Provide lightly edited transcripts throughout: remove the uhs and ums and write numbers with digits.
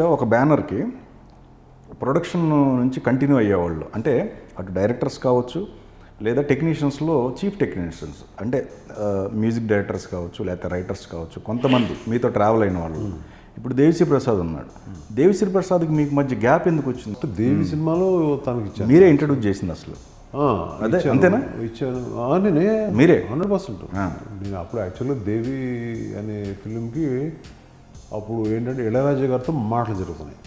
యాక్చువల్గా ఒక బ్యానర్కి ప్రొడక్షన్ నుంచి కంటిన్యూ అయ్యేవాళ్ళు, అంటే అటు డైరెక్టర్స్ కావచ్చు లేదా టెక్నీషియన్స్లో చీఫ్ టెక్నీషియన్స్, అంటే మ్యూజిక్ డైరెక్టర్స్ కావచ్చు లేకపోతే రైటర్స్ కావచ్చు, కొంతమంది మీతో ట్రావెల్ అయిన వాళ్ళు. ఇప్పుడు దేవిశ్రీ ప్రసాద్ ఉన్నాడు. దేవిశ్రీ ప్రసాద్కి మీకు మధ్య గ్యాప్ ఎందుకు వచ్చింది? దేవి సినిమాలో తనకి ఇచ్చాను, మీరే ఇంట్రడ్యూస్ చేసింది అసలు. అదే అంతేనా? ఇచ్చాను నేనే, మీరే 100%. నేను అప్పుడు యాక్చువల్గా దేవి అనే ఫిలింకి అప్పుడు ఏంటంటే ఇళయరాజా గారితో మాటలు జరుగుతున్నాయి.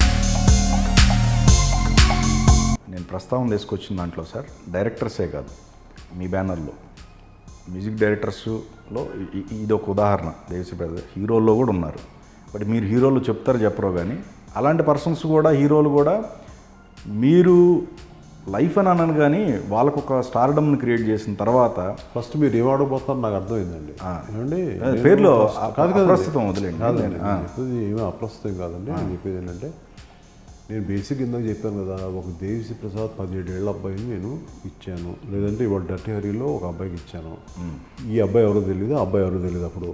నేను ప్రస్తావన తీసుకొచ్చిన దాంట్లో సార్, డైరెక్టర్సే కాదు, మీ బ్యానర్లో మ్యూజిక్ డైరెక్టర్స్లో ఇది ఒక ఉదాహరణ. దేవిశ్రీ ప్రసాద్ హీరోల్లో కూడా ఉన్నారు. బట్ మీరు హీరోలు చెప్తారు చెప్పరో కానీ అలాంటి పర్సన్స్ కూడా, హీరోలు కూడా మీరు లైఫ్ అని అన్నాను కానీ వాళ్ళకు ఒక స్టార్డమ్ని క్రియేట్ చేసిన తర్వాత ఫస్ట్ మీరు ఏం ఆడబోతారు నాకు అర్థమైందండి. ఏమండి పేర్లో కాదు ప్రస్తుతం వదిలేండి. కాదండి, చెప్పేది ఏమీ అప్రస్తుతం కాదండి. నేను చెప్పేది ఏంటంటే, నేను బేసిక్ ఇందాక చెప్పాను కదా, ఒక దేవిశ్రీ ప్రసాద్ 17 ఏళ్ళ అబ్బాయిని నేను ఇచ్చాను, లేదంటే ఇవాళ డర్టీ హరిలో ఒక అబ్బాయికి ఇచ్చాను. ఈ అబ్బాయి ఎవరో తెలియదు, ఆ అబ్బాయి ఎవరో తెలియదు. అప్పుడు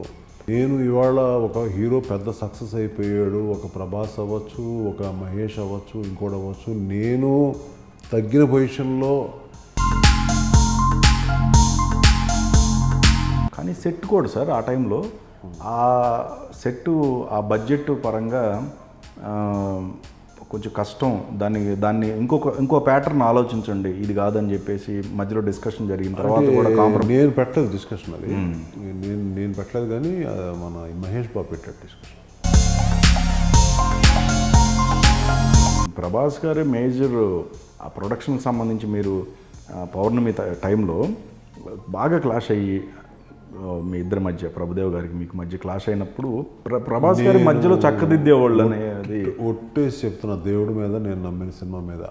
నేను ఇవాళ ఒక హీరో పెద్ద సక్సెస్ అయిపోయాడు, ఒక ప్రభాస్ అవ్వచ్చు, ఒక మహేష్ అవ్వచ్చు, ఇంకోటి అవ్వచ్చు, నేను తగ్గిన పొజిషన్లో. కానీ సెట్ కూడా సార్ ఆ టైంలో ఆ సెట్టు ఆ బడ్జెట్ పరంగా కొంచెం కష్టం. దాన్ని ఇంకో ప్యాటర్న్ ఆలోచించండి, ఇది కాదని చెప్పేసి మధ్యలో డిస్కషన్ జరిగిన తర్వాత కూడా కాంప్రమైజ్. నేను పెట్టలేదు డిస్కషన్, అది నేను పెట్టలేదు, కానీ మన మహేష్ బాబు పెట్టాడు డిస్కషన్. ప్రభాస్ గారి మేజర్ ఆ ప్రొడక్షన్కి సంబంధించి మీరు పౌర్ణమి టైంలో బాగా క్లాష్ అయ్యి మీ ఇద్దరి మధ్య, ప్రభుదేవ్ గారికి మీకు మధ్య క్లాష్ అయినప్పుడు ప్రభాస్ గారి మధ్యలో చక్కదిద్దేవాళ్ళు అనేది ఒట్టేసి చెప్తున్నా, దేవుడి మీద నేను నమ్మిన సినిమా మీద.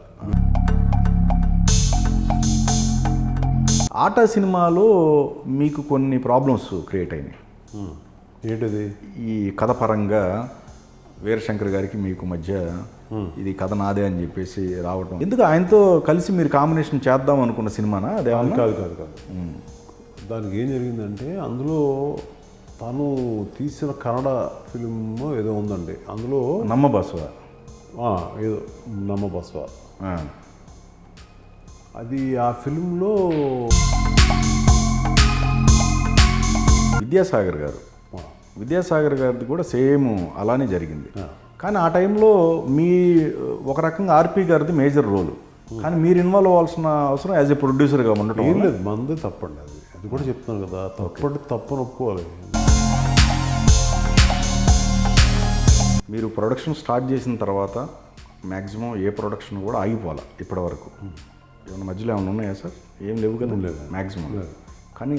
ఆట సినిమాలో మీకు కొన్ని ప్రాబ్లమ్స్ క్రియేట్ అయినాయి. ఏంటిది? ఈ కథ పరంగా వీరశంకర్ గారికి మీకు మధ్య ఇది కథ నాదే అని చెప్పేసి రావటం, ఎందుకు ఆయనతో కలిసి మీరు కాంబినేషన్ చేద్దాం అనుకున్న సినిమానా అదే? కాదు. దానికి ఏం జరిగిందంటే, అందులో తను తీసిన కన్నడ ఫిలిం ఏదో ఉందండి, అందులో నమ్మబస్వ, ఏదో నమ్మబస్వ, అది ఆ ఫిలింలో విద్యాసాగర్ గారిది కూడా సేమ్ అలానే జరిగింది. కానీ ఆ టైంలో మీ ఒక రకంగా ఆర్పి గారిది మేజర్ రోల్, కానీ మీరు ఇన్వాల్వ్ అవ్వాల్సిన అవసరం యాజ్ ఎ ప్రొడ్యూసర్గా ఉండటం ఏం లేదు. మంది తప్పండి, అది కూడా చెప్తున్నాను కదా, తప్పని ఒప్పుకోవాలి. మీరు ప్రొడక్షన్ స్టార్ట్ చేసిన తర్వాత మ్యాక్సిమం ఏ ప్రొడక్షన్ కూడా ఆగిపోవాలి ఇప్పటివరకు. ఏమైనా మధ్యలో ఏమైనా ఉన్నాయా సార్? ఏం లేవు కదా. లేదు మ్యాక్సిమం. కానీ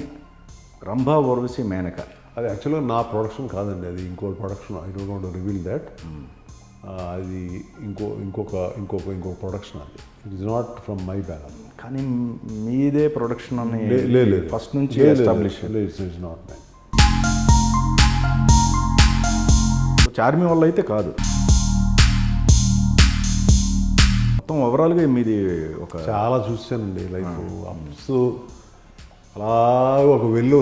రంభా ఊర్వశి మేనక అది యాక్చువల్గా నా ప్రొడక్షన్ కాదండి, అది ఇంకో production. I don't want to reveal that. అది ఇంకొక ప్రొడక్షన్. అది it is not from my banner. కానీ మీదే ప్రొడక్షన్ అని లేదు ఫస్ట్ నుంచి establish. It's not my. Charmi వల్ల అయితే కాదు, మొత్తం ఓవరాల్గా మీది ఒక చాలా చూశానండి లైఫ్. అప్స్ అలా ఒక వెళ్ళు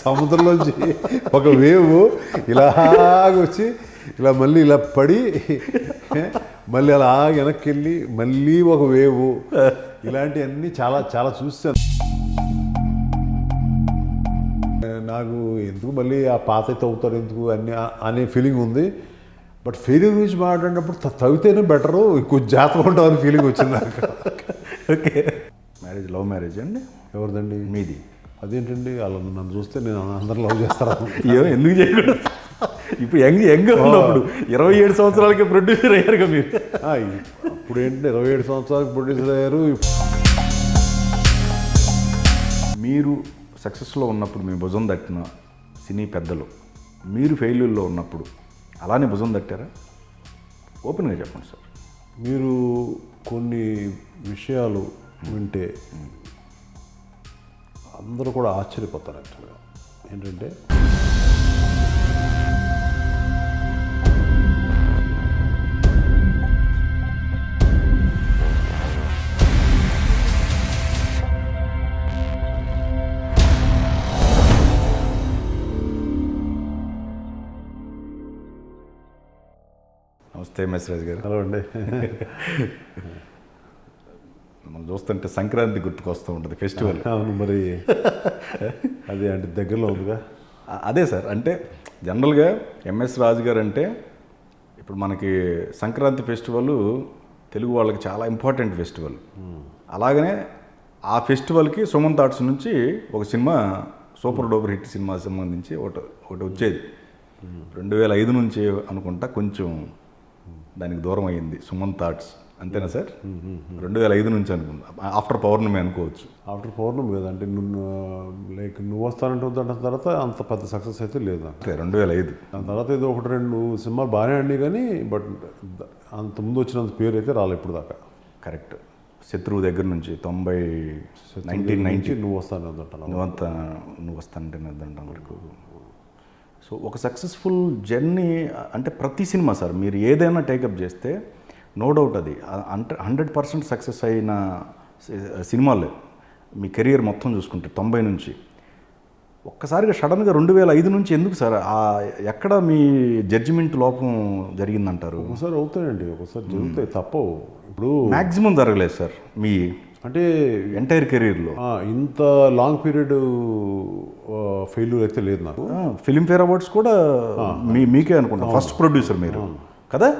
సముద్రంలోంచి ఒక వేవ్ ఇలాగొచ్చి ఇలా మళ్ళీ ఇలా పడి మళ్ళీ అలా వెనక్కి వెళ్ళి మళ్ళీ ఒక వేవు, ఇలాంటివన్నీ చాలా చాలా చూశాను. నాకు ఎందుకు మళ్ళీ ఆ పాత తవ్వుతారు ఎందుకు అనే ఫీలింగ్ ఉంది. బట్ ఫెయిల్యూర్ గురించి మాట్లాడినప్పుడు తవ్వితేనే బెటరు, కొంచెం జాగ్రత్తగా ఉంటామని ఫీలింగ్ వచ్చింది నాకు. ఓకే. మ్యారేజ్ లవ్ మ్యారేజ్ అండి? ఎవరిదండి? మీది. అదేంటండి అలా నన్ను చూస్తే నేను అందరూ లవ్ చేస్తారా? ఎందుకు చేయకూడదు? ఇప్పుడు యంగ్ ఉన్నప్పుడు 27 సంవత్సరాలకి ప్రొడ్యూసర్ అయ్యారుగా మీరు. ఇప్పుడు ఏంటంటే 27 సంవత్సరాలకి ప్రొడ్యూసర్ అయ్యారు. మీరు సక్సెస్లో ఉన్నప్పుడు మీ భుజం తట్టిన సినీ పెద్దలు మీరు ఫెయిల్యూర్లో ఉన్నప్పుడు అలానే భుజం తట్టారా? ఓపెన్గా చెప్పండి సార్. మీరు కొన్ని విషయాలు వింటే అందరూ కూడా ఆశ్చర్యపోతారు. యాక్చువల్గా ఏంటంటే, నమస్తే ఎంఎస్ రాజు గారు. హలో అండి. మనం చూస్తుంటే సంక్రాంతి గుర్తుకొస్తూ ఉంటుంది, ఫెస్టివల్. అవును, మరి అదే అంటే దగ్గరలో ఉందిగా. అదే సార్, అంటే జనరల్గా ఎంఎస్ రాజు గారు అంటే ఇప్పుడు మనకి సంక్రాంతి ఫెస్టివల్ తెలుగు వాళ్ళకి చాలా ఇంపార్టెంట్ ఫెస్టివల్. అలాగనే ఆ ఫెస్టివల్కి సుమన్ థాట్స్ నుంచి ఒక cinema super duper hit cinema సంబంధించి ఒకటి వచ్చేది 2005 నుంచి అనుకుంటా, కొంచెం దానికి దూరం అయ్యింది సుమన్ థాట్స్, అంతేనా సార్? 2005 నుంచి అనుకుంటా, ఆఫ్టర్ పౌర్ణమి అనుకోవచ్చు. ఆఫ్టర్ పౌర్ణమి కదా, అంటే నువ్వు వస్తానంటే వద్దంటే తర్వాత అంత పెద్ద సక్సెస్ అయితే లేదు నాకు. 2005 దాని తర్వాత ఏదో 1-2 సినిమాలు బాగానే అండి, కానీ బట్ అంత ముందు వచ్చినంత పేరు అయితే రాలేదు ఇప్పుడు దాకా. కరెక్ట్. శత్రువు దగ్గర నుంచి 1990 నువ్వు వస్తాను వద్దంటాను, నువ్వు వస్తానంటే వద్దంటాం వరకు. సో ఒక సక్సెస్ఫుల్ జర్నీ అంటే ప్రతి సినిమా సార్, మీరు ఏదైనా టేకప్ చేస్తే నో డౌట్ అది 100% సక్సెస్ అయిన సినిమాలే. మీ కెరియర్ మొత్తం చూసుకుంటే 90 నుంచి ఒక్కసారిగా సడన్గా 2005 నుంచి ఎందుకు సార్? ఎక్కడ మీ జడ్జిమెంట్ లోపం జరిగిందంటారు? ఒకసారి అవుతాయండి, ఒకసారి జరుగుతాయి, తప్పవు. ఇప్పుడు మ్యాక్సిమం జరగలేదు సార్ మీ అంటే ఎంటైర్ కెరీర్లో. ఇంత లాంగ్ పీరియడ్ ఫెయిల్యూర్ అయితే లేదు నాకు. ఫిలింఫేర్ అవార్డ్స్ కూడా మీకే అనుకుంటా, ఫస్ట్ ప్రొడ్యూసర్ మీరు కదా.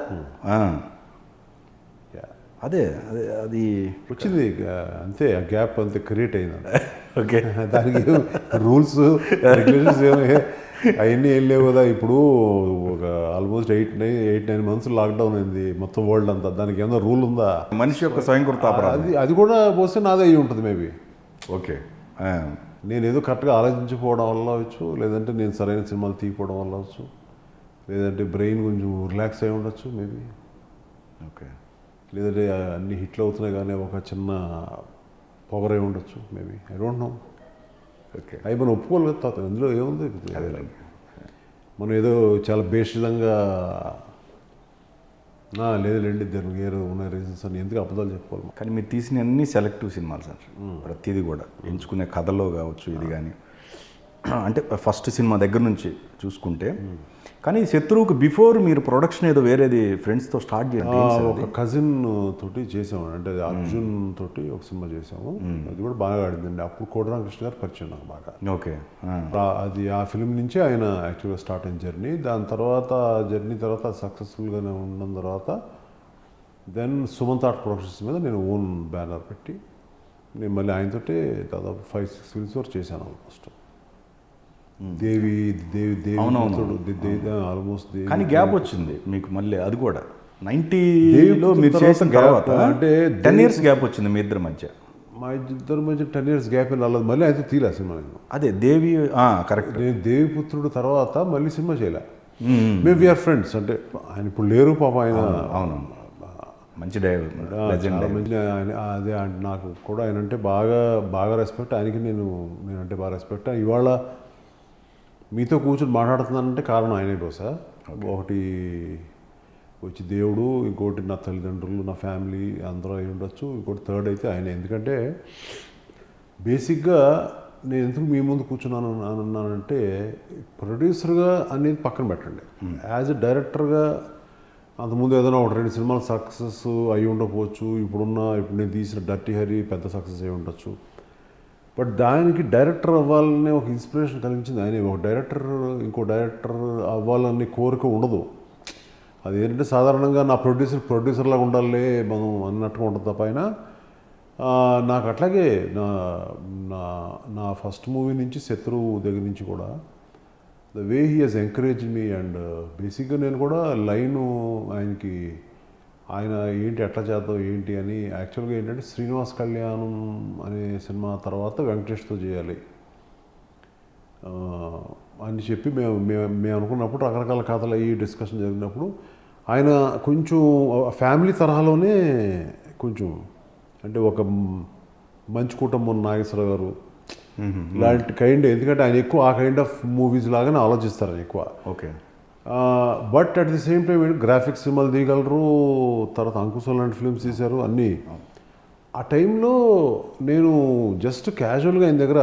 అదే అదే అది వచ్చింది అంతే, ఆ గ్యాప్ అంతే క్రియేట్ అయింది. ఓకే, దానికి రూల్స్ రెగ్యులేషన్స్ అవన్నీ ఏం లేవు కదా. ఇప్పుడు ఒక ఆల్మోస్ట్ 8-9 మంత్స్ లాక్డౌన్ అయింది మొత్తం వరల్డ్ అంతా. దానికి ఏమన్నా రూల్ ఉందా? మనిషి యొక్క స్వయంకృత అది కూడా పోస్తే నాదే అయ్యి ఉంటుంది మేబీ. ఓకే, నేను ఏదో కరెక్ట్గా ఆలోచించిపోవడం వల్ల అవచ్చు, లేదంటే నేను సరైన సినిమాలు తీయకపోవడం వల్ల అవచ్చు, లేదంటే బ్రెయిన్ కొంచెం రిలాక్స్ అయి ఉండొచ్చు మేబీ. ఓకే, లేదంటే అన్ని హిట్లు అవుతున్నాయి కానీ ఒక చిన్న పొగరే ఉండొచ్చు maybe, I don't know. Okay, అవి మనం ఒప్పుకోవాలి కదా, అందులో ఏముంది. మనం ఏదో చాలా బేషిదంగా లేదులేండి దానికి ఉన్న రీజన్స్ అని ఎందుకు అబద్ధాలు చెప్పుకోవాలి. కానీ మీరు తీసిన అన్ని సెలెక్టివ్ సినిమాలు సార్, ప్రతిదీ కూడా ఎంచుకునే కథలో కావచ్చు ఇది కానీ, అంటే ఫస్ట్ సినిమా దగ్గర నుంచి చూసుకుంటే. కానీ శత్రువుకి బిఫోర్ మీరు ప్రొడక్షన్ ఏదో వేరేది ఫ్రెండ్స్తో స్టార్ట్ చేయండి. ఒక కజిన్ తోటి చేసాము, అంటే అర్జున్ తోటి ఒక సినిమా చేసాము, అది కూడా బాగా ఆడిందండి. అప్పుడు కోటరామకృష్ణ గారు పరిచయం నాకు బాగా. ఓకే, అది ఆ ఫిల్మ్ నుంచి ఆయన యాక్చువల్గా స్టార్ట్ అయిన జర్నీ. దాని తర్వాత జర్నీ తర్వాత సక్సెస్ఫుల్గానే ఉండడం తర్వాత దెన్ సుమన్ థాట్ ప్రొడక్షన్స్ మీద నేను ఓన్ బ్యానర్ పెట్టి నేను మళ్ళీ ఆయనతోటే దాదాపు 5-6 ఫిల్మ్స్ వరకు చేశాను ఆల్మోస్ట్. దేవి ఆల్మోస్ట్. కానీ గ్యాప్ వచ్చింది మీకు మళ్ళీ, అది కూడా 90లో మీరు చేసిన తర్వాత అంటే 10 years గ్యాప్ వచ్చింది మీ ఇద్దరి మధ్య. మా ఇద్దరి మధ్య 10 years గ్యాప్ రాలేదు. మళ్ళీ అయితే తీలే సినిమా నేను. అదే దేవి, కరెక్ట్. నేను దేవిపుత్రుడు తర్వాత మళ్ళీ సినిమా చేయలే. మేము వీఆర్ ఫ్రెండ్స్, అంటే ఆయన ఇప్పుడు లేరు పాప ఆయన. అవును, మంచి మంచి ఆయన. అదే నాకు కూడా ఆయన అంటే బాగా బాగా రెస్పెక్ట్. ఆయనకి నేనంటే బాగా రెస్పెక్ట్. ఇవాళ మీతో కూర్చొని మాట్లాడుతున్నానంటే కారణం ఆయనే బహుశా. ఒకటి వచ్చి దేవుడు, ఇంకోటి నా తల్లిదండ్రులు, నా ఫ్యామిలీ అందరూ అయి ఉండొచ్చు, ఇంకోటి థర్డ్ అయితే ఆయన. ఎందుకంటే బేసిక్గా నేను ఎందుకు మీ ముందు కూర్చున్నాను అన్నానంటే, ప్రొడ్యూసర్గా అనేది పక్కన పెట్టండి, యాజ్ ఎ డైరెక్టర్గా అంతకుముందు ఏదైనా 1-2 సినిమాలు సక్సెస్ అయి ఉండకపోవచ్చు. ఇప్పుడు నేను తీసిన డర్టీ హరి పెద్ద సక్సెస్ అయి ఉండొచ్చు. బట్ దానికి డైరెక్టర్ అవ్వాలనే ఒక ఇన్స్పిరేషన్ కలిగించింది ఆయనే. ఒక డైరెక్టర్ ఇంకో డైరెక్టర్ అవ్వాలనే కోరిక ఉండదు. అది ఏంటంటే సాధారణంగా నా ప్రొడ్యూసర్లాగా ఉండాలి మనం అన్నట్టుగా ఉంటుంది తప్ప. ఆయన నాకు అట్లాగే నా ఫస్ట్ మూవీ నుంచి శత్రువు దగ్గర నుంచి కూడా the way he has encourage me. And బేసిక్గా నేను కూడా లైను ఆయనకి, ఆయన ఏంటి ఎట్లా చేద్దాం ఏంటి అని. యాక్చువల్గా ఏంటంటే శ్రీనివాస్ కళ్యాణం అనే సినిమా తర్వాత వెంకటేష్తో చేయాలి అని చెప్పి మేము అనుకున్నప్పుడు రకరకాల కథలు అయ్యి డిస్కషన్ జరిగినప్పుడు ఆయన కొంచెం ఫ్యామిలీ తరహాలోనే కొంచెం, అంటే ఒక మంచి కుటుంబం నాగేశ్వరరావు గారు ఇలాంటి కైండ్. ఎందుకంటే ఆయన ఎక్కువ ఆ కైండ్ ఆఫ్ మూవీస్ లాగానే ఆలోచిస్తారు ఆయన ఎక్కువ. Okay, but at the same time graphics సినిమాలు తీయగలరు. తర్వాత అంకుశం లాంటి ఫిల్మ్స్ తీశారు అన్నీ. ఆ టైంలో నేను జస్ట్ క్యాజువల్గా ఆయన దగ్గర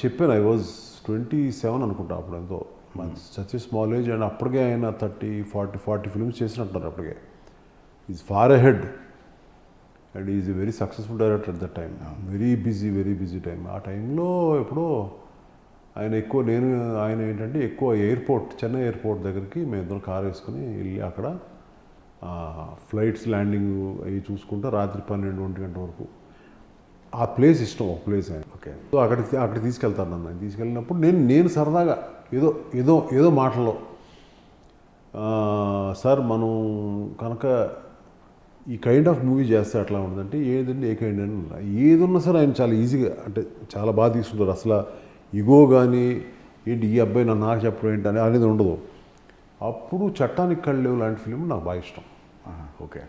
చెప్పాను. ఐ వాజ్ 27 అనుకుంటా అప్పుడు ఎంతో. సచ్ స్మాల్ ఏజ్ అండ్ అప్పటికే ఆయన 30, 40 ఫిల్మ్స్ చేసినట్టున్నారు అప్పటికే. Is far ahead and is a very successful director at that time. Very busy time. ఆ టైంలో ఎప్పుడో ఆయన ఏంటంటే ఎక్కువ చెన్నై ఎయిర్పోర్ట్ దగ్గరికి మేము ఇద్దరం కారు వేసుకుని వెళ్ళి అక్కడ ఫ్లైట్స్ ల్యాండింగ్ అవి చూసుకుంటూ రాత్రి 12-1 గంట వరకు ఆ ప్లేస్ ఇష్టం. ఒక ప్లేస్ ఆయన. ఓకే. సో అక్కడ తీసుకెళ్తాను నన్ను. తీసుకెళ్ళినప్పుడు నేను సరదాగా ఏదో మాటలో సార్ మనం కనుక ఈ కైండ్ ఆఫ్ మూవీ చేస్తే అట్లా ఉంటుందంటే ఏదండి ఏ కైండ్ అని ఏది ఉన్నా సరే ఆయన చాలా ఈజీగా అంటే చాలా బాగా తీసుకుంటారు. అసలు ఇగో కానీ ఏంటి ఈ అబ్బాయి నాకు చెప్పడం ఏంటి అనేది ఉండదు. అప్పుడు చట్టానికి కళ్ళేవు లాంటి ఫిలిం నాకు బాగా ఇష్టం. ఓకే.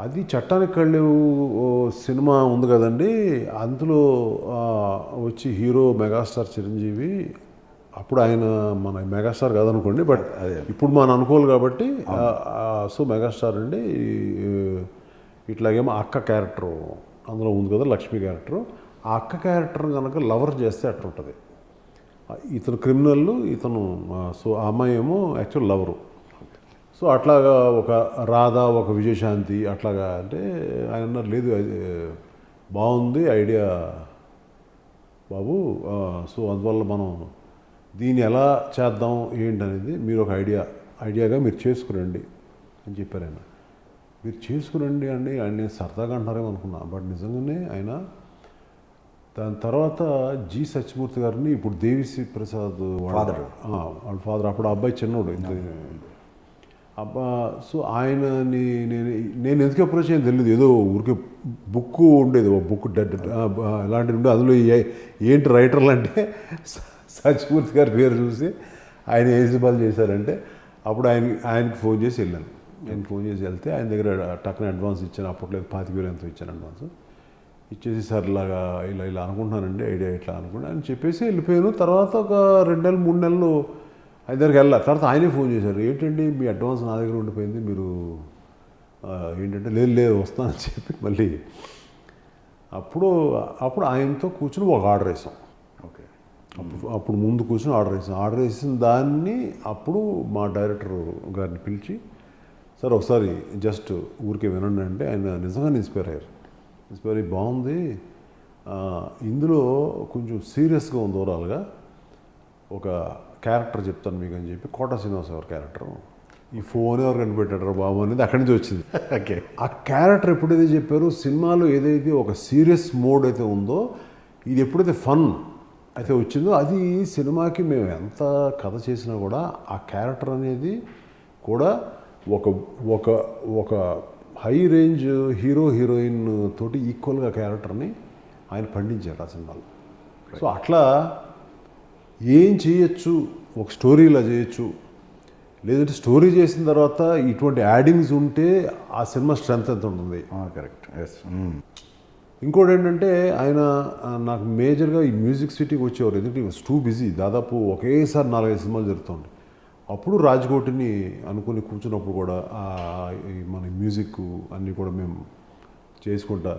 అది చట్టానికి కళ్ళేవు సినిమా ఉంది కదండి, అందులో వచ్చి హీరో మెగాస్టార్ చిరంజీవి. అప్పుడు ఆయన మన మెగాస్టార్ కాదనుకోండి, బట్ ఇప్పుడు మనం అనుకోవాలి కాబట్టి సో మెగాస్టార్ అండి. ఇట్లాగేమో అక్క క్యారెక్టరు అందులో ఉంది కదా, లక్ష్మి క్యారెక్టరు. ఆ అక్క క్యారెక్టర్ కనుక లవర్ చేస్తే అట్లా ఉంటుంది. ఇతను క్రిమినల్, ఇతను సో ఆ అమ్మాయి ఏమో యాక్చువల్ లవరు. సో అట్లాగా ఒక రాధా, ఒక విజయశాంతి అట్లాగా అంటే ఆయన అన్నారు లేదు బాగుంది ఐడియా బాబు, సో అందువల్ల మనం దీన్ని ఎలా చేద్దాం ఏంటనేది మీరు ఒక ఐడియాగా మీరు చేసుకురండి అని చెప్పారు ఆయన. మీరు చేసుకురండి అండి ఆయన సరదాగా అంటారేమో అనుకున్నా, బట్ నిజంగానే ఆయన. దాని తర్వాత జి సత్యమూర్తి గారిని ఇప్పుడు దేవిశ్రీ ప్రసాద్ వాళ్ళ ఫాదర్, అప్పుడు అబ్బాయి చిన్నోడు ఇంత సో ఆయనని నేను ఎందుకు అప్రోచ్ అయ్యాను తెలియదు. ఏదో ఊరికే బుక్ ఉండేది, ఒక బుక్ ఇలాంటివి ఉండే, అందులో ఏంటి రైటర్లు అంటే సత్యమూర్తి గారి పేరు చూసి ఆయన ఏ సినిమాలు చేశారంటే అప్పుడు ఆయనకి ఫోన్ చేసి వెళ్ళాను. ఆయన ఫోన్ చేసి వెళ్తే ఆయన దగ్గర టక్కున అడ్వాన్స్ ఇచ్చాను. అప్పట్లో 25,000 ఎంతో ఇచ్చాను అడ్వాన్స్ ఇచ్చేసి, సార్ ఇలా అనుకుంటున్నానండి ఐడియా ఇట్లా అనుకుంటున్నాను అని చెప్పేసి వెళ్ళిపోయాను. తర్వాత ఒక 2 నెలలు 3 నెలలు ఆయన దగ్గరికి వెళ్ళాలి. తర్వాత ఆయనే ఫోన్ చేశారు, ఏంటండి మీ అడ్వాన్స్ నా దగ్గర ఉండిపోయింది, మీరు ఏంటంటే లేదు వస్తానని చెప్పి మళ్ళీ అప్పుడు ఆయనతో కూర్చుని ఒక ఆర్డర్ వేసాం. ఓకే. అప్పుడు ముందు కూర్చొని ఆర్డర్ వేసిన దాన్ని అప్పుడు మా డైరెక్టర్ గారిని పిలిచి, సార్ ఒకసారి జస్ట్ ఊరికే వినండి అంటే ఆయన నిజంగానే ఇన్స్పైర్ అయ్యి బాగుంది, ఇందులో కొంచెం సీరియస్గా ఉంది ఓవరాల్గా, ఒక క్యారెక్టర్ చెప్తాను మీకు అని చెప్పి కోట శ్రీనివాస్ గారి క్యారెక్టర్. ఈ ఫోన్ ఎవరు కనిపెట్టారు బాబు అనేది అక్కడి నుంచి వచ్చింది. ఓకే. ఆ క్యారెక్టర్ ఎప్పుడైతే చెప్పారో సినిమాలో ఏదైతే ఒక సీరియస్ మోడ్ అయితే ఉందో, ఇది ఎప్పుడైతే ఫన్ అయితే వచ్చిందో అది సినిమాకి మేము ఎంత కథ చేసినా కూడా ఆ క్యారెక్టర్ అనేది కూడా ఒక హై రేంజ్ హీరోయిన్ తోటి ఈక్వల్గా క్యారెక్టర్ని ఆయన పండించారు ఆ సినిమాలో. సో అట్లా ఏం చేయొచ్చు, ఒక స్టోరీ ఇలా చేయొచ్చు, లేదంటే స్టోరీ చేసిన తర్వాత ఇటువంటి యాడింగ్స్ ఉంటే ఆ సినిమా స్ట్రెంత్ ఎంత ఉంటుంది. కరెక్ట్. ఎస్. ఇంకోటి ఏంటంటే ఆయన నాకు మేజర్గా ఈ మ్యూజిక్ సిటీకి వచ్చేవారు, ఎందుకంటే వాస్ టూ బిజీ. దాదాపు ఒకేసారి 4-5 సినిమాలు జరుగుతుంది. అప్పుడు రాజ్కోటిని అనుకుని కూర్చున్నప్పుడు కూడా మన మ్యూజిక్ అన్నీ కూడా మేము చేసుకుంటా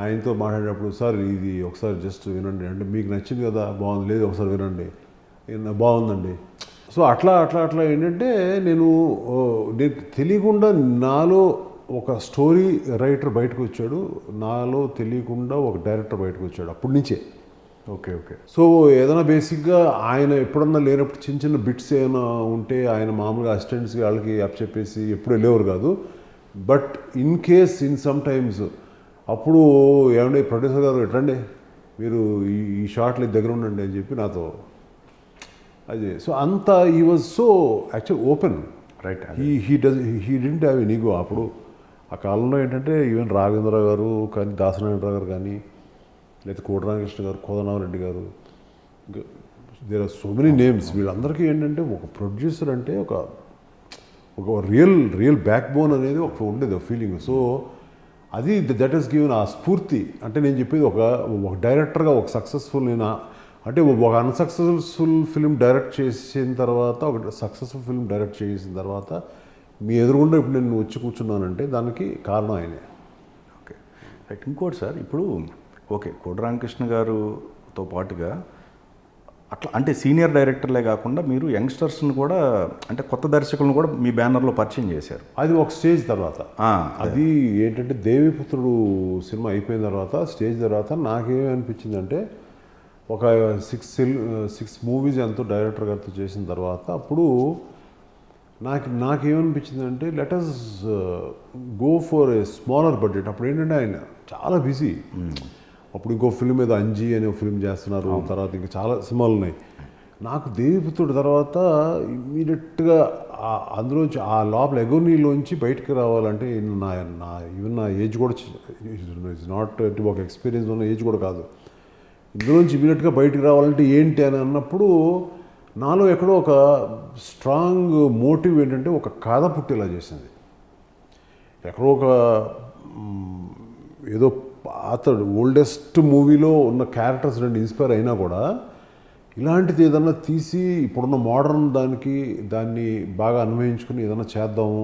ఆయనతో మాట్లాడేటప్పుడు, సార్ ఇది ఒకసారి జస్ట్ వినండి అంటే, మీకు నచ్చింది కదా, బాగుంది, లేదు ఒకసారి వినండి, బాగుందండి. సో అట్లా ఏంటంటే నేను తెలియకుండా నాలో ఒక స్టోరీ రైటర్ బయటకు వచ్చాడు, నాలో తెలియకుండా ఒక డైరెక్టర్ బయటకు వచ్చాడు అప్పటి నుంచే. ఓకే. సో ఏదైనా బేసిక్గా ఆయన ఎప్పుడన్నా లేనప్పుడు చిన్న బిట్స్ ఏమైనా ఉంటే ఆయన మామూలుగా అసిస్టెంట్స్కి వాళ్ళకి చెప్పేసి ఎప్పుడు వెళ్ళేవారు కాదు. But in case in some times అప్పుడు ఏమంటే ప్రొడ్యూసర్ గారు ఎట్లండి మీరు ఈ షాట్లు దగ్గర ఉండండి అని చెప్పి నాతో అది. సో అంత he was so actual open, right. He didn't have an ego. అప్పుడు ఆ కాలంలో ఏంటంటే ఈవెన్ రాఘవేంద్రరావు గారు కానీ, దాసనారాయణరావు గారు కానీ, లేదా కోటరామకృష్ణ గారు, కోదండరామరెడ్డి గారు, ఇంకా there are so many names. వీళ్ళందరికీ ఏంటంటే ఒక ప్రొడ్యూసర్ అంటే ఒక రియల్ బ్యాక్ బోన్ అనేది ఒక ఉండేది, ఒక ఫీలింగ్. సో అది దట్ ఈస్ గివెన్ ఆ స్ఫూర్తి. అంటే నేను చెప్పేది ఒక డైరెక్టర్గా ఒక సక్సెస్ఫుల్ అంటే ఒక అన్సక్సెస్ఫుల్ ఫిల్మ్ డైరెక్ట్ చేసిన తర్వాత, ఒక సక్సెస్ఫుల్ ఫిల్మ్ డైరెక్ట్ చేసిన తర్వాత మీ ఎదురుగుండా ఇప్పుడు నేను వచ్చి కూర్చున్నానంటే దానికి కారణం ఆయనే. Okay, right. ఇంకోటి సార్, ఇప్పుడు ఓకే కోటి రామకృష్ణ గారుతో పాటుగా అట్లా అంటే సీనియర్ డైరెక్టర్లే కాకుండా మీరు యంగ్స్టర్స్ని కూడా అంటే కొత్త దర్శకులను కూడా మీ బ్యానర్లో పరిచయం చేశారు. అది ఒక స్టేజ్ తర్వాత. ఆ, అది ఏంటంటే దేవిపుత్రుడు సినిమా అయిపోయిన తర్వాత స్టేజ్ తర్వాత నాకేమనిపించిందంటే ఒక 6 మూవీస్ ఎంతో డైరెక్టర్ గారితో చేసిన తర్వాత అప్పుడు నాకేమనిపించిందంటే let's go for a smaller budget. అప్పుడు ఏంటంటే ఆయన చాలా బిజీ. అప్పుడు ఇంకో ఫిల్మ్ ఏదో అంజీ అనే ఫిల్మ్ చేస్తున్నారు, తర్వాత ఇంకా చాలా సినిమాలు ఉన్నాయి. నాకు దేవిపుత్రుడు తర్వాత ఇమీడియట్గా అందులోంచి ఆ లోపల ఎగోనీలోంచి బయటకు రావాలంటే ఈవెన్ నా ఏజ్ కూడా ఇట్స్ నాట్ ఒక ఎక్స్పీరియన్స్ ఉన్న ఏజ్ కూడా కాదు. ఇందులోంచి ఇమీడియట్గా బయటకు రావాలంటే ఏంటి అని అన్నప్పుడు నాలో ఎక్కడో ఒక స్ట్రాంగ్ మోటివ్ ఏంటంటే ఒక కథ పుట్టేలా చేసింది. ఎక్కడో ఒక ఏదో పాత ఓల్డెస్ట్ మూవీలో ఉన్న క్యారెక్టర్స్ రెండు ఇన్స్పైర్ అయినా కూడా ఇలాంటిది ఏదన్నా తీసి ఇప్పుడున్న మోడర్న్ దాన్ని బాగా అన్వయించుకుని ఏదైనా చేద్దాము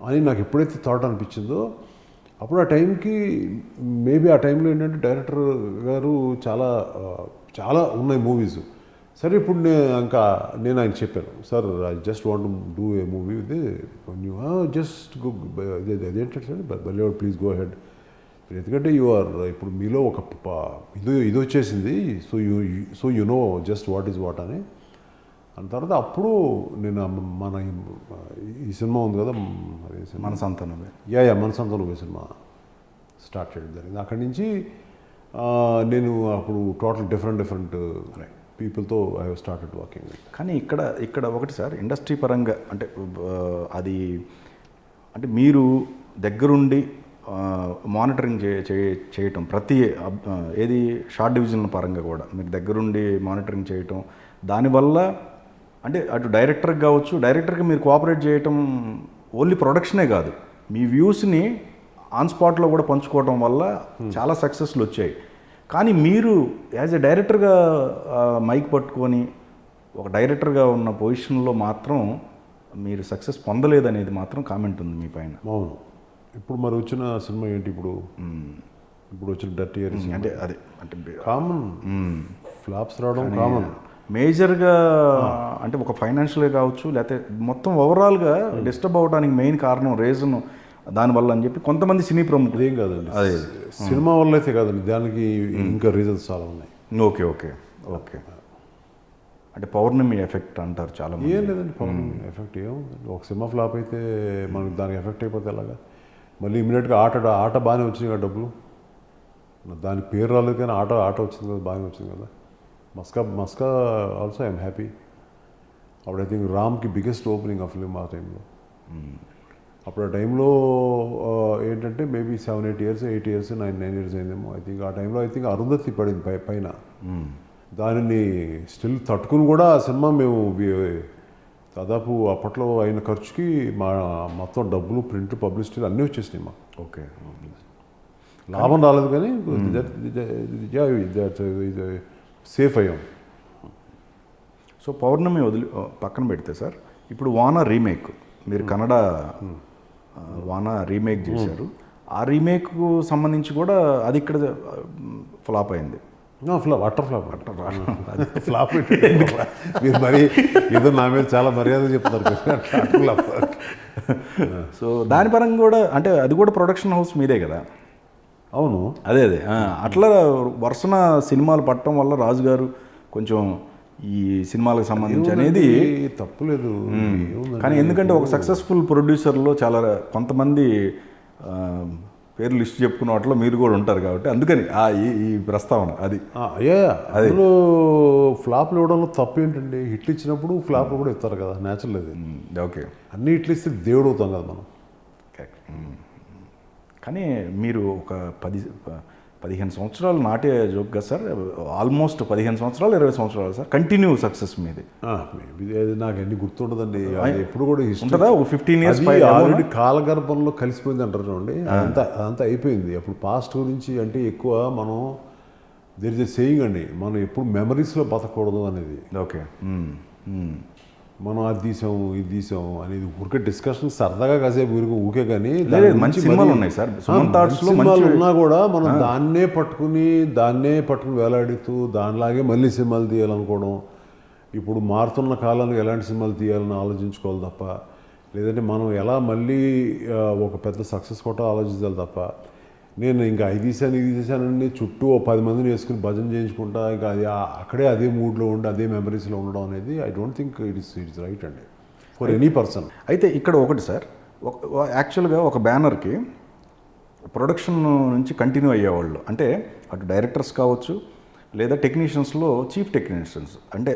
అని నాకు ఎప్పుడైతే థాట్ అనిపించిందో అప్పుడు ఆ టైంకి మేబీ ఆ టైంలో ఏంటంటే డైరెక్టర్ గారు చాలా ఉన్నాయి మూవీస్. సరే ఇప్పుడు నేను ఆయన చెప్పాను, sir I just want do a movie with just అదేంటంటే బల్లేవాడు ప్లీజ్ గో హెడ్. ఎందుకంటే ఇప్పుడు మీలో ఒక ఇది వచ్చేసింది, so you know just what is what అని తర్వాత అప్పుడు నేను మన ఈ సినిమా ఉంది కదా మనసంతానమే మనసంతానమే సినిమా స్టార్ట్ చేయడం జరిగింది. అక్కడి నుంచి నేను అప్పుడు టోటల్ డిఫరెంట్ పీపుల్తో ఐ హావ్ స్టార్టెడ్ వర్కింగ్. కానీ ఇక్కడ ఒకటి సార్, ఇండస్ట్రీ పరంగా అంటే అది అంటే మీరు దగ్గరుండి మానిటరింగ్ చేయటం ప్రతి ఏది షార్ట్ డివిజన్ పరంగా కూడా మీరు దగ్గరుండి మానిటరింగ్ చేయటం, దానివల్ల అంటే అటు డైరెక్టర్కి కావచ్చు, డైరెక్టర్కి మీరు కోఆపరేట్ చేయటం ఓన్లీ ప్రొడక్షనే కాదు, మీ వ్యూస్ని ఆన్ స్పాట్లో కూడా పంచుకోవటం వల్ల చాలా సక్సెస్లు వచ్చాయి. కానీ మీరు యాజ్ ఎ డైరెక్టర్గా మైక్ పట్టుకొని ఒక డైరెక్టర్గా ఉన్న పొజిషన్లో మాత్రం మీరు సక్సెస్ పొందలేదనేది మాత్రం కామెంట్ ఉంది మీ పైన. అవును. ఇప్పుడు మరి వచ్చిన సినిమా ఏంటి, ఇప్పుడు వచ్చిన డర్టీ ఇయర్స్ అంటే అదే అంటే కామన్ ఫ్లాప్స్ రావడం కామన్. మేజర్గా అంటే ఒక ఫైనాన్షియల్గా కావచ్చు, లేకపోతే మొత్తం ఓవరాల్గా డిస్టర్బ్ అవ్వడానికి మెయిన్ కారణం రీజన్ దానివల్ల అని చెప్పి కొంతమంది సినీ ప్రముఖులు. ఏం కాదండి, అదే సినిమా వల్ల అయితే కాదండి, దానికి ఇంకా రీజన్స్ చాలా ఉన్నాయి. ఓకే అంటే పౌర్ణమి ఎఫెక్ట్ అంటారు చాలా. ఏం లేదండి, పౌర్ణమి ఎఫెక్ట్ ఏముందండి. ఒక సినిమా ఫ్లాప్ అయితే మనకి దానికి ఎఫెక్ట్ అయిపోతే ఎలాగా. మళ్ళీ ఇమీడియట్గా ఆట బాగానే వచ్చింది కదా, డబ్బులు దాని పేరు రాలేదు కానీ ఆట వచ్చింది కదా, బాగానే వచ్చింది కదా. Maska also I'm happy. అప్పుడు ఐ థింక్ రామ్కి బిగ్గెస్ట్ ఓపెనింగ్ ఆ ఫిలిం ఆ టైంలో. అప్పుడు ఆ టైంలో ఏంటంటే మేబీ 7-8 years 8 years 9 years అయిందేమో. ఐ థింక్ ఆ టైంలో అరుంధతి పడింది పైన. దానిని స్టిల్ తట్టుకుని కూడా ఆ సినిమా మేము దాదాపు అప్పట్లో అయిన ఖర్చుకి మా మొత్తం డబ్బులు, ప్రింట్, పబ్లిసిటీ అన్నీ వచ్చేసినాయి మా. ఓకే, లాభం రాలేదు కానీ సేఫ్ అయ్యాం. సో పౌర్ణమి పక్కన పెడితే సార్, ఇప్పుడు వానా రీమేక్ మీరు కన్నడ వానా రీమేక్ చేశారు. ఆ రీమేక్కు సంబంధించి కూడా అది ఇక్కడ ఫ్లాప్ అయింది. అట్టర్ ఫ్లాప్ మీరు మరి ఏదో నా మీద చాలా మర్యాద చెప్తున్నారు. సో దాని పరంగా కూడా అంటే అది కూడా ప్రొడక్షన్ హౌస్ మీదే కదా. అవును, అదే అట్లా వరుసన సినిమాలు పట్టడం వల్ల రాజు గారు కొంచెం ఈ సినిమాలకు సంబంధించి అనేది తప్పులేదు. కానీ ఎందుకంటే ఒక సక్సెస్ఫుల్ ప్రొడ్యూసర్లో చాలా కొంతమంది పేర్లు లిస్ట్ చెప్పుకున్న వాటిలో మీరు కూడా ఉంటారు కాబట్టి అందుకని ఈ ప్రస్తావన అది. అందులో ఫ్లాప్లు ఇవ్వడంలో తప్పు ఏంటండి, హిట్లు ఇచ్చినప్పుడు ఫ్లాప్లు కూడా ఇస్తారు కదా, న్యాచురల్ అది. ఓకే, అన్ని హిట్లు ఇస్తే దేవుడు అవుతాం కదా మనం. కానీ మీరు ఒక 15 సంవత్సరాలు నాటే జోక్ కదా సార్, ఆల్మోస్ట్ 15 సంవత్సరాలు 20 సంవత్సరాలు సార్ కంటిన్యూ సక్సెస్ మీది. నాకు అన్ని గుర్తుండదండి, ఎప్పుడు కూడా ఉంటుందా? 15 years ఆల్రెడీ కాలగర్భంలో కలిసిపోయింది అంటారు చూడండి, అదంతా అయిపోయింది. అప్పుడు పాస్ట్ గురించి అంటే ఎక్కువ మనం దేర్ ఇస్ ఎ సేయింగ్ అండి, మనం ఎప్పుడు మెమరీస్లో బతకూడదు అనేది. ఓకే, మనం అది తీసాము ఇది తీసాము అనేది ఊరికే డిస్కషన్ సరదాగా కాసేపు ఊరికే కానీ లేదు, మంచి సినిమాలు ఉన్నాయి సార్. సుమన్ థాట్స్లో సినిమాలు ఉన్నా కూడా మనం దాన్నే పట్టుకుని వేలాడుతూ దానిలాగే మళ్ళీ సినిమాలు తీయాలనుకోవడం, ఇప్పుడు మారుతున్న కాలానికి ఎలాంటి సినిమాలు తీయాలని ఆలోచించుకోవాలి తప్ప, లేదంటే మనం ఎలా మళ్ళీ ఒక పెద్ద సక్సెస్ కొట్ట ఆలోచించాలి తప్ప, నేను ఇంకా ఇది తీసానని చుట్టూ ఓ 10 మందిని వేసుకుని భజన చేయించుకుంటా ఇంకా అది అక్కడే అదే మూడ్లో ఉండి అదే మెమరీస్లో ఉండడం అనేది I don't think it's right అండి ఫర్ ఎనీ పర్సన్. అయితే ఇక్కడ ఒకటి సార్, యాక్చువల్గా ఒక బ్యానర్కి ప్రొడక్షన్ నుంచి కంటిన్యూ అయ్యేవాళ్ళు అంటే అటు డైరెక్టర్స్ కావచ్చు, లేదా టెక్నీషియన్స్లో చీఫ్ టెక్నీషియన్స్ అంటే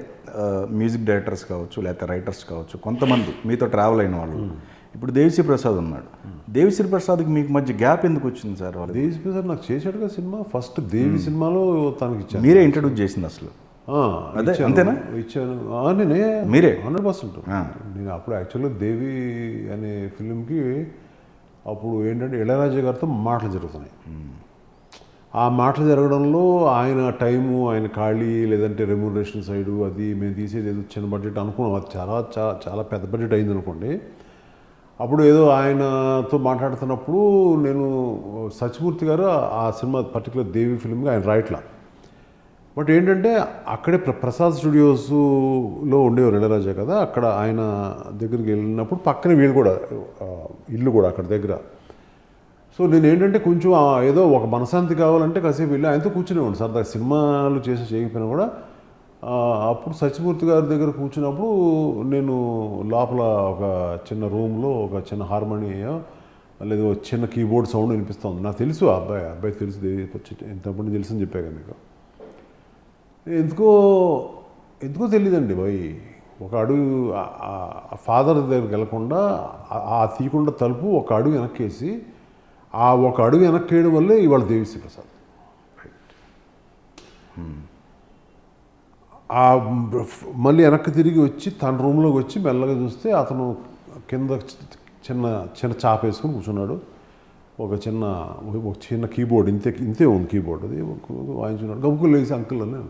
మ్యూజిక్ డైరెక్టర్స్ కావచ్చు, లేకపోతే రైటర్స్ కావచ్చు, కొంతమంది మీతో ట్రావెల్ అయిన వాళ్ళు. ఇప్పుడు దేవిశ్రీ ప్రసాద్ ఉన్నాడు. దేవిశ్రీ ప్రసాద్కి మీకు మధ్య గ్యాప్ ఎందుకు వచ్చింది సార్? వాళ్ళు దేవిశ్రీ ప్రసాద్ నాకు చేశాడు కదా సినిమా, ఫస్ట్ దేవి సినిమాలో తనకి ఇచ్చాను. మీరే ఇంట్రడ్యూస్ చేసింది అసలు? అదే అంతేనా? ఇచ్చాను నేనే, మీరే 100%. నేను అప్పుడు యాక్చువల్గా దేవి అనే ఫిలింకి అప్పుడు ఏంటంటే ఇళయరాజా గారితో మాటలు జరుగుతున్నాయి. ఆ మాటలు జరగడంలో ఆయన టైము, ఆయన ఖాళీ, లేదంటే రెమ్యూనరేషన్ సైడు అది మేము తీసేది ఏదో చిన్న బడ్జెట్ అనుకున్నాం, అది చాలా చాలా చాలా పెద్ద బడ్జెట్ అయింది అనుకోండి. అప్పుడు ఏదో ఆయనతో మాట్లాడుతున్నప్పుడు నేను సత్యమూర్తి గారు ఆ సినిమా పర్టికులర్ దేవి ఫిల్మ్కి ఆయన రాయట్లా, బట్ ఏంటంటే అక్కడే ప్రసాద్ స్టూడియోస్లో ఉండేవారు ఇళయరాజా కదా, అక్కడ ఆయన దగ్గరికి వెళ్ళినప్పుడు పక్కన వీళ్ళు కూడా ఇల్లు కూడా అక్కడ దగ్గర. సో నేను ఏంటంటే కొంచెం ఏదో ఒక మనశాంతి కావాలంటే కాసేపు వెళ్ళి ఆయనతో కూర్చునేవాడు సరదా, సినిమాలు చేయకపోయినా కూడా. అప్పుడు సత్యమూర్తి గారి దగ్గర కూర్చున్నప్పుడు నేను లోపల ఒక చిన్న రూమ్లో ఒక చిన్న హార్మోనియం లేదా చిన్న కీబోర్డ్ సౌండ్ వినిపిస్తుంది. నాకు తెలుసు అబ్బాయి తెలుసు, ఎంతప్పుడు తెలుసు అని చెప్పాను మీకు. ఎందుకో తెలియదండి బాయ్, ఒక అడుగు ఫాదర్ దగ్గరికి వెళ్ళకుండా ఆ తీయకుండా తలుపు ఒక అడుగు వెనక్కేసి ఆ ఒక అడుగు వెనక్కేయడం వల్లే ఇవాళ దేవిశ్రీ ప్రసాద్. మళ్ళీ వెనక్కి తిరిగి వచ్చి తన రూమ్లోకి వచ్చి మెల్లగా చూస్తే అతను కింద చిన్న చాప వేసుకొని కూర్చున్నాడు. ఒక చిన్న కీబోర్డ్ ఇంతే ఉంది కీబోర్డ్, అది వాయించున్నాడు. గబుక్కులు లేచి అంకుల్ అని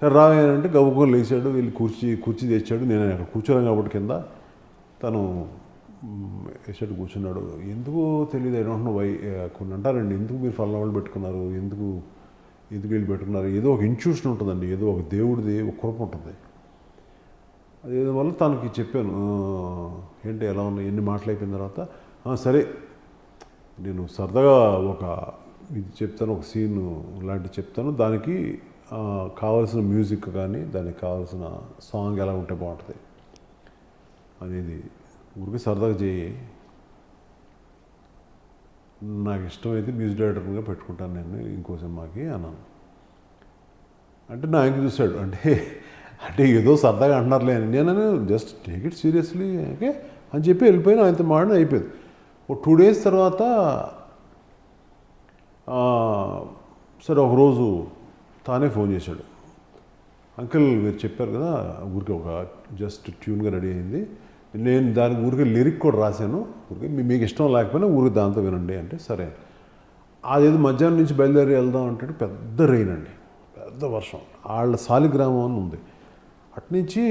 సరే రావాలంటే గబుక్కులు లేచాడు, వెళ్ళి కుర్చీ తెచ్చాడు. నేను అక్కడ కూర్చోలేను కాబట్టి కింద తను వేసాడు, కూర్చున్నాడు. ఎందుకో తెలియదు, ఏమంటున్నా కొన్ని అంటారండి, ఎందుకు మీరు ఫలానా వాళ్ళు పెట్టుకున్నారు, ఎందుకు వీళ్ళు పెట్టుకున్నారు, ఏదో ఒక ఇన్స్టిట్యూషన్ ఉంటుందండి, ఏదో ఒక దేవుడిది ఒక కృప ఉంటుంది. అదేదో వల్ల తనకి చెప్పాను, ఏంటి ఎలా ఉన్నాయి ఎన్ని మాటలు అయిపోయిన తర్వాత, సరే నేను సరదాగా ఒక ఇది చెప్తాను, ఒక సీన్ లాంటివి చెప్తాను, దానికి కావాల్సిన మ్యూజిక్ కానీ దానికి కావాల్సిన సాంగ్ ఎలా ఉంటే బాగుంటుంది అనేది ఊరికి సరదాగా చేయి, నాకు ఇష్టమైతే మ్యూజిక్ డైరెక్టర్గా పెట్టుకుంటాను నేను ఇంకో సినిమాకి అన్నాను. అంటే నా ఆయన చూశాడు, అంటే ఏదో సరదాగా అంటున్నారులే అని. నేను just take it seriously okay అని చెప్పి వెళ్ళిపోయినా, ఆయనతో మాడిన అయిపోయింది. ఒక 2 days తర్వాత సరే ఒకరోజు తానే ఫోన్ చేశాడు, అంకుల్ మీరు చెప్పారు కదా ఊరికి ఒక జస్ట్ ట్యూన్గా రెడీ అయింది, నేను దానికి ఊరికి లిరిక్ కూడా రాశాను, ఊరికి మీకు ఇష్టం లేకపోయినా ఊరికి దాంతో వినండి అంటే సరే. అదేదో మధ్యాహ్నం నుంచి బయలుదేరి వెళ్దాం అంటే పెద్ద రెయిన్ అండి, పెద్ద వర్షం. వాళ్ళ సాలిగ్రామం అని ఉంది, అట్నుంచి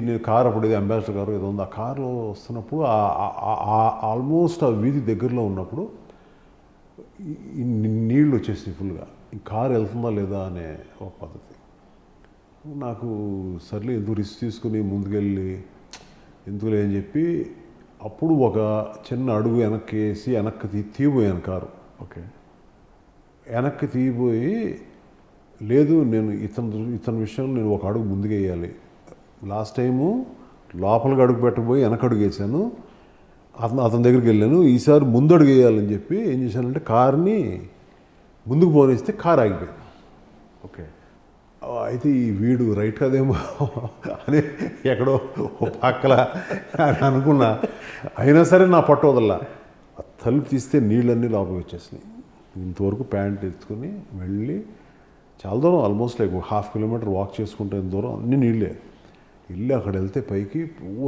నేను కారు అప్పుడు ఏదో అంబాసిడర్ కారు ఏదో ఉంది, ఆ కారులో వస్తున్నప్పుడు ఆల్మోస్ట్ ఆ వీధి దగ్గరలో ఉన్నప్పుడు నీళ్ళు వచ్చేసినాయి ఫుల్గా. ఈ కారు వెళ్తుందా లేదా అనే ఒక పద్ధతి. నాకు సర్లే ఎందుకు రిస్క్ తీసుకుని ముందుకెళ్ళి ఎందుకులే అని చెప్పి అప్పుడు ఒక చిన్న అడుగు వెనక్కి వేసి వెనక్కి తీయబోయాను కారు. ఓకే, వెనక్కి తీయబోయి లేదు నేను ఇతని విషయంలో నేను ఒక అడుగు ముందుకు వేయాలి. లాస్ట్ టైము లోపలికి అడుగు పెట్టబోయి వెనక అడుగు వేసాను, అతని దగ్గరికి వెళ్ళాను. ఈసారి ముందు అడుగు వేయాలని చెప్పి ఏం చేశానంటే కార్ని ముందుకు పోనిస్తే కారు ఆగిపోయింది. ఓకే, అయితే ఈ వీడు రైట్ కదేమో అని ఎక్కడో పక్కల అని అనుకున్నా. అయినా సరే నా పట్టు వదల్లా. తలుపు తీస్తే నీళ్ళన్నీ లోపలికి వచ్చేసినాయి. ఇంతవరకు ప్యాంట్ ఎత్తుకుని వెళ్ళి చాలా దూరం, ఆల్మోస్ట్ లైక్ 1/2 kilometer వాక్ చేసుకుంటే దూరం అన్నీ నీళ్ళే. వెళ్ళి అక్కడ వెళ్తే పైకి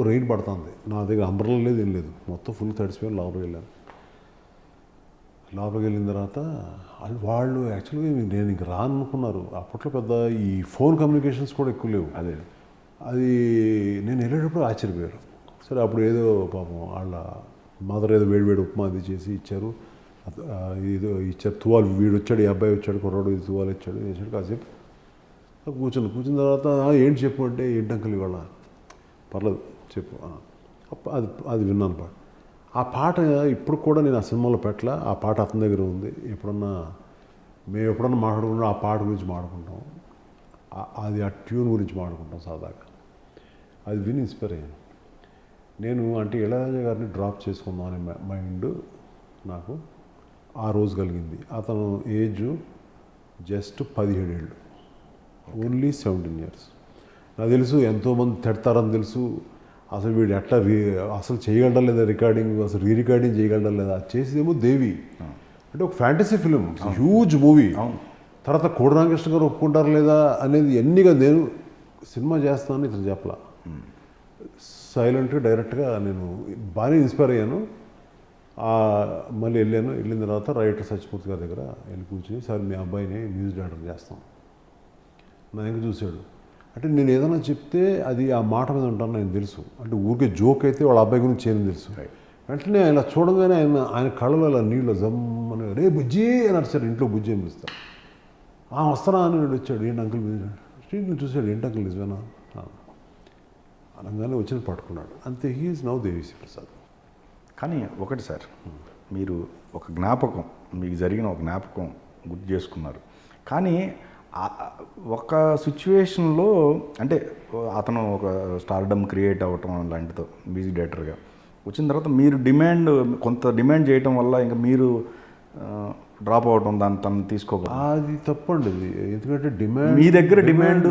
రెయిన్ పడుతుంది. నా దగ్గర అంబ్రెల్లా లేదు, ఏం లేదు, మొత్తం ఫుల్ తడిసిపోయి లోపలికి వెళ్ళాను. లోపలికి వెళ్ళిన తర్వాత వాళ్ళు యాక్చువల్గా నేను ఇంక రానుకున్నారు. అప్పట్లో పెద్ద ఈ ఫోన్ కమ్యూనికేషన్స్ కూడా ఎక్కువ లేవు. అదే అది నేను వెళ్ళేటప్పుడు ఆశ్చర్యపోయారు. సరే అప్పుడు ఏదో పాపం వాళ్ళ మదర్ ఏదో వేడి ఉప్మా అది చేసి ఇచ్చారు. ఏదో ఇచ్చారు. తువాలు వీడు వచ్చాడు, ఈ అబ్బాయి వచ్చాడు, కుర్రాడు తువాలు ఇచ్చాడు, వేసాడు. కాసేపు కూర్చున్న తర్వాత ఏంటి చెప్పు అంటే, ఏంటి అంకుల్ ఇవాళ, పర్లేదు చెప్పు. అది అది విన్నాను పాట. ఆ పాట ఇప్పుడు కూడా నేను ఆ సినిమాలో పెట్టలే. ఆ పాట అతని దగ్గర ఉంది. మేము ఎప్పుడన్నా మాట్లాడుకుంటాం ఆ పాట గురించి మాట్లాడుకుంటాం. అది ఆ ట్యూన్ గురించి మాట్లాడుకుంటాం సరదాగా. అది విని ఇన్స్పైర్ అయ్యాను నేను. అంటే ఇళయరాజా గారిని డ్రాప్ చేసుకుందాం అనే మైండ్ నాకు ఆ రోజు కలిగింది. అతను ఏజ్ జస్ట్ 17 ఏళ్ళు, ఓన్లీ 17 years. నాకు తెలుసు ఎంతోమంది తిడతారని తెలుసు. అసలు వీడు ఎట్లా అసలు చేయగలడం లేదా రికార్డింగ్, అసలు రికార్డింగ్ చేయగలడం లేదా. చేసేదేమో దేవి, అంటే ఒక ఫ్యాంటసీ ఫిలిం, హ్యూజ్ మూవీ. తర్వాత కోడి రామకృష్ణ గారు ఒప్పుకుంటారు లేదా అనేది ఎన్నిగా నేను సినిమా చేస్తానని ఇతను చెప్పలా. సైలెంట్గా డైరెక్ట్గా నేను బాగానే ఇన్స్పైర్ అయ్యాను. మళ్ళీ వెళ్ళిన తర్వాత రైటర్ సత్యమూర్తి గారి దగ్గర వెళ్ళి కూర్చొని, సార్ మీ అబ్బాయిని మ్యూజిక్ డైరెక్టర్ చేస్తాం. నా దగ్గర చూశాడు. అంటే నేను ఏదైనా చెప్తే అది ఆ మాట మీద ఉంటాను నేను తెలుసు. అంటే ఊరికే జోక్ అయితే వాళ్ళ అబ్బాయి గురించి చేయని తెలుసు. వెంటనే ఆయన చూడగానే ఆయన కళ్ళలో అలా నీళ్ళు జమ్మని, రే బుజ్జి అని అడిచారు. ఇంట్లో బుజ్జి అని పిలుస్తారు. వస్తారా అని వచ్చాడు. ఏంటి అంకుల్ స్ట్రీట్ని చూశాడు. ఏంటి అంకుల్ నిజమేనా అనగానే వచ్చి పట్టుకున్నాడు. అంతే. He is now Devisri Prasad. కానీ ఒకటి సార్, మీరు ఒక జ్ఞాపకం, మీకు జరిగిన ఒక జ్ఞాపకం గుర్తు చేసుకున్నారు. కానీ ఒక సిచ్యువేషన్లో అంటే అతను ఒక స్టార్డమ్ క్రియేట్ అవ్వటం లాంటితో మ్యూజిక్ డైరెక్టర్గా వచ్చిన తర్వాత మీరు కొంత డిమాండ్ చేయటం వల్ల ఇంకా మీరు డ్రాప్ అవటం, దాన్ని తను తీసుకోక, అది తప్పండి. అది ఎందుకంటే డిమాండ్ మీ దగ్గర డిమాండ్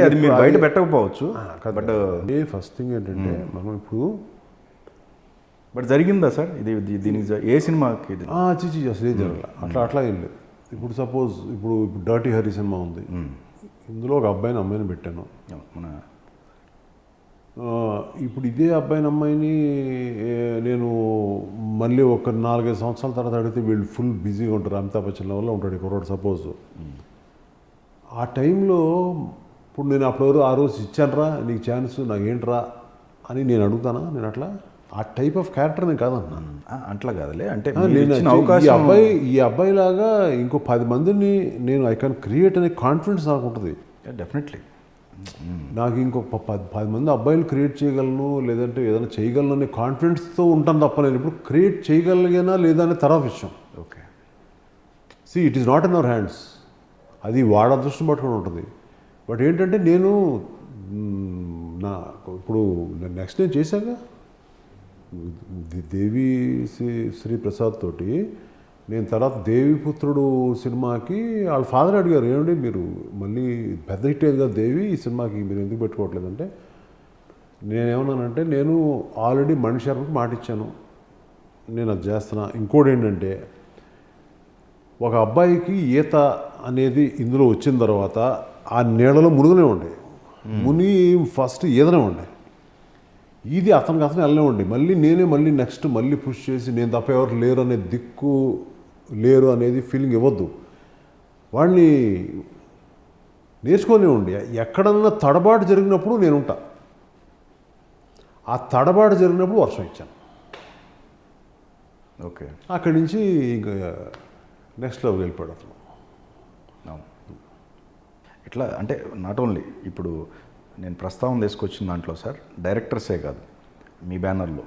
అది మీరు బయట పెట్టకపోవచ్చు. బట్ ఫస్ట్ థింగ్ ఏంటంటే మనం ఇప్పుడు బట్ జరిగిందా సార్ ఇది దీనికి ఏ సినిమాకి ఇది? అసలు ఏం జరగలేదు. అట్లా ఏం లేదు. ఇప్పుడు సపోజ్ ఇప్పుడు డర్టీ హరి సినిమా ఉంది. ఇందులో ఒక అబ్బాయిని అమ్మాయిని పెట్టాను. ఇప్పుడు ఇదే అబ్బాయిని అమ్మాయిని నేను మళ్ళీ ఒక 4-5 సంవత్సరాల తర్వాత అడిగితే వీళ్ళు ఫుల్ బిజీగా ఉంటారు. అమితాబ్ బచ్చన్ వల్ల ఉంటాడు కుర్రాడు సపోజ్. ఆ టైంలో ఇప్పుడు నేను అప్పుడు ఆ రోజు ఇచ్చానరా నీకు ఛాన్స్, నాకు ఏంట్రా అని నేను అడుగుతానా? నేను అట్లా ఆ టైప్ ఆఫ్ క్యారెక్టర్ నేను కాదన్నా. అట్లా కాదులే. అంటే ఈ అబ్బాయి లాగా ఇంకో 10 మందిని నేను ఐ కెన్ క్రియేట్ అనే కాన్ఫిడెన్స్ నాకు ఉంటుంది. డెఫినెట్లీ నాకు ఇంకొక 10 మంది అబ్బాయిలు క్రియేట్ చేయగలను, లేదంటే ఏదైనా చేయగలను అనే కాన్ఫిడెన్స్తో ఉంటాను తప్ప నేను ఇప్పుడు క్రియేట్ చేయగలిగినా లేదా అనే తర్వాత విషయం. Okay. It is not in our hands. అది వాడ అదృష్టం పట్టుకొని ఉంటుంది. బట్ ఏంటంటే నేను ఇప్పుడు నెక్స్ట్ నేను చేశాక దేవి శ్రీ ప్రసాద్ తోటి నేను తర్వాత దేవిపుత్రుడు సినిమాకి వాళ్ళ ఫాదర్ అడిగారు, ఏమండి మీరు మళ్ళీ పెద్ద హిట్ అయ్యేది కదా దేవి, ఈ సినిమాకి మీరు ఎందుకు పెట్టుకోవట్లేదంటే నేనేమన్నానంటే నేను ఆల్రెడీ మణి శర్మకి మాట ఇచ్చాను, నేను అది చేస్తున్నా. ఇంకోటి ఏంటంటే ఒక అబ్బాయికి ఈత అనేది ఇందులో వచ్చిన తర్వాత ఆ నీళ్ళలో మునుగునే ఉండే ముని ఫస్ట్ ఈదనే ఉండే. ఇది అతను వెళ్ళనే ఉండి మళ్ళీ నెక్స్ట్ పుష్ చేసి నేను తప్ప ఎవరు లేరు అనే దిక్కు లేరు అనేది ఫీలింగ్ ఇవ్వద్దు. వాడిని నేర్చుకొని ఉండి ఎక్కడన్నా తడబాటు జరిగినప్పుడు నేను ఉంటా. ఆ తడబాటు జరిగినప్పుడు వర్షం ఇచ్చాను. ఓకే. అక్కడి నుంచి ఇంకా నెక్స్ట్ లెవెల్ వెళ్ళిపోయాడు అతను. ఇట్లా అంటే నాట్ ఓన్లీ ఇప్పుడు నేను ప్రస్తావన తీసుకొచ్చిన దాంట్లో సార్ డైరెక్టర్సే కాదు, మీ బ్యానర్లో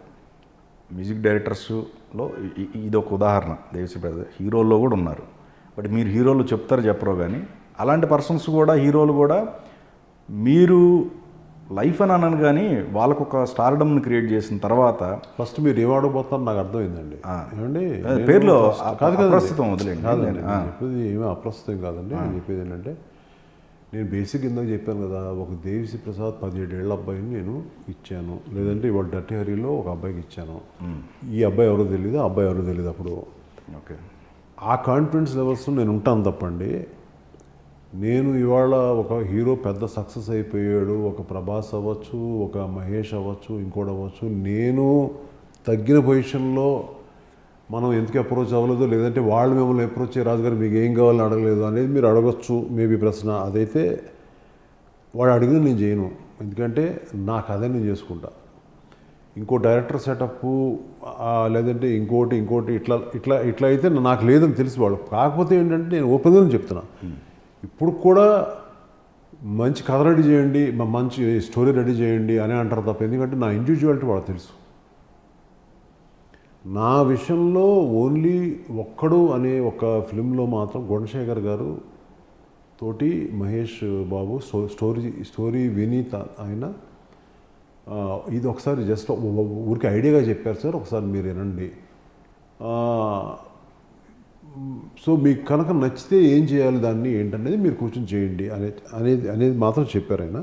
మ్యూజిక్ డైరెక్టర్స్లో ఇది ఒక ఉదాహరణ. దేవిశ్రీ ప్రసాద్ హీరోల్లో కూడా ఉన్నారు. బట్ మీరు హీరోలు చెప్తారు చెప్పరో కానీ అలాంటి పర్సన్స్ కూడా హీరోలు కూడా మీరు లైఫ్ అని అన్నాను కానీ వాళ్ళకు ఒక స్టార్డమ్ని క్రియేట్ చేసిన తర్వాత ఫస్ట్ మీరు ఏం ఆడబోతారో నాకు అర్థమైందండి. ఏమండి పేర్లో కాదు ప్రస్తుతం వదిలేండి. చెప్పేది ఏమీ అప్రస్తుతం కాదండి. నేను చెప్పేది ఏంటంటే నేను బేసిక్ ఇందాక చెప్పాను కదా, ఒక దేవిశ్రీ ప్రసాద్ 17 ఏళ్ళ అబ్బాయిని నేను ఇచ్చాను, లేదంటే ఇవాళ డర్టీ హరిలో ఒక అబ్బాయికి ఇచ్చాను. ఈ అబ్బాయి ఎవరో తెలియదు, ఆ అబ్బాయి ఎవరో తెలియదు. అప్పుడు ఓకే ఆ కాన్ఫిడెన్స్ లెవెల్స్లో నేను ఉంటాను తప్పండి. నేను ఇవాళ ఒక హీరో పెద్ద సక్సెస్ అయిపోయాడు, ఒక ప్రభాస్ అవ్వచ్చు, ఒక మహేష్ అవ్వచ్చు, ఇంకోటి అవ్వచ్చు, నేను తగ్గిన పొజిషన్లో మనం ఎందుకు అప్రోచ్ అవ్వలేదు, లేదంటే వాళ్ళు మిమ్మల్ని అప్రోచ్ అయ్యి రాజుగారు మీకు ఏం కావాలని అడగలేదు అనేది మీరు అడగచ్చు మేబీ ప్రశ్న. అదైతే వాడు అడిగిన నేను చేయను. ఎందుకంటే నా కథ నేను చేసుకుంటా. ఇంకో డైరెక్టర్ సెటప్ లేదంటే ఇంకోటి ఇట్లా ఇట్లా ఇట్లా అయితే నాకు లేదని తెలిసి వాడు. కాకపోతే ఏంటంటే నేను ఓపెన్గా చెప్తున్నా, ఇప్పుడు కూడా మంచి కథ రెడీ చేయండి, మంచి స్టోరీ రెడీ చేయండి అని అంటారు తప్ప, ఎందుకంటే నా ఇండివిజువాలిటీ వాళ్ళకి తెలుసు. నా విషయంలో ఓన్లీ ఒక్కడు అనే ఒక ఫిల్మ్లో మాత్రం గుణశేఖర్ గారు తోటి మహేష్ బాబు స్టోరీ విని ఆయన ఇది ఒకసారి జస్ట్ ఊరికి ఐడియాగా చెప్పారు సార్, ఒకసారి మీరు వినండి, సో మీకు కనుక నచ్చితే ఏం చేయాలి దాన్ని ఏంటనేది మీరు కూర్చొని చేయండి అనేది మాత్రం చెప్పారు ఆయన.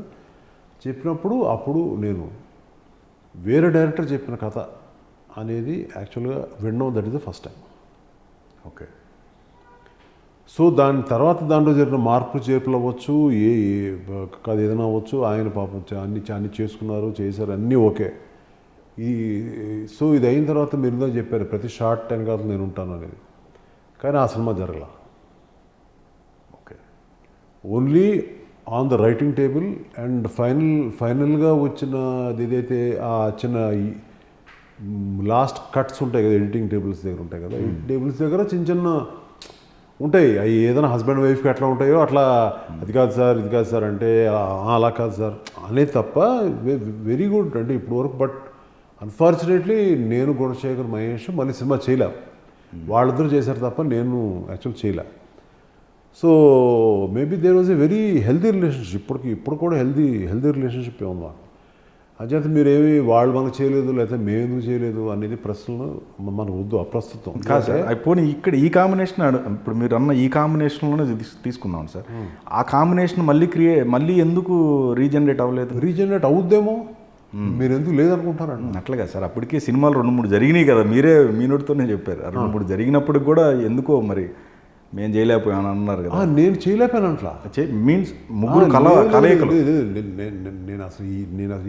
చెప్పినప్పుడు అప్పుడు నేను వేరే డైరెక్టర్ చెప్పిన కథ అనేది యాక్చువల్గా వినడం that is the first time. Okay. So దాని తర్వాత దాంట్లో జరిగిన మార్పులు చేర్పులు అవ్వచ్చు, కథ ఏదైనా అవ్వచ్చు, ఆయన పాపం అన్ని చేసుకున్నారు, చేశారు, అన్నీ ఓకే. సో ఇది అయిన తర్వాత మీరు ఇందా చెప్పారు ప్రతి షార్ట్ వెనకాల నేను ఉంటాను అనేది, కానీ ఆ సినిమా జరగల. Okay. Only on the writing table and ఫైనల్గా వచ్చిన ఏదైతే ఆ చిన్న లాస్ట్ కట్స్ ఉంటాయి కదా, ఎడిటింగ్ టేబుల్స్ దగ్గర ఉంటాయి కదా, ఎడిటింగ్ టేబుల్స్ దగ్గర చిన్న ఉంటాయి. అవి ఏదైనా హస్బెండ్ వైఫ్కి ఎట్లా ఉంటాయో అట్లా అది కాదు సార్ ఇది కాదు సార్ అంటే అలా కాదు సార్ అనేది తప్ప వెరీ గుడ్ అంటే ఇప్పుడు వరకు. బట్ అన్ఫార్చునేట్లీ నేను గుణశేఖర్ మహేష్ మళ్ళీ సినిమా చేయలేం, వాళ్ళిద్దరూ చేశారు తప్ప నేను యాక్చువల్ చేయలే. So maybe there was a very healthy relationship, ఇప్పుడు కూడా హెల్దీ రిలేషన్షిప్ ఉంది మాకు. అంచేత మీరేమి వాళ్ళు మనకు చేయలేదు లేకపోతే మేము ఎందుకు చేయలేదు అనేది ప్రశ్నలు మనకు వద్దు అప్రస్తుతం. కాదు సార్, అయిపోయి ఇక్కడ ఈ కాంబినేషన్ ఇప్పుడు మీరు అన్న ఈ కాంబినేషన్లోనే తీసుకుందాం సార్. ఆ కాంబినేషన్ మళ్ళీ ఎందుకు రీజనరేట్ అవ్వలేదు? రీజనరేట్ అవుద్దేమో, మీరు ఎందుకు లేదనుకుంటారండి? అట్లాగా సార్, అప్పటికే సినిమాలు 2-3 జరిగినాయి కదా, మీరే మీ నోటితోనే చెప్పారు. 2-3 జరిగినప్పటికి కూడా ఎందుకో మరి మేము చేయలేకపోయాను అన్నారు కదా. నేను చేయలేకపోయాను అట్లా మీన్స్ ముగ్గురు కలయికలు. నేను అసలు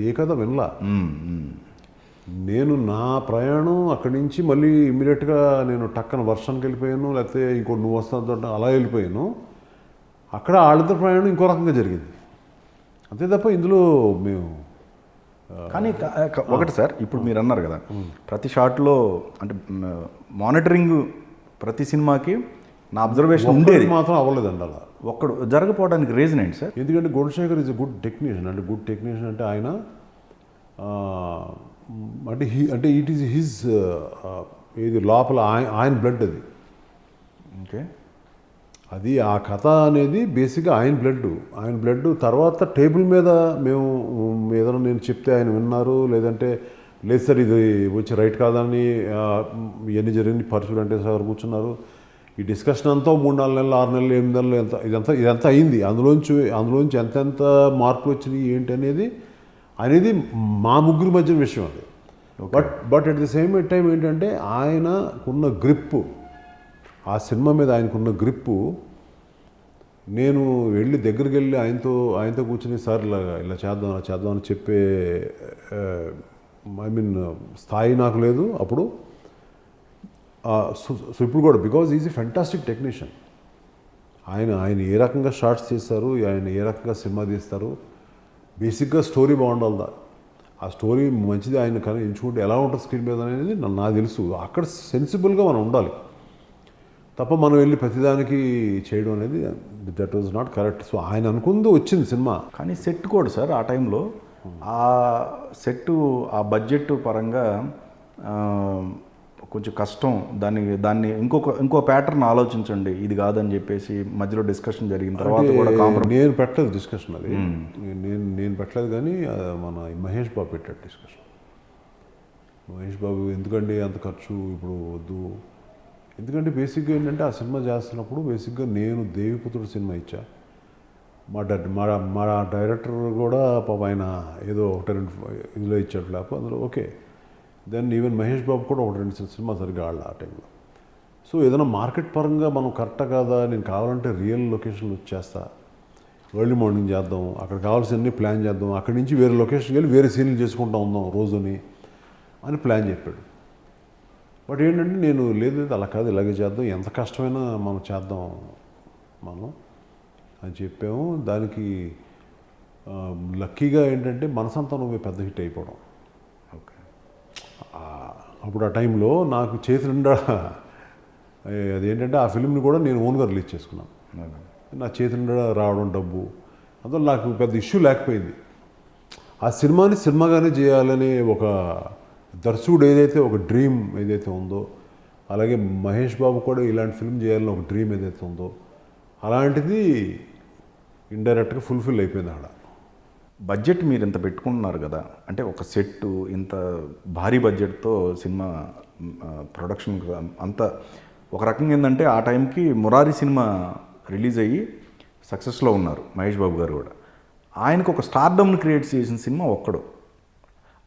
ఏ కథ వినలా. నేను నా ప్రయాణం అక్కడి నుంచి మళ్ళీ ఇమీడియట్గా నేను టక్కన వర్షానికి వెళ్ళిపోయాను, లేకపోతే ఇంకోటి నువ్వు వస్తాను అలా వెళ్ళిపోయాను. అక్కడ వాళ్ళిద్దరు ప్రయాణం ఇంకో రకంగా జరిగింది అంతే తప్ప ఇందులో మేము. కానీ ఒకటి సార్, ఇప్పుడు మీరు అన్నారు కదా ప్రతి షాట్లో అంటే మానిటరింగ్ ప్రతి సినిమాకి నా అబ్జర్వేషన్ ఉండేది మాత్రం అవ్వలేదండి. అలా ఒక్కడు జరగపోవడానికి రీజన్ ఏంటి సార్? ఎందుకంటే Gunasekhar is a good technician. అంటే గుడ్ టెక్నీషియన్ అంటే ఆయన అంటే ఇట్ ఈజ్ హిజ్ ఇది లోపల ఆయన బ్లడ్ అది. ఓకే. అది ఆ కథ అనేది బేసిక్గా ఆయన బ్లడ్ తర్వాత టేబుల్ మీద మేము ఏదైనా నేను చెప్తే ఆయన విన్నారు, లేదంటే లేదు సార్ ఇది వచ్చి రైట్ కాదని ఇవన్నీ జరిగింది పర్సులు అంటే సార్ కూర్చున్నారు. ఈ డిస్కషన్ అంతా 3-4 నెలలు 6 నెలలు 8 నెలలు ఇదంతా అయింది. అందులోంచి ఎంతెంత మార్పులు వచ్చినాయి ఏంటి అనేది మా ముగ్గురి మధ్య విషయం అది. But at the same time ఏంటంటే ఆయనకున్న గ్రిప్పు, ఆ సినిమా మీద ఆయనకున్న గ్రిప్పు, నేను దగ్గరికి వెళ్ళి ఆయనతో కూర్చుని సార్ ఇలా చేద్దాం అని చెప్పే స్థాయి నాకు లేదు అప్పుడు. సో ఇప్పుడు కూడా because is a fantastic technician. ఆయన ఏ రకంగా షార్ట్స్ చేస్తారు, ఆయన ఏ రకంగా సినిమా తీస్తారు, బేసిక్గా స్టోరీ బాగుండాలి, ఆ స్టోరీ మంచిది ఆయన కానీ ఎంచుకుంటే ఎలా ఉంటుంది స్క్రీన్ మీద అనేది నాకు తెలుసు. అక్కడ సెన్సిబుల్గా మనం ఉండాలి తప్ప మనం వెళ్ళి ప్రతిదానికి చేయడం అనేది that was not correct. So ఆయన అనుకుంది వచ్చింది సినిమా. కానీ సెట్ కూడా సార్ ఆ టైంలో ఆ సెట్ ఆ బడ్జెట్ పరంగా కొంచెం కష్టం. దాన్ని ఇంకో ప్యాటర్న్ ఆలోచించండి ఇది కాదని చెప్పేసి మధ్యలో డిస్కషన్ జరిగిన తర్వాత కూడా నేను పెట్టలేదు డిస్కషన్. అది నేను పెట్టలేదు కానీ మన మహేష్ బాబు పెట్టాడు డిస్కషన్. మహేష్ బాబు ఎందుకండి అంత ఖర్చు ఇప్పుడు వద్దు, ఎందుకంటే బేసిక్గా ఏంటంటే ఆ సినిమా చేస్తున్నప్పుడు బేసిక్గా నేను దేవిపుత్రుడు సినిమా ఇచ్చా, మా డైరెక్టర్ కూడా పాప ఆయన ఏదో 1-2 ఇందులో ఇచ్చాడు లేకపోతే అందులో okay. Then even Mahesh Babu కూడా 1-2 సినిమా సరిగ్గా ఆడాలి ఆ టైంలో. సో ఏదైనా మార్కెట్ పరంగా మనం కరెక్టా కాదా, నేను కావాలంటే రియల్ లొకేషన్లు వచ్చేస్తా, ఎర్లీ మార్నింగ్ చేద్దాం, అక్కడ కావాల్సినవి ప్లాన్ చేద్దాం, అక్కడి నుంచి వేరే లొకేషన్కి వెళ్ళి వేరే సీన్లు చేసుకుంటూ ఉందాం రోజుని అని ప్లాన్ చెప్పాడు. బట్ ఏంటంటే నేను లేదు అలా కాదు ఇలాగే చేద్దాం, ఎంత కష్టమైనా మనం చేద్దాం మనం అని చెప్పాము. దానికి లక్కీగా ఏంటంటే మనసంతా నువ్వే పెద్ద హిట్ అయిపోవడం. ఓకే. అప్పుడు ఆ టైంలో నాకు చేతి నిండా అదేంటంటే ఆ ఫిల్మ్ని కూడా నేను ఓన్గా రిలీజ్ చేసుకున్నాను. నా చేతి నిండా రావడం డబ్బు, అందువల్ల నాకు పెద్ద ఇష్యూ లేకపోయింది. ఆ సినిమాని సినిమాగానే చేయాలనే ఒక దర్శకుడు ఏదైతే ఒక డ్రీమ్ ఏదైతే ఉందో, అలాగే మహేష్ బాబు కూడా ఇలాంటి ఫిల్మ్ చేయాలని ఒక డ్రీమ్ ఏదైతే ఉందో, అలాంటిది ఇండైరెక్ట్గా ఫుల్ఫిల్ అయిపోయింది అక్కడ. బడ్జెట్ మీరు ఇంత పెట్టుకుంటున్నారు కదా, అంటే ఒక సెట్ ఇంత భారీ బడ్జెట్తో సినిమా ప్రొడక్షన్ అంత ఒక రకంగా ఏంటంటే ఆ టైంకి మురారి సినిమా రిలీజ్ అయ్యి సక్సెస్లో ఉన్నారు మహేష్ బాబు గారు కూడా. ఆయనకు ఒక స్టార్డమ్ని క్రియేట్ చేసిన సినిమా ఒక్కడు.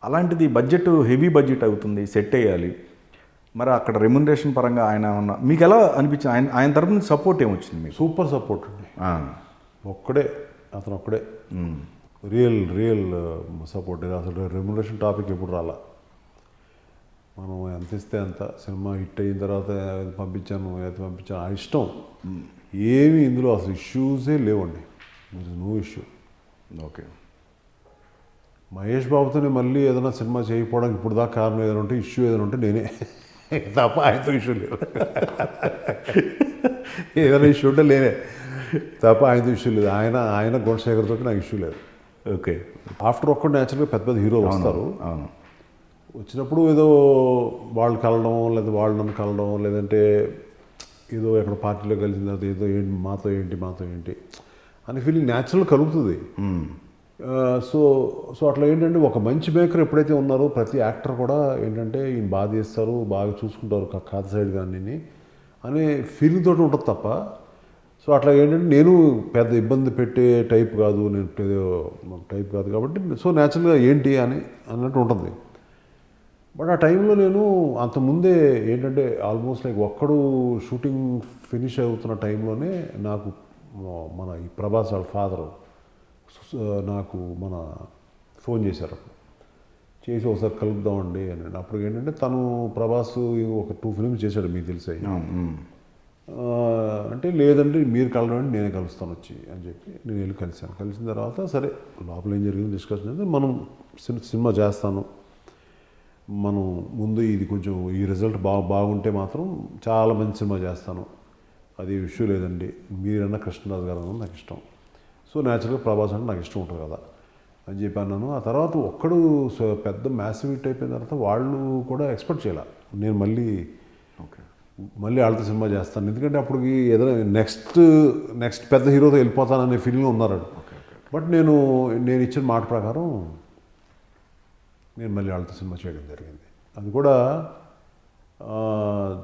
అలాంటిది బడ్జెట్ హెవీ బడ్జెట్ అవుతుంది, సెట్ అయ్యాలి. మరి అక్కడ రెమ్యునరేషన్ పరంగా ఆయన ఉన్న మీకు ఎలా అనిపించింది? ఆయన తరపు నుంచి సపోర్ట్ ఏమొచ్చింది మీకు? సూపర్ సపోర్ట్ అండి. అతను ఒక్కడే రియల్ సపోర్ట్. అసలు రెమ్యునరేషన్ టాపిక్ ఎప్పుడు రాలా. మనం ఎంత ఇస్తే అంత, సినిమా హిట్ అయిన తర్వాత పంపించాను ఆ ఇష్టం. ఏమి ఇందులో అసలు ఇష్యూసే లేవండి. No issue. ఓకే. మహేష్ బాబుతోనే మళ్ళీ ఏదైనా సినిమా చేయకపోవడానికి ఇప్పుడు దాకా కారణం ఏదైనా ఉంటే, ఇష్యూ ఏదైనా ఉంటే నేనే తప్ప ఆయనతో ఇష్యూ లేదు. ఏదైనా ఇష్యూ ఉంటే నేనే తప్ప ఆయనతో ఇష్యూ లేదు. ఆయన గుణశేఖర్తో నాకు ఇష్యూ లేదు. ఓకే. ఆఫ్టర్ ఒక్కడు న్యాచురల్గా పెద్ద పెద్ద హీరోలు వస్తారు. అవును. వచ్చినప్పుడు ఏదో వాళ్ళు కలడం, లేదా వాళ్ళు నన్ను కలడం, లేదంటే ఏదో ఎక్కడ పార్టీలో కలిసిన తర్వాత ఏదో ఏంటి మాతో ఏంటి అనే ఫీలింగ్ న్యాచురల్ కలుగుతుంది. సో అట్లా ఏంటంటే ఒక మంచి మేకర్ ఎప్పుడైతే ఉన్నారో ప్రతి యాక్టర్ కూడా ఏంటంటే ఈయన బాగా చేస్తారు, బాగా చూసుకుంటారు కథ సైడ్ కానీ అనే ఫీలింగ్ తోటి ఉంటుంది తప్ప. సో అట్లా ఏంటంటే నేను పెద్ద ఇబ్బంది పెట్టే టైప్ కాదు, కాబట్టి సో న్యాచురల్గా ఏంటి అన్నట్టు ఉంటుంది. బట్ ఆ టైంలో నేను అంతకుముందే ఏంటంటే ఆల్మోస్ట్ లైక్ ఒక్కడు షూటింగ్ ఫినిష్ అవుతున్న టైంలోనే నాకు మన ఈ ప్రభాస్ వాళ్ళ ఫాదరు నాకు ఫోన్ చేశారు. చేసి ఒకసారి కలుపుదామండి అని. అప్పుడు ఏంటంటే తను ప్రభాస్ ఒక 2 ఫిల్మ్స్ చేశాడు, మీకు తెలిసాయి. అంటే లేదంటే మీరు కలవండి, నేనే కలుస్తాను వచ్చి అని చెప్పి నేను వెళ్ళి కలిశాను. కలిసిన తర్వాత సరే లోపల ఏం జరిగింది డిస్కషన్ అయితే, మనం సినిమా చేస్తాను, మనం ముందు ఇది కొంచెం ఈ రిజల్ట్ బాగుంటే మాత్రం చాలా మంచి సినిమా చేస్తాను, అది ఇష్యూ లేదండి, మీరన్నా కృష్ణరాజు గారు అన్న నాకు ఇష్టం, సో న్యాచురల్గా ప్రభాస్ అంటే నాకు ఇష్టం ఉంటుంది కదా అని చెప్పి అన్నాను. ఆ తర్వాత ఒక్కడు పెద్ద మ్యాసివ్ హిట్ అయిపోయిన తర్వాత వాళ్ళు కూడా ఎక్స్పెక్ట్ చేయాలి నేను మళ్ళీ వాళ్ళతో సినిమా చేస్తాను, ఎందుకంటే అప్పటికి ఏదైనా నెక్స్ట్ పెద్ద హీరోతో వెళ్ళిపోతాననే ఫీలింగ్లో ఉన్నారు. బట్ నేను ఇచ్చిన మాట ప్రకారం నేను మళ్ళీ వాళ్ళతో సినిమా చేయడం జరిగింది. అది కూడా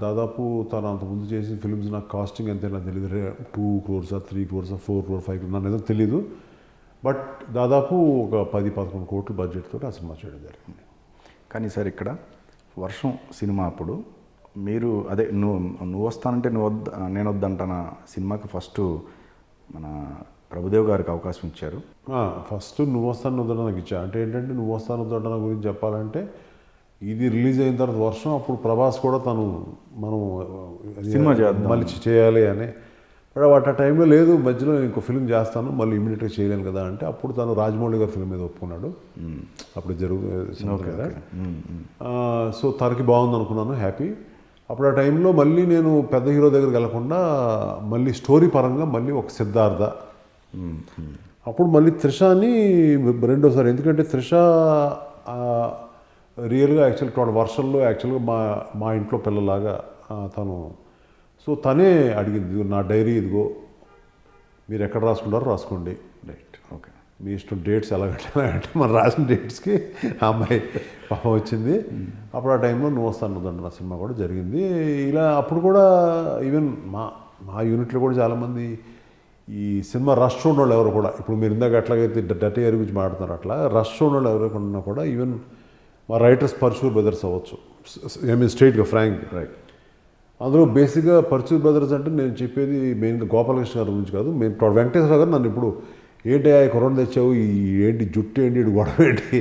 దాదాపు తను అంతకుముందు చేసిన ఫిల్మ్స్ నాకు కాస్టింగ్ ఎంత నాకు తెలియదు, 2 crores 3 crores 4 crores 5 crores నన్ను ఏదో తెలీదు. బట్ దాదాపు ఒక 10-11 కోట్ల బడ్జెట్తో ఆ సినిమా చేయడం జరిగింది. కానీ సార్ ఇక్కడ వర్షం సినిమా అప్పుడు మీరు అదే నువ్వు వస్తానంటే నేను వద్దంటానా సినిమాకి ఫస్ట్ మన ప్రభుదేవ్ గారికి అవకాశం ఇచ్చారు. ఫస్ట్ నువ్వు వస్తాను వద్దన నాకు ఇచ్చా. అంటే ఏంటంటే నువ్వు వస్తాను వద్దన గురించి చెప్పాలంటే ఇది రిలీజ్ అయిన తర్వాత వర్షం, అప్పుడు ప్రభాస్ కూడా మనం సినిమా చేద్దాం మళ్ళీ చేయాలి అని. బట్ ఆ టైంలో లేదు, మధ్యలో ఇంకో ఫిల్మ్ చేస్తాను మళ్ళీ ఇమీడియట్గా చేయలేను కదా అంటే అప్పుడు తను రాజమౌళి గారి ఫిల్మ్ మీద ఒప్పుకున్నాడు. అప్పుడు జరుగుతుంది కదా. సో తనకి బాగుంది అనుకున్నాను, హ్యాపీ. అప్పుడు ఆ టైంలో మళ్ళీ నేను పెద్ద హీరో దగ్గరికి వెళ్ళకుండా మళ్ళీ స్టోరీ పరంగా మళ్ళీ ఒక సిద్ధార్థ, అప్పుడు మళ్ళీ త్రిషాని రెండోసారి, ఎందుకంటే త్రిష రియల్గా యాక్చువల్ వర్షంలో యాక్చువల్గా మా ఇంట్లో పిల్లలాగా తను. సో తనే అడిగింది, నా డైరీ ఇదిగో మీరు ఎక్కడ రాసుకుంటారో రాసుకోండి, రైట్, ఓకే, మీ ఇష్టం, డేట్స్ ఎలా అంటే మనం రాసిన డేట్స్కి ఆ అమ్మాయి పాపం వచ్చింది. అప్పుడు ఆ టైంలో నువ్వు వస్తాను వద్దండి నా సినిమా కూడా జరిగింది. ఇలా అప్పుడు కూడా ఈవెన్ మా యూనిట్లో కూడా చాలామంది ఈ సినిమా రష్ ఉన్నోళ్ళు ఎవరు కూడా, ఇప్పుడు మీరు ఇందాక ఎట్లాగైతే డర్టీ గారి గురించి మాట్లాడుతున్నారు అట్లా రష్ ఉన్నోళ్ళు ఎవరైనా కూడా, ఈవెన్ మా రైటర్స్ పర్చూర్ బ్రదర్స్ అవ్వచ్చు, స్ట్రైట్గా ఫ్రాంక్, రైట్. అందులో బేసిక్గా పర్చూర్ బ్రదర్స్ అంటే నేను చెప్పేది మెయిన్గా గోపాలకృష్ణ గారి గురించి కాదు, వెంకటేశ్వర గారు నన్ను ఇప్పుడు ఏంటి కొరణ తెచ్చావు, ఏంటి జుట్టు ఏంటి, గొడవ ఏంటి,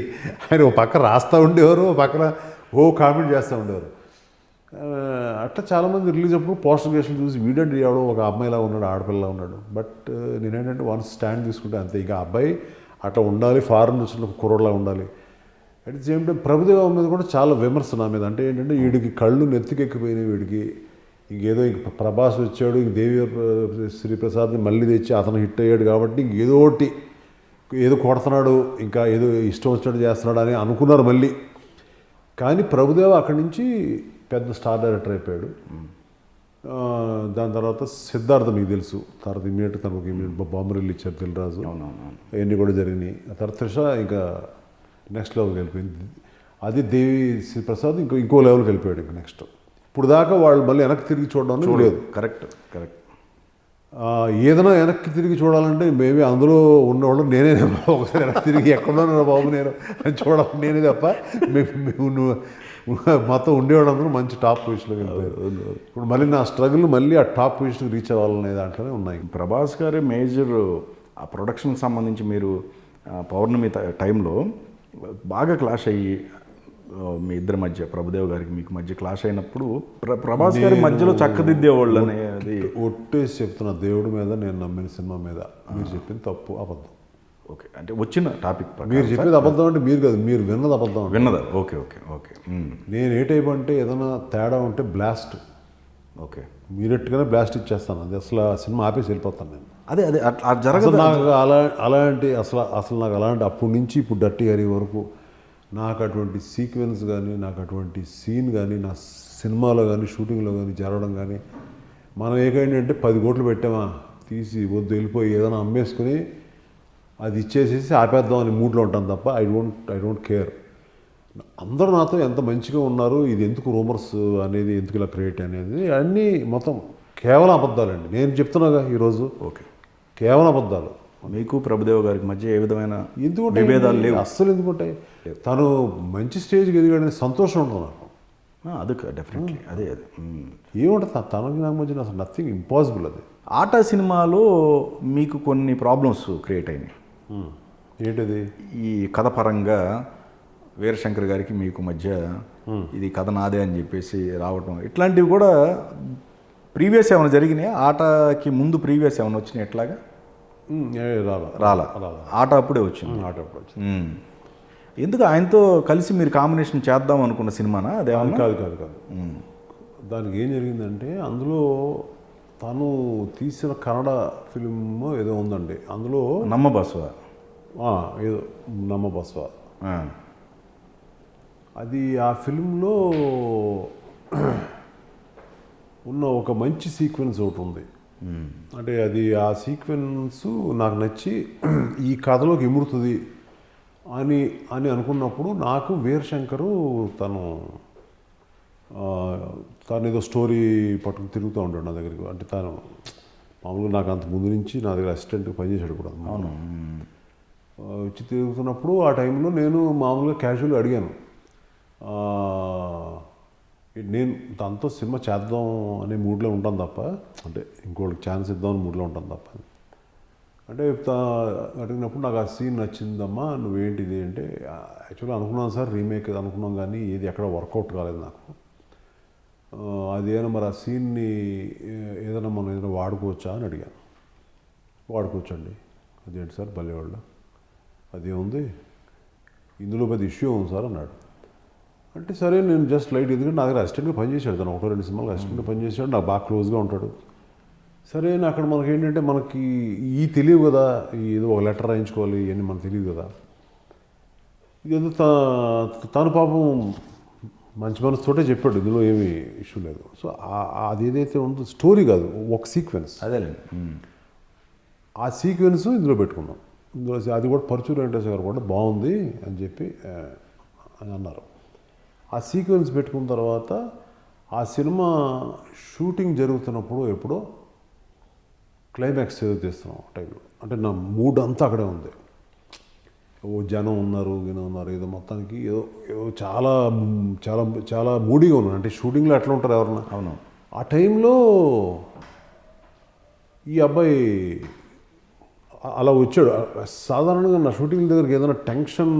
ఆయన ఒక పక్క రాస్తూ ఉండేవారు, ఒక పక్కన కామెంట్ చేస్తూ ఉండేవారు. అట్లా చాలామంది రిలీజ్ అప్పుడు పోస్టర్ గేషన్ చూసి వీడండి ఎవడో ఒక అమ్మాయిలా ఉన్నాడు, ఆడపిల్లలా ఉన్నాడు. బట్ నేనేంటంటే వన్స్ స్టాండ్ తీసుకుంటే అంతే. ఇక అబ్బాయి అట్లా ఉండాలి, ఫారెన్ వచ్చిన కుర్రోడ్లా ఉండాలి. At the same time Prabhudeva మీద కూడా చాలా విమర్శ నా మీద. అంటే ఏంటంటే వీడికి కళ్ళు నెత్తికెక్కిపోయినాయి, వీడికి ఇంకేదో ఇంక ప్రభాస్ వచ్చాడు, ఇంక దేవి శ్రీప్రసాద్ని మళ్ళీ తెచ్చి అతను హిట్ అయ్యాడు కాబట్టి ఇంకేదో ఒకటి ఏదో కొడుతున్నాడు, ఇంకా ఏదో ఇష్టం వచ్చినట్టు చేస్తున్నాడు అని అనుకున్నారు మళ్ళీ. కానీ ప్రభుదేవ అక్కడి నుంచి పెద్ద స్టార్ డైరెక్టర్ అయిపోయాడు. దాని తర్వాత సిద్ధార్థ మీకు తెలుసు, తర్వాత ఇమీడియట్ తనకు ఇమీడియట్ బాంబరీలు ఇచ్చారు దిల్రాజు, అవన్నీ కూడా జరిగినాయి. ఆ తర్వాత త్రిష ఇంకా నెక్స్ట్ లెవెల్కి వెళ్ళిపోయింది. అది దేవి శ్రీప్రసాద్ ఇంకో లెవెల్కి వెళ్ళిపోయాడు. ఇంకా నెక్స్ట్ ఇప్పుడు దాకా వాళ్ళు మళ్ళీ వెనక్కి తిరిగి చూడడం లేదు. కరెక్ట్. ఏదైనా వెనక్కి తిరిగి చూడాలంటే మేబీ అందులో ఉన్నవాళ్ళు నేనే ఒకసారి వెనక్కి తిరిగి ఎక్కడున్నా బాబు నేను చూడాలి నేనే తప్ప మొత్తం ఉండేవాళ్ళందరూ మంచి టాప్ పొజిషన్లోకి వెళ్ళిపోయారు. ఇప్పుడు మళ్ళీ నా స్ట్రగుల్ మళ్ళీ ఆ టాప్ పొజిషన్కి రీచ్ అవ్వాలనే దాంట్లోనే ఉన్నాయి. ప్రభాస్ గారే మేజర్ ఆ ప్రొడక్షన్కి సంబంధించి మీరు పౌర్ణమి టైంలో బాగా క్లాష్ అయ్యి మీ ఇద్దరి మధ్య ప్రభుదేవ్ గారికి మీకు మధ్య క్లాష్ అయినప్పుడు ప్రభాస్ గారి మధ్యలో చక్కదిద్దేవాళ్ళు అనేది ఒట్టేసి చెప్తున్న దేవుడి మీద నేను నమ్మిన సినిమా మీద మీరు చెప్పింది తప్పు, అబద్ధం. ఓకే, అంటే వచ్చిన టాపిక్ మీరు చెప్పేది అబద్ధం అంటే మీరు కాదు, మీరు విన్నది అబద్ధం. విన్నదా? ఓకే. నేను ఏ టైప్ అంటే ఏదైనా తేడా ఉంటే బ్లాస్ట్. ఓకే, మీరెట్టుగానే బ్లాస్ట్ ఇచ్చేస్తాను. అది అసలు ఆ సినిమా ఆపేసి వెళ్ళిపోతాను నేను. అదే జరగదు నాకు అలాంటి అసలు నాకు అలాంటి అప్పటి నుంచి ఇప్పుడు డర్టీ హరి వరకు నాకు అటువంటి సీక్వెన్స్ కానీ, నాకు అటువంటి సీన్ కానీ, నా సినిమాలో కానీ షూటింగ్లో కానీ జరగడం కానీ, మనం ఏంటంటే 10 కోట్లు పెట్టామా తీసి వద్దు వెళ్ళిపోయి ఏదైనా అమ్మేసుకొని అది ఇచ్చేసేసి ఆపేద్దాం అని మూడ్లో ఉంటాను తప్ప ఐ డోంట్ కేర్. అందరూ నాతో ఎంత మంచిగా ఉన్నారు, ఇది ఎందుకు రూమర్స్ అనేది ఎందుకు ఇలా క్రియేట్ అనేది అన్నీ మొత్తం కేవలం అబద్ధాలండి. నేను చెప్తున్నాగా ఈరోజు. ఓకే, కేవలం అబద్ధాలు. మీకు ప్రభుదేవ్ గారికి మధ్య ఏ విధమైన ఎందుకుంటే విభేదాలు లేవు? అస్సలు ఎందుకుంటాయి. తను మంచి స్టేజ్కి ఎదిగాడని సంతోషం ఉంటుంది నాకు. అది డెఫినెట్లీ అదే ఏముంటుంది తనకి నాకు మధ్య అసలు నథింగ్ ఇంపాసిబుల్. అది ఆట సినిమాలో మీకు కొన్ని ప్రాబ్లమ్స్ క్రియేట్ అయినాయి. ఏంటది? ఈ కథ పరంగా వీరశంకర్ గారికి మీకు మధ్య ఇది కథ నాదే అని చెప్పేసి రావటం, ఇట్లాంటివి కూడా ప్రీవియస్ ఏమైనా జరిగినాయి? ఆటకి ముందు ప్రీవియస్ ఏమైనా వచ్చినాయి? ఎట్లాగా రాలా? ఆట అప్పుడే వచ్చింది. ఎందుకు ఆయనతో కలిసి మీరు కాంబినేషన్ చేద్దాం అనుకున్న సినిమానా అదే? కాదు. దానికి ఏం జరిగిందంటే అందులో తను తీసిన కన్నడ ఫిలిం ఏదో ఉందండి, అందులో నమ్మబస్వ ఏదో నమ్మబస్వ. అది ఆ ఫిలింలో ఉన్న ఒక మంచి సీక్వెన్స్ ఒకటి ఉంది. అంటే అది ఆ సీక్వెన్స్ నాకు నచ్చి ఈ కథలోకి ఇముడుతుంది అని అనుకున్నప్పుడు నాకు వీరశంకరు తను ఏదో స్టోరీ పట్టుకుని తిరుగుతూ ఉంటాడు నా దగ్గరికి. అంటే తను మామూలుగా నాకు అంత ముందు నుంచి నా దగ్గర అసిస్టెంట్గా పనిచేశాడు కూడా. అవును. వచ్చి తిరుగుతున్నప్పుడు ఆ టైంలో నేను మామూలుగా క్యాజువల్గా అడిగాను, నేను దాంతో సినిమా చేద్దాం అనే మూడ్లో ఉంటాను తప్ప, అంటే ఇంకోటికి ఛాన్స్ ఇద్దామని మూడ్లో ఉంటాను తప్ప. అంటే అడిగినప్పుడు నాకు ఆ సీన్ నచ్చిందమ్మా, నువ్వేంటిది అంటే, యాక్చువల్గా అనుకున్నాను సార్ రీమేక్ అనుకున్నాం కానీ ఏది ఎక్కడ వర్కౌట్ కాలేదు నాకు. అదేనా మరి ఆ సీన్ని ఏదైనా మనం ఏదైనా వాడుకోవచ్చా అని అడిగాను. వాడుకోవచ్చండి. అదేంటి సార్ భలేవాళ్ళు, అదేముంది ఇందులో పెద్ద ఇష్యూ ఉంది సార్ అన్నాడు. అంటే సరే నేను జస్ట్ లైట్, ఎందుకంటే నా దగ్గర అసిస్టెంట్గా పనిచేశాడు తను, 1-2 సినిమాలు అసిస్టెంట్గా పనిచేశాడు, నాకు బాగా క్లోజ్గా ఉంటాడు. సరే అక్కడ మనకి ఏంటంటే మనకి తెలియదు కదా, ఏదో ఒక లెటర్ రాయించుకోవాలి ఇవన్నీ మనకు తెలియదు కదా. ఇదేదో తను పాపం మంచి మనసుతోటే చెప్పాడు, ఇందులో ఏమీ ఇష్యూ లేదు. సో అది ఏదైతే ఉందో స్టోరీ కాదు, ఒక సీక్వెన్స్, అదేలేండి. ఆ సీక్వెన్స్ ఇందులో పెట్టుకున్నాం. ఇందులో అది కూడా పరుచూరు వెంకటేశ్వర గారు కూడా బాగుంది అని చెప్పి అని అన్నారు. ఆ సీక్వెన్స్ పెట్టుకున్న తర్వాత ఆ సినిమా షూటింగ్ జరుగుతున్నప్పుడు ఎప్పుడో క్లైమాక్స్ ఏదో తీస్తున్నాం టైంలో, అంటే నా మూడ్ అంతా అక్కడే ఉంది. ఓ జనం ఉన్నారు ఏదో మొత్తానికి ఏదో చాలా చాలా చాలా మూడీగా ఉన్నాను. అంటే షూటింగ్లో ఎట్లా ఉంటారు ఎవరన్నా. అవును. ఆ టైంలో ఈ అబ్బాయి అలా వచ్చాడు. సాధారణంగా నా షూటింగ్ దగ్గరికి ఏదైనా టెన్షన్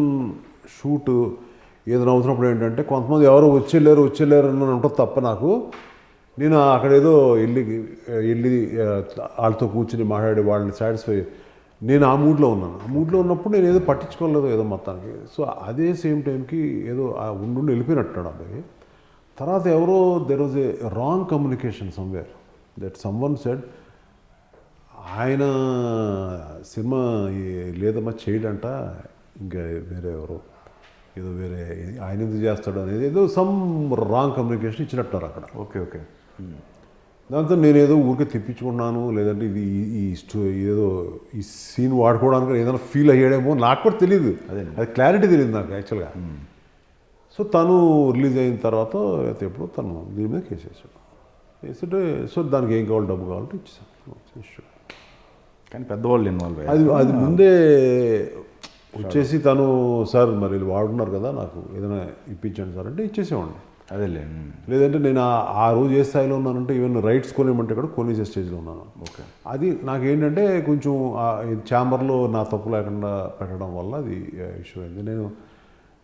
షూట్ ఏదైనా అవుతున్నప్పుడు ఏంటంటే కొంతమంది ఎవరో వచ్చేళ్ళారు అని ఉంటుంది తప్ప నాకు, నేను అక్కడ ఏదో వెళ్ళి వాళ్ళతో కూర్చుని మాట్లాడి వాళ్ళని సాటిస్ఫై నేను ఆ మూడ్లో ఉన్నాను. ఆ మూడ్లో ఉన్నప్పుడు నేను ఏదో పట్టించుకోలేదు ఏదో మొత్తానికి. సో అదే సేమ్ టైంకి ఏదో ఉండి వెళ్ళిపోయినట్టున్నాడు అబ్బాయి. తర్వాత ఎవరో there was a wrong communication somewhere that some one said ఆయన సినిమా లేదమ్మా చేయడంట, ఇంకా వేరే ఎవరో ఏదో వేరే ఆయన ఎందుకు చేస్తాడు అనేది ఏదో సమ్ రాంగ్ కమ్యూనికేషన్ ఇచ్చినట్టున్నారు అక్కడ. ఓకే. దాంతో నేనేదో ఊరికే తెప్పించుకున్నాను, లేదంటే ఇది ఏదో ఈ సీన్ వాడుకోవడానికి ఏదైనా ఫీల్ అయ్యాడేమో నాకు కూడా తెలియదు, అది క్లారిటీ తెలియదు నాకు యాక్చువల్గా. సో తను రిలీజ్ అయిన తర్వాత ఎప్పుడు తను దీని మీద కేసు వేసాడు. సో దానికి ఏం కావాలి, డబ్బు కావాలంటే ఇచ్చేసాను. కానీ పెద్దవాళ్ళు ఇన్వాల్వ్ అది ముందే వచ్చేసి తను సార్ మరి వీళ్ళు వాడున్నారు కదా, నాకు ఏదైనా ఇప్పించండి సార్ అంటే ఇచ్చేసేవాడిని. అదేలే. లేదంటే నేను ఆ రోజు ఏ స్థాయిలో ఉన్నానంటే ఈవెన్ రైట్స్ కొనేమంటే కూడా కొనేసే స్టేజ్లో ఉన్నాను. ఓకే. అది నాకేంటంటే కొంచెం ఛాంబర్లో నా తప్పు లేకుండా పెట్టడం వల్ల అది ఇష్యూ అయింది. నేను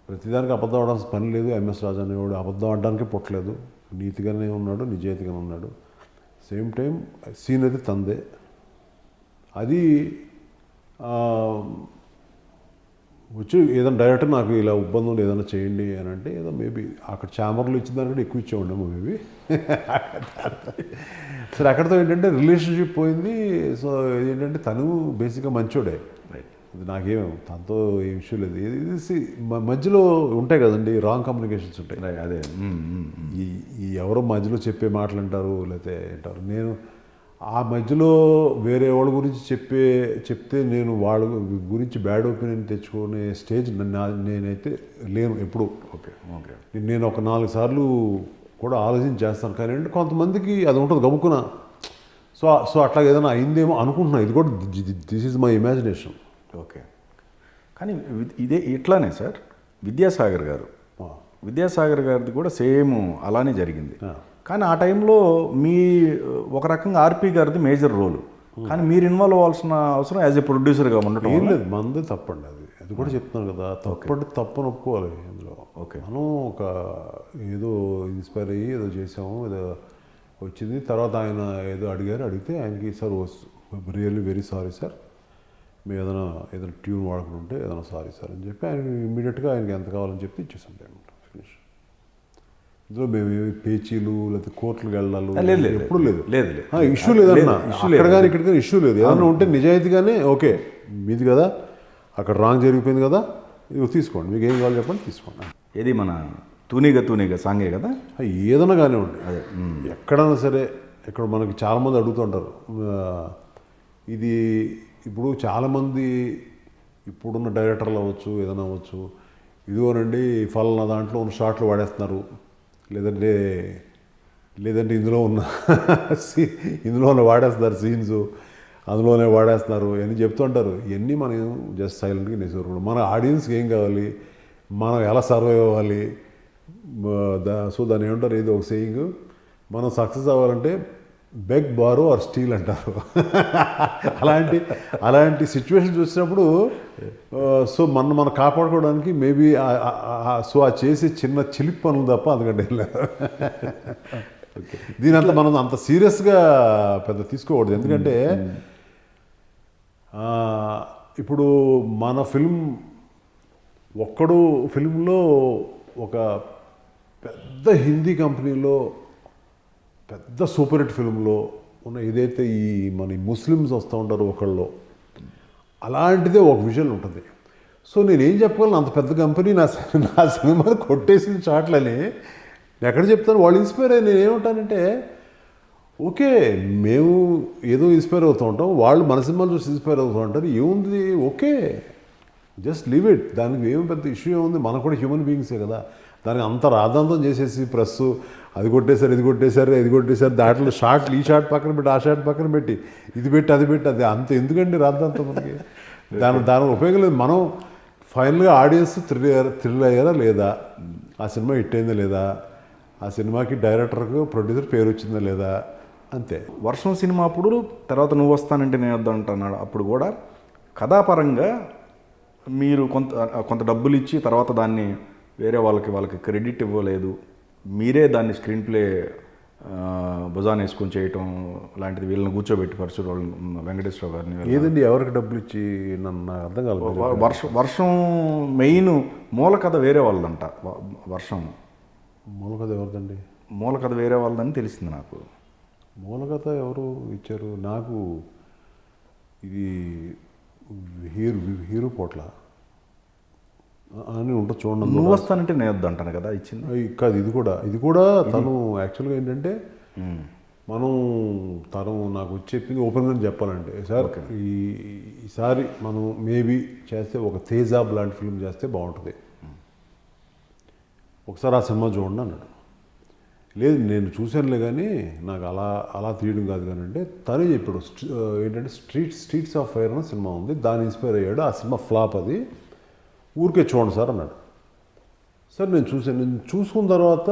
ప్రతిదానికి అబద్ధం ఆడాల్సిన పని లేదు. ఎంఎస్ రాజా అనేవాడు అబద్ధం ఆడడానికి పుట్టలేదు, నీతిగానే ఉన్నాడు, నిజాయితీగానే ఉన్నాడు. సేమ్ టైం సీన్ అయితే తందే. అది వచ్చి ఏదైనా డైరెక్టర్ నాకు ఇలా ఇబ్బంది ఏదైనా చేయండి అని అంటే ఏదో మేబీ అక్కడ ఛాంబర్లో ఇచ్చిన దానికంటే ఎక్కువ ఇచ్చేవాడేమో మేబీ. సరే అక్కడితో ఏంటంటే రిలేషన్షిప్ పోయింది. సో ఏంటంటే తను బేసిక్గా మంచోడే, ఇది నాకేం తనతో ఏ ఇష్యూ లేదు. ఇది మధ్యలో ఉంటాయి కదండి రాంగ్ కమ్యూనికేషన్స్ ఉంటాయి. అదే ఈ ఎవరో మధ్యలో చెప్పే మాటలు అంటారు లేకపోతే అంటారు. నేను ఆ మధ్యలో వేరే వాళ్ళ గురించి చెప్తే నేను వాళ్ళ గురించి బ్యాడ్ ఒపీనియన్ తెచ్చుకునే స్టేజ్ నేనైతే లేను ఎప్పుడు. ఓకే. నేను ఒక 4 సార్లు కూడా ఆలోచన చేస్తాను, కానీ అంటే కొంతమందికి అది ఉంటుంది గబుక్కున. సో అట్లా ఏదైనా అయిందేమో అనుకుంటున్నాను. ఇది కూడా this is my imagination. Okay. కానీ ఇట్లానే సార్ విద్యాసాగర్ గారిది కూడా సేమ్ అలానే జరిగింది. కానీ ఆ టైంలో మీ ఒక రకంగా ఆర్పి గారిది మేజర్ రోల్, కానీ మీరు ఇన్వాల్వ్ అవ్వాల్సిన అవసరం యాజ్ ఏ ప్రొడ్యూసర్గా ఉండటం ఏం లేదు. మంది తప్పండి, అది కూడా చెప్తున్నాను కదా, తప్పని ఒప్పుకోవాలి అందులో. ఓకే. మనం ఒక ఏదో ఇన్స్పైర్ అయ్యి ఏదో చేసాము, ఏదో వచ్చింది. తర్వాత ఆయన ఏదో అడిగితే ఆయనకి sir really very sorry sir, మేము ఏదైనా ట్యూన్ వాడుకుంటుంటే ఏదైనా సారీ సార్ అని చెప్పి ఆయన ఇమీడియట్గా ఆయనకి ఎంత కావాలని చెప్పి ఇచ్చేసాం అనమాట. ఫినిష్. ఇందులో మేము పేచీలు లేకపోతే కోర్టులకు వెళ్ళాలి ఎప్పుడు లేదు. ఇష్యూ లేదన్నా, అక్కడ కానీ ఇక్కడ కానీ ఇష్యూ లేదు. ఏదన్నా ఉంటే నిజాయితీగానే ఓకే మీది కదా, అక్కడ రాంగ్ జరిగిపోయింది కదా, ఇది తీసుకోండి, మీకు ఏం కావాలి చెప్పండి తీసుకోండి. ఏది మన తూనిగా సాంగే కదా, ఏదైనా కానివ్వండి. అదే ఎక్కడైనా సరే. ఇక్కడ మనకి చాలామంది అడుగుతుంటారు ఇది. ఇప్పుడు చాలామంది ఇప్పుడున్న డైరెక్టర్లు అవ్వచ్చు, ఏదైనా అవ్వచ్చు, ఇదిగోనండి ఫలానా దాంట్లో ఉన్న షాట్లు వాడేస్తున్నారు, లేదంటే ఇందులోనే వాడేస్తున్నారు సీన్స్, అందులోనే వాడేస్తున్నారు అని చెప్తుంటారు. ఇవన్నీ మనం జస్ట్ సైలెంట్గా నేర్చుకోవడం. మన ఆడియన్స్కి ఏం కావాలి, మనం ఎలా సర్వైవ్ అవ్వాలి. సో దాన్ని ఏమంటారు, ఏదో ఒక సేయింగ్, మనం సక్సెస్ అవ్వాలంటే బెగ్ బారో ఆర్ స్టీల్ అంటారు. అలాంటి సిచ్యువేషన్స్ వచ్చినప్పుడు సో మనం కాపాడుకోవడానికి మేబీ సో ఆ చేసే చిన్న చిలిపి పనులు తప్ప అందుకంటే దీని అంతా మనం అంత సీరియస్గా పెద్ద తీసుకోకూడదు. ఎందుకంటే ఇప్పుడు మన ఫిల్మ్లో ఒక పెద్ద హిందీ కంపెనీలో పెద్ద సూపర్ హిట్ ఫిల్మ్లో ఉన్న ఏదైతే ఈ మన ముస్లిమ్స్ వస్తూ ఉంటారో ఒకళ్ళు, అలాంటిదే ఒక విజువల్ ఉంటుంది. సో నేనేం చెప్పగలను, అంత పెద్ద కంపెనీ నా సినిమాని కొట్టేసిన షాట్లని ఎక్కడ చెప్తాను. వాళ్ళు ఇన్స్పైర్ అయ్యి నేనేమంటానంటే ఓకే మేము ఏదో ఇన్స్పైర్ అవుతూ ఉంటాం, వాళ్ళు మన సినిమాలు చూసి ఇన్స్పైర్ అవుతూ ఉంటారు, ఏముంది ఓకే జస్ట్ లీవ్ ఇట్. దానికి ఏం పెద్ద ఇష్యూ ఏముంది, మనకు కూడా హ్యూమన్ బీయింగ్సే కదా. దానికి అంత రాద్ధాంతం చేసేసి ప్రెస్ అది కొట్టేశారు ఇది కొట్టేశారు దాంట్లో షాట్లు ఈ షాట్ పక్కన పెట్టి ఆ షాట్ పక్కన పెట్టి ఇది పెట్టి అది అంత ఎందుకండి రాద్ధాంతం మనకి. దాని ఉపయోగం లేదు. మనం ఫైనల్గా ఆడియన్స్ థ్రిల్ అయ్యారా లేదా, ఆ సినిమా హిట్ అయిందా లేదా, ఆ సినిమాకి డైరెక్టర్కు ప్రొడ్యూసర్ పేరు వచ్చిందా లేదా, అంతే. వర్షం సినిమా అప్పుడు తర్వాత నువ్వు వస్తానంటే నేను వద్దంటున్నాడు. అప్పుడు కూడా కథాపరంగా మీరు కొంత డబ్బులు ఇచ్చి తర్వాత దాన్ని వేరే వాళ్ళకి క్రెడిట్ ఇవ్వలేదు, మీరే దాన్ని స్క్రీన్ ప్లే భుజాన్ని వేసుకొని చేయటం లాంటిది, వీళ్ళని కూర్చోబెట్టి పరశురావు వెంకటేశ్వర గారిని ఏదండి ఎవరికి డబ్బులు ఇచ్చి నన్ను నాకు అర్థం కాలేదు. వర్షం మెయిన్ మూల కథ వేరే వాళ్ళదంట. వర్షం మూల కథ ఎవరిదండి? మూల కథ వేరే వాళ్ళదని తెలిసింది నాకు. మూల కథ ఎవరు ఇచ్చారు నాకు? ఇది హీరో పోట్ల అని ఉంటుంది చూడండి. నువ్వు వస్తానంటే నేను వద్దు అంటాను కదా ఇచ్చింది. కాదు, ఇది కూడా తను యాక్చువల్గా ఏంటంటే తను నాకు వచ్చి చెప్పింది ఓపెన్గా చెప్పాలంటే, సార్ ఈసారి మనం మేబీ చేస్తే ఒక తేజాబ్ లాంటి ఫిల్మ్ చేస్తే బాగుంటుంది, ఒకసారి ఆ సినిమా చూడండి అన్నాడు. లేదు నేను చూశానులే కానీ నాకు అలా తీయడం కాదు కానీ అంటే తనే చెప్పాడు. ఏంటంటే స్ట్రీట్స్ ఆఫ్ ఫైర్ అనే సినిమా ఉంది, దాన్ని ఇన్స్పైర్ అయ్యాడు, ఆ సినిమా ఫ్లాప్, అది ఊరికే చూడండి సార్ అన్నాడు. సార్ నేను చూసుకున్న తర్వాత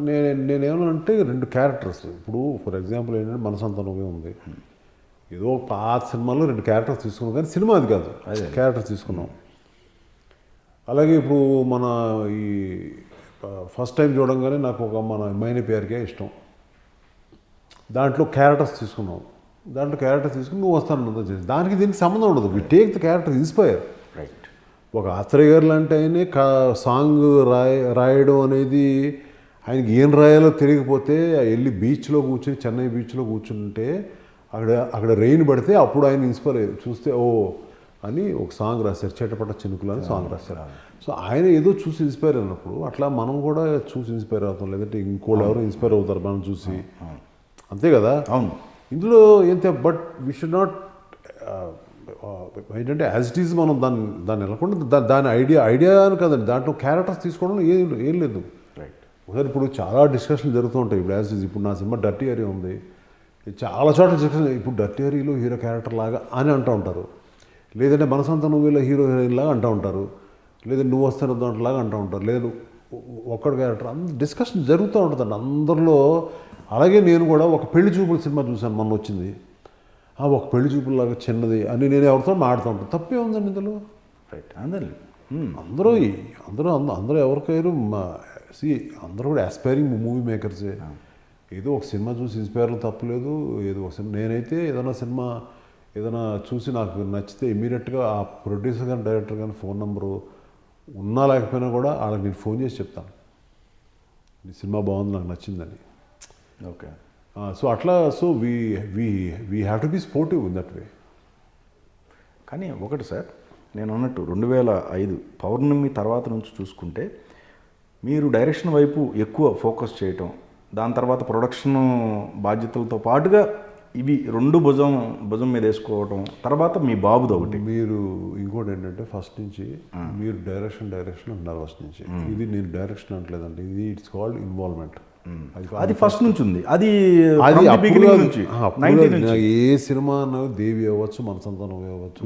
నేనేమన్నానంటే 2 క్యారెక్టర్స్, ఇప్పుడు ఫర్ ఎగ్జాంపుల్ ఏంటంటే మనసంతా నువ్వే ఉంది, ఏదో పాత సినిమాలో 2 క్యారెక్టర్స్ తీసుకున్నాం కానీ సినిమా అది కాదు, క్యారెక్టర్స్ తీసుకున్నాం. అలాగే ఇప్పుడు మన ఈ ఫస్ట్ టైం చూడంగానే నాకు ఒక మన మైనే పేరుకే ఇష్టం, దాంట్లో క్యారెక్టర్స్ తీసుకున్నాం, తీసుకుని నువ్వు వస్తాను, దానికి దీనికి సంబంధం ఉండదు. We take the character inspire. Right. ఒక ఆత్రేయ గారు లాంటి ఆయనే సాంగ్ రాయడం అనేది, ఆయనకి ఏం రాయాలో తెలియకపోతే వెళ్ళి బీచ్లో కూర్చొని, చెన్నై బీచ్లో కూర్చుంటే అక్కడ రెయిన్ పడితే అప్పుడు ఆయన ఇన్స్పైర్ అయ్యారు, చూస్తే ఓ అని ఒక సాంగ్ రాశారు, చేటపట్ట చినుకులు అని సాంగ్ రాశారు. సో ఆయన ఏదో చూసి ఇన్స్పైర్ అయినప్పుడు అట్లా మనం కూడా చూసి ఇన్స్పైర్ అవుతాం, లేదంటే ఇంకోళ్ళు ఎవరు ఇన్స్పైర్ అవుతారు మనం చూసి, అంతే కదా. అవును. ఇందులో ఏంటి, బట్ వీ షుడ్ నాట్ ఏంటంటే యాజ్ ఇట్ ఈజ్ మనం దాన్ని వెళ్ళకుండా దాని ఐడియా అని కదండి, దాంట్లో క్యారెక్టర్స్ తీసుకోవడం ఏం లేదు. రైట్. ఒకసారి ఇప్పుడు చాలా డిస్కషన్లు జరుగుతూ ఉంటాయి. ఇప్పుడు యాజ్ ఇట్, ఇప్పుడు నా సినిమా డర్టీ హరి ఉంది, చాలా చోట్ల డిస్కషన్, ఇప్పుడు డర్టీ హరిలో హీరో క్యారెక్టర్ లాగా అని అంటూ ఉంటారు, లేదంటే మనసంతా నువ్వులో హీరో హీరోయిన్ లాగా అంటూ ఉంటారు, లేదా నువ్వు వస్తాను దాంట్లాగా అంటూ ఉంటారు, లేదు ఒక్కడి క్యారెక్టర్, డిస్కషన్ జరుగుతూ ఉంటుందండి అందరిలో. అలాగే నేను కూడా ఒక పెళ్లి చూపుల సినిమా చూశాను, మొన్న వచ్చింది, ఒక పెళ్లి చూపులాగా చిన్నది అని నేను ఎవరితో మాడుతూ ఉంటాను, తప్పే ఉందండి ఇందులో. రైట్. అందరూ ఎవరికైనా అందరూ కూడా ఆస్పైరింగ్ మూవీ మేకర్సే. ఏదో ఒక సినిమా చూసి ఇన్స్పైర్లు తప్పలేదు, ఏదో ఒక సినిమా, నేనైతే ఏదైనా చూసి నాకు నచ్చితే ఇమీడియట్గా ఆ ప్రొడ్యూసర్ కానీ డైరెక్టర్ కానీ ఫోన్ నెంబరు ఉన్నా లేకపోయినా కూడా వాళ్ళకి నేను ఫోన్ చేసి చెప్తాను, ఈ సినిమా బాగుంది, నాకు నచ్చిందని. ఓకే. సో అట్లా, so we have to be sportive in that way. కానీ ఒకటి సార్, నేను అన్నట్టు 2005 పౌర్ణమి తర్వాత నుంచి చూసుకుంటే మీరు డైరెక్షన్ వైపు ఎక్కువ ఫోకస్ చేయటం, దాని తర్వాత ప్రొడక్షన్ బాధ్యతలతో పాటుగా ఇవి 2 భుజం మీద వేసుకోవటం, తర్వాత మీ బాబుది ఒకటి. మీరు ఇంకోటి ఏంటంటే ఫస్ట్ నుంచి మీరు డైరెక్షన్ అంటున్నారు ఫస్ట్ నుంచి, ఇది నేను డైరెక్షన్ అంటలేదండి, ఇది ఇట్స్ కాల్డ్ ఇన్వాల్వ్మెంట్. అది ఫస్ట్ నుంచి ఉంది, అది నుంచి ఏ సినిమా దేవి అవ్వచ్చు, మనసంతా నువ్వే అవ్వచ్చు,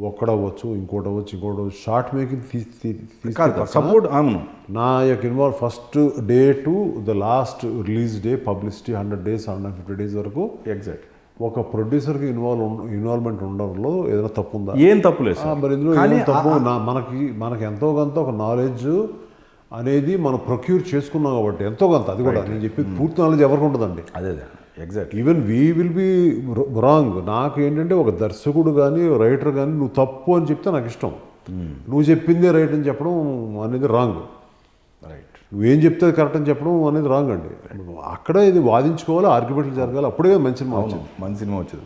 ఒక్కడవచ్చు, ఇంకోటి షార్ట్ మేకింగ్ సపోర్ట్. అవును. నా యొక్క involve first day to the last release day, publicity 100 days 150 days వరకు ఎగ్జాక్ట్ ఒక ప్రొడ్యూసర్కి ఇన్వాల్వ్మెంట్ ఉండడంలో ఏదైనా తప్పు ఉందా? ఏం తప్పు లేదు. మరి ఇందులో తప్పు, మనకి ఎంతో కొంత ఒక నాలెడ్జ్ అనేది మనం ప్రొక్యూర్ చేసుకున్నాం కాబట్టి ఎంతో కొంత, అది కూడా నేను చెప్పి పూర్తి నాలెడ్జ్ ఎవరికి ఉంటుందండి. అదే exact. Even we will be wrong. నాకు ఏంటంటే ఒక దర్శకుడు కానీ రైటర్ కానీ నువ్వు తప్పు అని చెప్తే నాకు ఇష్టం, నువ్వు చెప్పిందే రైట్ అని చెప్పడం అనేది రాంగ్. రైట్. నువ్వేం చెప్తే కరెక్ట్ అని చెప్పడం అనేది రాంగ్ అండి. అక్కడ ఇది వాదించుకోవాలి, ఆర్గ్యుమెంట్లు జరగాలి, అప్పుడే మంచి సినిమా వచ్చింది.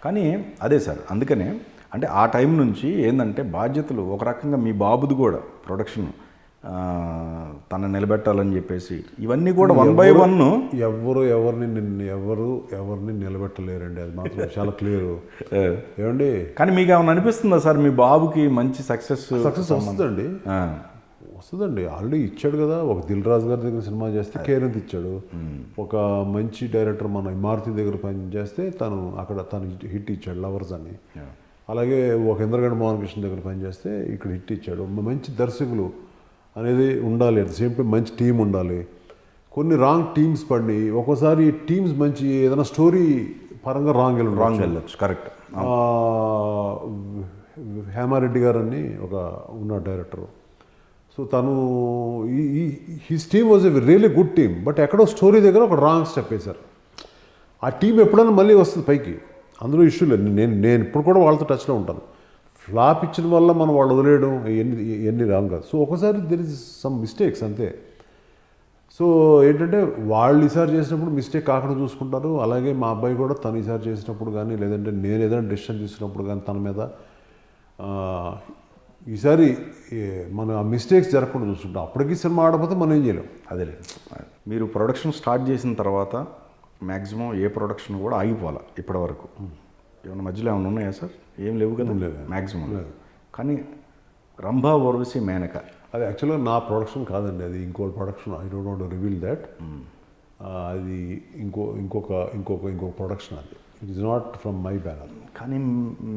కానీ అదే సార్, అందుకనే అంటే ఆ టైం నుంచి ఏంటంటే బాధ్యతలు ఒక రకంగా మీ బాబుది కూడా ప్రొడక్షన్ తను నిలబెట్టాలని చెప్పేసి ఇవన్నీ కూడా 1 by 1 ఎవరిని నిలబెట్టలేరండి, అది మాత్రం చాలా క్లియర్. ఏమండి, కానీ మీకు ఏమైనా అనిపిస్తుందా సార్ మీ బాబుకి మంచి సక్సెస్ వస్తుందండి? ఆల్రెడీ ఇచ్చాడు కదా, ఒక దిల్ రాజు గారి దగ్గర సినిమా చేస్తే కేరింత ఇచ్చాడు, ఒక మంచి డైరెక్టర్ మన మారుతి దగ్గర పని చేస్తే తను హిట్ ఇచ్చాడు, లవర్స్ అని. అలాగే ఒక ఇంద్రగండ మోహన్ కృష్ణ దగ్గర పని చేస్తే ఇక్కడ హిట్ ఇచ్చాడు. మంచి దర్శకులు అనేది ఉండాలి, అట్ ద సేమ్ టైం మంచి టీం ఉండాలి. కొన్ని రాంగ్ టీమ్స్ పడి ఒక్కోసారి టీమ్స్ మంచి ఏదైనా స్టోరీ పరంగా రాంగ్ వెళ్ళచ్చు. కరెక్ట్. హేమారెడ్డి గారు అని ఒక ఉన్న డైరెక్టరు, సో సో తను his team was a really good team, but ఎక్కడో స్టోరీ దగ్గర ఒక రాంగ్ స్టెప్ వేశారు. ఆ టీం ఎప్పుడైనా మళ్ళీ వస్తుంది పైకి, అందులో ఇష్యూ లేదు. నేను ఇప్పుడు కూడా వాళ్ళతో టచ్లో ఉంటాను. ఫ్లాప్ ఇచ్చిన వల్ల మనం వాళ్ళు వదిలేయడం ఎన్ని రాంగ్ కాదు. సో ఒకసారి దెర్ ఇస్ సమ్ మిస్టేక్స్ అంతే. సో ఏంటంటే వాళ్ళు ఈసారి చేసినప్పుడు మిస్టేక్ కాకుండా చూసుకుంటారు. అలాగే మా అబ్బాయి కూడా తను ఈసారి చేసినప్పుడు కానీ, లేదంటే నేను ఏదైనా డెసిషన్ తీసుకున్నప్పుడు కానీ తన మీద ఈసారి మనం ఆ మిస్టేక్స్ జరగకుండా చూసుకుంటాం. అప్పటికి సినిమా ఆడకపోతే మనం ఏం చేయలేం. అదేలేదు. మీరు ప్రొడక్షన్ స్టార్ట్ చేసిన తర్వాత మ్యాక్సిమం ఏ ప్రొడక్షన్ కూడా ఆగిపోవాలి ఇప్పటివరకు. ఏమైనా మధ్యలో ఏమైనా ఉన్నాయా సార్? ఏం లేవు కదా. మ్యాక్సిమం లేదు. కానీ రంభా ఊర్వశి మేనక అది యాక్చువల్గా నా ప్రొడక్షన్ కాదండి, అది ఇంకో production. I don't want to reveal that. అది ఇంకొక ప్రొడక్షన్. అది it is not from my banner. కానీ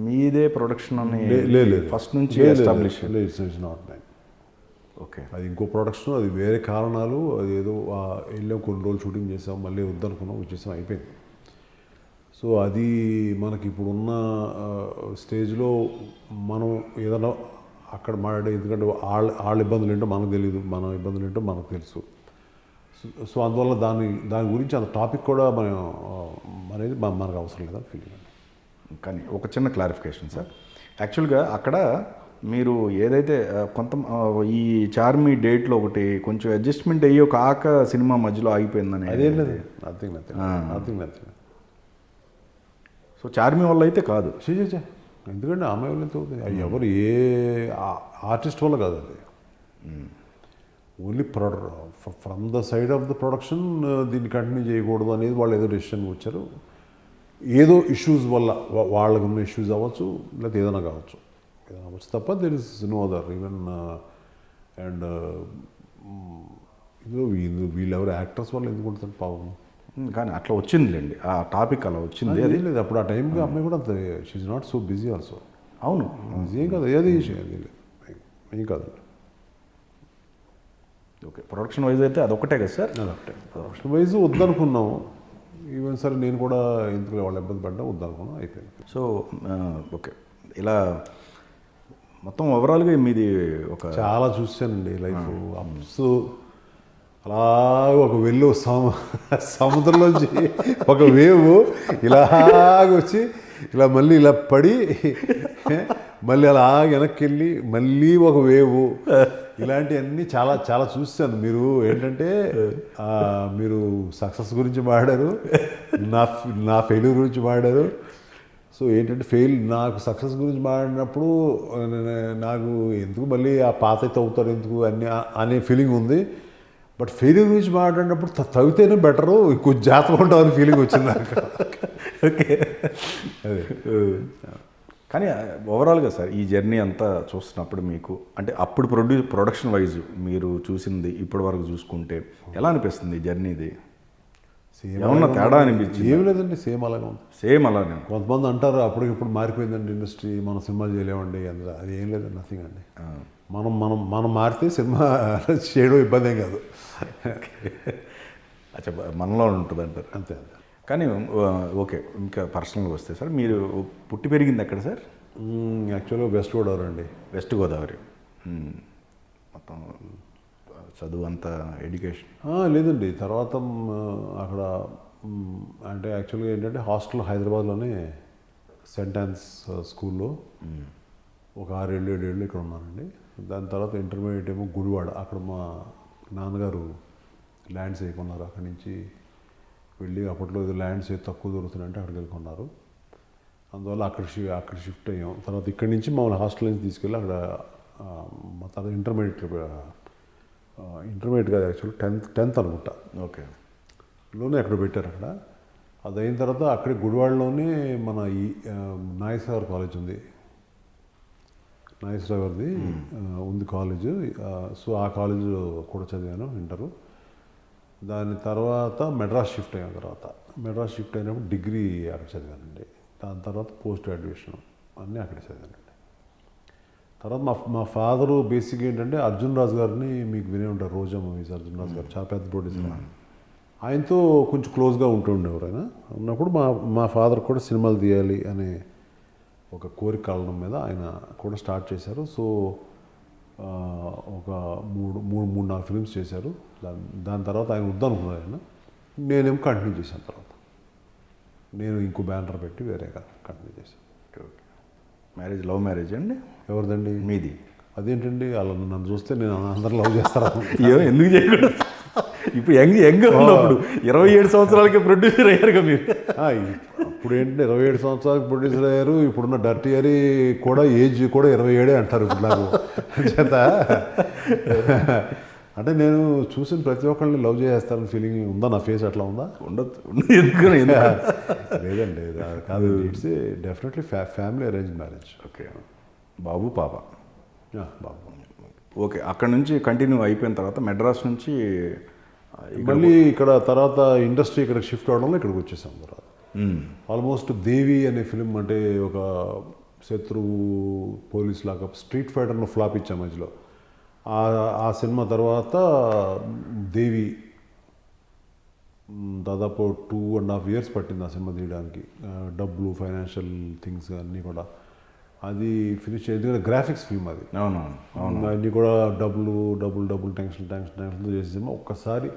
మీదే ప్రొడక్షన్ అని లేదు ఫస్ట్ నుంచి establish. It's not my. Okay. అది ఇంకో ప్రొడక్షన్. అది వేరే కారణాలు. అది ఏదో వెళ్ళాం, కొన్ని రోజులు షూటింగ్ చేసాం, మళ్ళీ వద్దనుకున్నాం, వచ్చేసాం, అయిపోయింది. సో అది మనకి ఇప్పుడున్న స్టేజ్లో మనం ఏదైనా అక్కడ మాట్లాడే, ఎందుకంటే వాళ్ళ ఇబ్బందులు ఏంటో మనకు తెలియదు, మన ఇబ్బందులు ఏంటో మనకు తెలుసు. సో అందువల్ల దాని గురించి అంత టాపిక్ కూడా మనం అనేది మనకు అవసరం లేదని ఫీలింగ్. కానీ ఒక చిన్న క్లారిఫికేషన్ సార్. యాక్చువల్గా అక్కడ మీరు ఏదైతే కొంత ఈ చార్మీ డేట్లో ఒకటి కొంచెం అడ్జస్ట్మెంట్ అయ్యి ఒక సినిమా మధ్యలో ఆగిపోయిందని. అదేం లేదు. నథింగ్. సో చార్మీ వల్ల అయితే కాదు. ఎందుకంటే ఆమె వల్ల ఎంత అవుతుంది? ఎవరు ఏ ఆర్టిస్ట్ వల్ల కాదు. అది only from the side of the production దీన్ని కంటిన్యూ చేయకూడదు అనేది వాళ్ళు ఏదో డెసిషన్కి వచ్చారు. ఏదో ఇష్యూస్ వల్ల వాళ్ళకు ఉన్న ఇష్యూస్ అవ్వచ్చు, లేకపోతే ఏదైనా కావచ్చు తప్ప there is no other even. And వీళ్ళెవరు యాక్టర్స్ వల్ల ఎందుకు ఉంటుంది పాపం. కానీ అట్లా వచ్చిందిలేండి, ఆ టాపిక్ అలా వచ్చింది. అది లేదు. అప్పుడు ఆ టైంకి అమ్మాయి కూడా అంత she's not so busy also. అవును, బిజీ ఏం కాదు. ఏది ఏం కాదు. ఓకే. ప్రొడక్షన్ వైజ్ అయితే అదొక్కటే కదా సార్? అదొకటే. Production wise వద్దనుకున్నాము. ఈవెన్ సరే నేను కూడా ఎందుకు వాళ్ళు ఇబ్బంది పడ్డా వద్దనుకున్నాం, అయిపోయింది. So okay. ఇలా మొత్తం ఓవరాల్గా మీది ఒక చాలా చూశానండి లైఫ్. అప్స్ అలా ఒక వెళ్ళు సముద్రంలోంచి ఒక వేవ్ ఇలాగ వచ్చి ఇలా మళ్ళీ ఇలా పడి మళ్ళీ అలా వెనక్కి వెళ్ళి మళ్ళీ ఒక వేవ్, ఇలాంటివన్నీ చాలా చాలా చూశాను. మీరు ఏంటంటే మీరు సక్సెస్ గురించి మాట్లాడారు, నా ఫెయిల్యూర్ గురించి మాట్లాడారు. సో ఏంటంటే నాకు సక్సెస్ గురించి మాట్లాడినప్పుడు నాకు ఎందుకు మళ్ళీ ఆ పాత అయితే అవుతారు ఎందుకు అనే ఫీలింగ్ ఉంది. బట్ ఫెయిల్యూర్ గురించి మాట్లాడినప్పుడు తవ్వితేనే బెటరు, కొంచెం జాగ్రత్తగా ఉంటామని ఫీలింగ్ వచ్చింది నాకు. ఓకే. అదే. కానీ ఓవరాల్గా సార్ ఈ జర్నీ అంతా చూస్తున్నప్పుడు మీకు అంటే అప్పుడు ప్రొడక్షన్ వైజ్ మీరు చూసింది ఇప్పటి వరకు చూసుకుంటే ఎలా అనిపిస్తుంది ఈ జర్నీది? ఏమన్నా తేడా అనిపించింది? ఏం లేదండి, సేమ్ అలాగే ఉంది. సేమ్ అలానే. కొంతమంది అంటారు అప్పటికిప్పుడు మారిపోయిందండి ఇండస్ట్రీ, మనం సినిమాలు చేయలేమండి. అందులో అది ఏం లేదండి, నథింగ్ అండి. మనం మారితే సినిమా చేయడం ఇబ్బంది ఏం కాదు. అచ్చా, మనలో ఉంటుంది అంటారు. అంతే. కానీ ఓకే. ఇంకా పర్సనల్గా వస్తే సార్, మీరు పుట్టి పెరిగింది ఎక్కడ సార్? యాక్చువల్గా వెస్ట్ గోదావరి అండి. వెస్ట్ గోదావరి. మొత్తం చదువు అంతా ఎడ్యుకేషన్ లేదండి. తర్వాత అక్కడ అంటే యాక్చువల్గా ఏంటంటే హాస్టల్ హైదరాబాద్లోనే సెయింట్ ఆన్స్ స్కూల్లో ఒక 6-7 ఏళ్ళు ఇక్కడ ఉన్నానండి. దాని తర్వాత ఇంటర్మీడియట్ ఏమో గుడివాడ, అక్కడ మా నాన్నగారు ల్యాండ్స్ వేయకున్నారు. అక్కడి నుంచి వెళ్ళి అప్పట్లో ఇది ల్యాండ్స్ తక్కువ దొరుకుతున్నాయంటే అక్కడికి వెళ్ళుకున్నారు. అందువల్ల అక్కడ షిఫ్ట్ అయ్యాం. తర్వాత ఇక్కడి నుంచి మమ్మల్ని హాస్టల్ నుంచి తీసుకెళ్ళి అక్కడ మా తర్వాత ఇంటర్మీడియట్ కాదు యాక్చువల్లీ 10th అనుకుంటా. ఓకే. లోనే అక్కడ పెట్టారు. అక్కడ అది అయిన తర్వాత అక్కడే గుడివాడలోనే మన ఈ నాగేశ్వర కాలేజ్ ఉంది, నాగేశ్వర గారిది ఉంది కాలేజ్. సో ఆ కాలేజ్ కూడా చదివాను ఇంటరు. దాని తర్వాత మెడ్రాస్ షిఫ్ట్ అయ్యాను. తర్వాత మెడ్రాస్ షిఫ్ట్ అయినప్పుడు డిగ్రీ అక్కడ చదివానండి. దాని తర్వాత పోస్ట్ గ్రాడ్యుయేషన్ అన్నీ అక్కడే చదివానండి. తర్వాత మా ఫాదరు బేసిక్ ఏంటంటే అర్జున్ రాజు గారిని మీకు వినే ఉంటారు, రోజా మూవీస్ అర్జున్ రాజు గారు చాలా పెద్ద ప్రొడ్యూసర్. ఆయనతో కొంచెం క్లోజ్గా ఉంటూ ఉండేవారు. ఆయన ఉన్నప్పుడు మా ఫాదర్ కూడా సినిమాలు తీయాలి అనే ఒక కోరిక కారణం మీద ఆయన కూడా స్టార్ట్ చేశారు. సో ఒక మూడు నాలుగు ఫిల్మ్స్ చేశారు. దాని తర్వాత ఆయన వద్దనుకున్నారు. ఆయన నేనేం కంటిన్యూ చేశాను. తర్వాత నేను ఇంకో బ్యానర్ పెట్టి వేరేగా కంటిన్యూ చేశాను. మ్యారేజ్ లవ్ మ్యారేజ్ అండి? ఎవరిదండి? మీది. అదేంటండి అలా నన్ను చూస్తే నేను అందరూ లవ్ చేస్తారా? ఎందుకు చేయకూడదు? ఇప్పుడు యంగ్ ఉన్నప్పుడు 27 సంవత్సరాలకే ప్రొడ్యూసర్ అయ్యారుగా మీరు. ఇప్పుడు ఏంటంటే 27 సంవత్సరాలకు ప్రొడ్యూసర్ అయ్యారు. ఇప్పుడున్న డర్టీ హరి కూడా ఏజ్ కూడా 27 అంటారు ఇప్పుడు నాకు. చేత అంటే నేను చూసిన ప్రతి ఒక్కరిని లవ్ చేస్తారని ఫీలింగ్ ఉందా? నా ఫేస్ అట్లా ఉందా? ఉండదు. ఎందుకు లేదండి, కాదు. It's definitely family arrange marriage. Okay. బాబు పాప. బాబు. ఓకే. అక్కడ నుంచి కంటిన్యూ అయిపోయిన తర్వాత మెడ్రాస్ నుంచి మళ్ళీ ఇక్కడ తర్వాత ఇండస్ట్రీ ఇక్కడ షిఫ్ట్ అవడంలో ఇక్కడికి వచ్చేసాం. తర్వాత ఆల్మోస్ట్ దేవి అనే ఫిలిం, అంటే ఒక శత్రువు పోలీస్ లాగా స్ట్రీట్ ఫైటర్ను ఫ్లాప్ ఇచ్చాం మధ్యలో. ఆ సినిమా తర్వాత దేవి దాదాపు 2.5 years పట్టింది ఆ సినిమా తీయడానికి. డబ్బులు, ఫైనాన్షియల్ థింగ్స్ అన్నీ కూడా. అది ఫినిష్ ఎందుకంటే గ్రాఫిక్స్ ఫిల్మ్ అది. అవును. అన్నీ కూడా డబ్బులు టెన్షన్తో చేసే సినిమా. ఒక్కసారి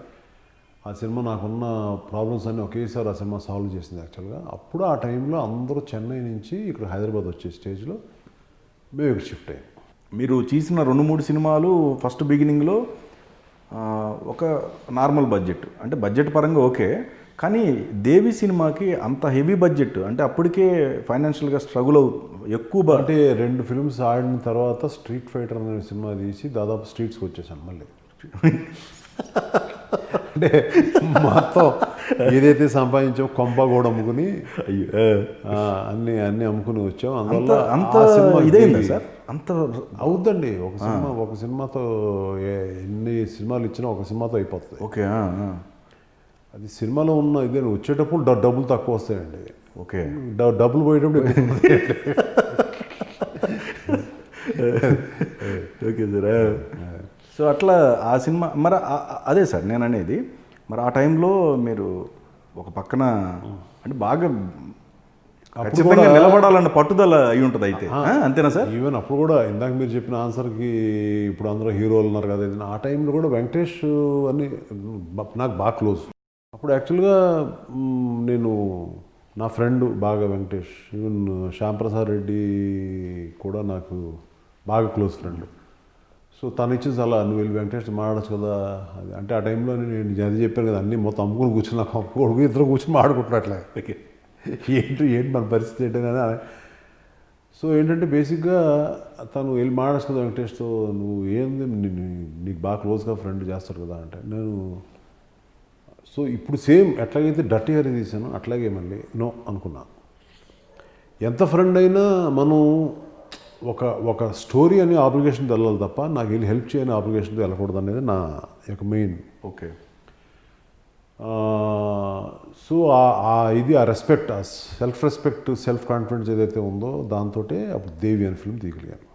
ఆ సినిమా నాకున్న ప్రాబ్లమ్స్ అన్నీ ఒకేసారి ఆ సినిమా సాల్వ్ చేసింది యాక్చువల్గా. అప్పుడు ఆ టైంలో అందరూ చెన్నై నుంచి ఇక్కడ హైదరాబాద్ వచ్చే స్టేజ్లో మేము ఇక్కడ షిఫ్ట్ అయ్యాం. మీరు చేసిన 2-3 సినిమాలు ఫస్ట్ బిగినింగ్లో ఒక నార్మల్ బడ్జెట్, అంటే బడ్జెట్ పరంగా ఓకే. కానీ దేవి సినిమాకి అంత హెవీ బడ్జెట్, అంటే అప్పటికే ఫైనాన్షియల్గా స్ట్రగుల్ ఎక్కువ. అంటే 2 ఫిల్మ్స్ ఆడిన తర్వాత స్ట్రీట్ ఫైటర్ అనే సినిమా తీసి దాదాపు స్ట్రీట్స్కి వచ్చేసాను మళ్ళీ. అంటే మొత్తం ఏదైతే సంపాదించామో కొంప కూడా అమ్ముకుని అన్నీ అమ్ముకుని వచ్చాం. అందువల్ల అంత ఇదైందా సార్? అంత అవుద్దండి. ఒక సినిమాతో ఎన్ని సినిమాలు ఇచ్చినా ఒక సినిమాతో అయిపోతుంది. ఓకే. అది సినిమాలో ఉన్న ఇదే వచ్చేటప్పుడు డబ్బులు తక్కువ వస్తాయండి. ఓకే. డబ్బులు పోయేటప్పుడు ఓకే సార్. సో అట్లా ఆ సినిమా మరి అదే సార్ నేను అనేది. మరి ఆ టైంలో మీరు ఒక పక్కన అంటే బాగా ఖచ్చితంగా నిలబడాలన్న పట్టుదల అయి ఉంటుంది అయితే, అంతేనా సార్? ఈవెన్ అప్పుడు కూడా ఇందాక మీరు చెప్పిన ఆన్సర్కి ఇప్పుడు అందరూ హీరోలు ఉన్నారు కదా, ఆ టైంలో కూడా వెంకటేష్ అని నాకు బాగా క్లోజ్. అప్పుడు యాక్చువల్గా నేను నా ఫ్రెండ్ బాగా వెంకటేష్, ఈవెన్ శ్యాంప్రసాద్ రెడ్డి కూడా నాకు బాగా క్లోజ్ ఫ్రెండ్. సో తను ఇచ్చింది అలా, నువ్వు వెళ్ళి వెంకటేష్ మాట్లాడచ్చు కదా అంటే ఆ టైంలో నేను అది చెప్పాను కదా, అన్నీ మొత్తం అమ్ముకుని కూర్చుని నాకు కొడుకు ఇద్దరు కూర్చొని మాట్లాడుకుంటున్నట్లే. ఏంటి మన పరిస్థితి ఏంటని. సో ఏంటంటే బేసిక్గా తను వెళ్ళి మాట్లాడచ్చు కదా వెంకటేష్తో, నువ్వు ఏంది నీకు బాగా క్లోజ్గా ఫ్రెండ్ చేస్తారు కదా అంటే నేను సో ఇప్పుడు సేమ్ ఎట్లాగైతే డర్టీ హరి తీసాను అట్లాగే మళ్ళీ నో అనుకున్నా. ఎంత ఫ్రెండ్ అయినా మనం ఒక స్టోరీ అనే ఆబ్లిగేషన్తో వెళ్ళాలి తప్ప నాకు వెళ్ళి హెల్ప్ చేయని ఆబ్లిగేషన్తో వెళ్ళకూడదు అనేది నా యొక్క మెయిన్. ఓకే. సో ఇది ఆ రెస్పెక్ట్, ఆ సెల్ఫ్ రెస్పెక్ట్, సెల్ఫ్ కాన్ఫిడెన్స్ ఏదైతే ఉందో దాంతో అప్పుడు దేవి అనే ఫిల్మ్ తీయగలిగాను.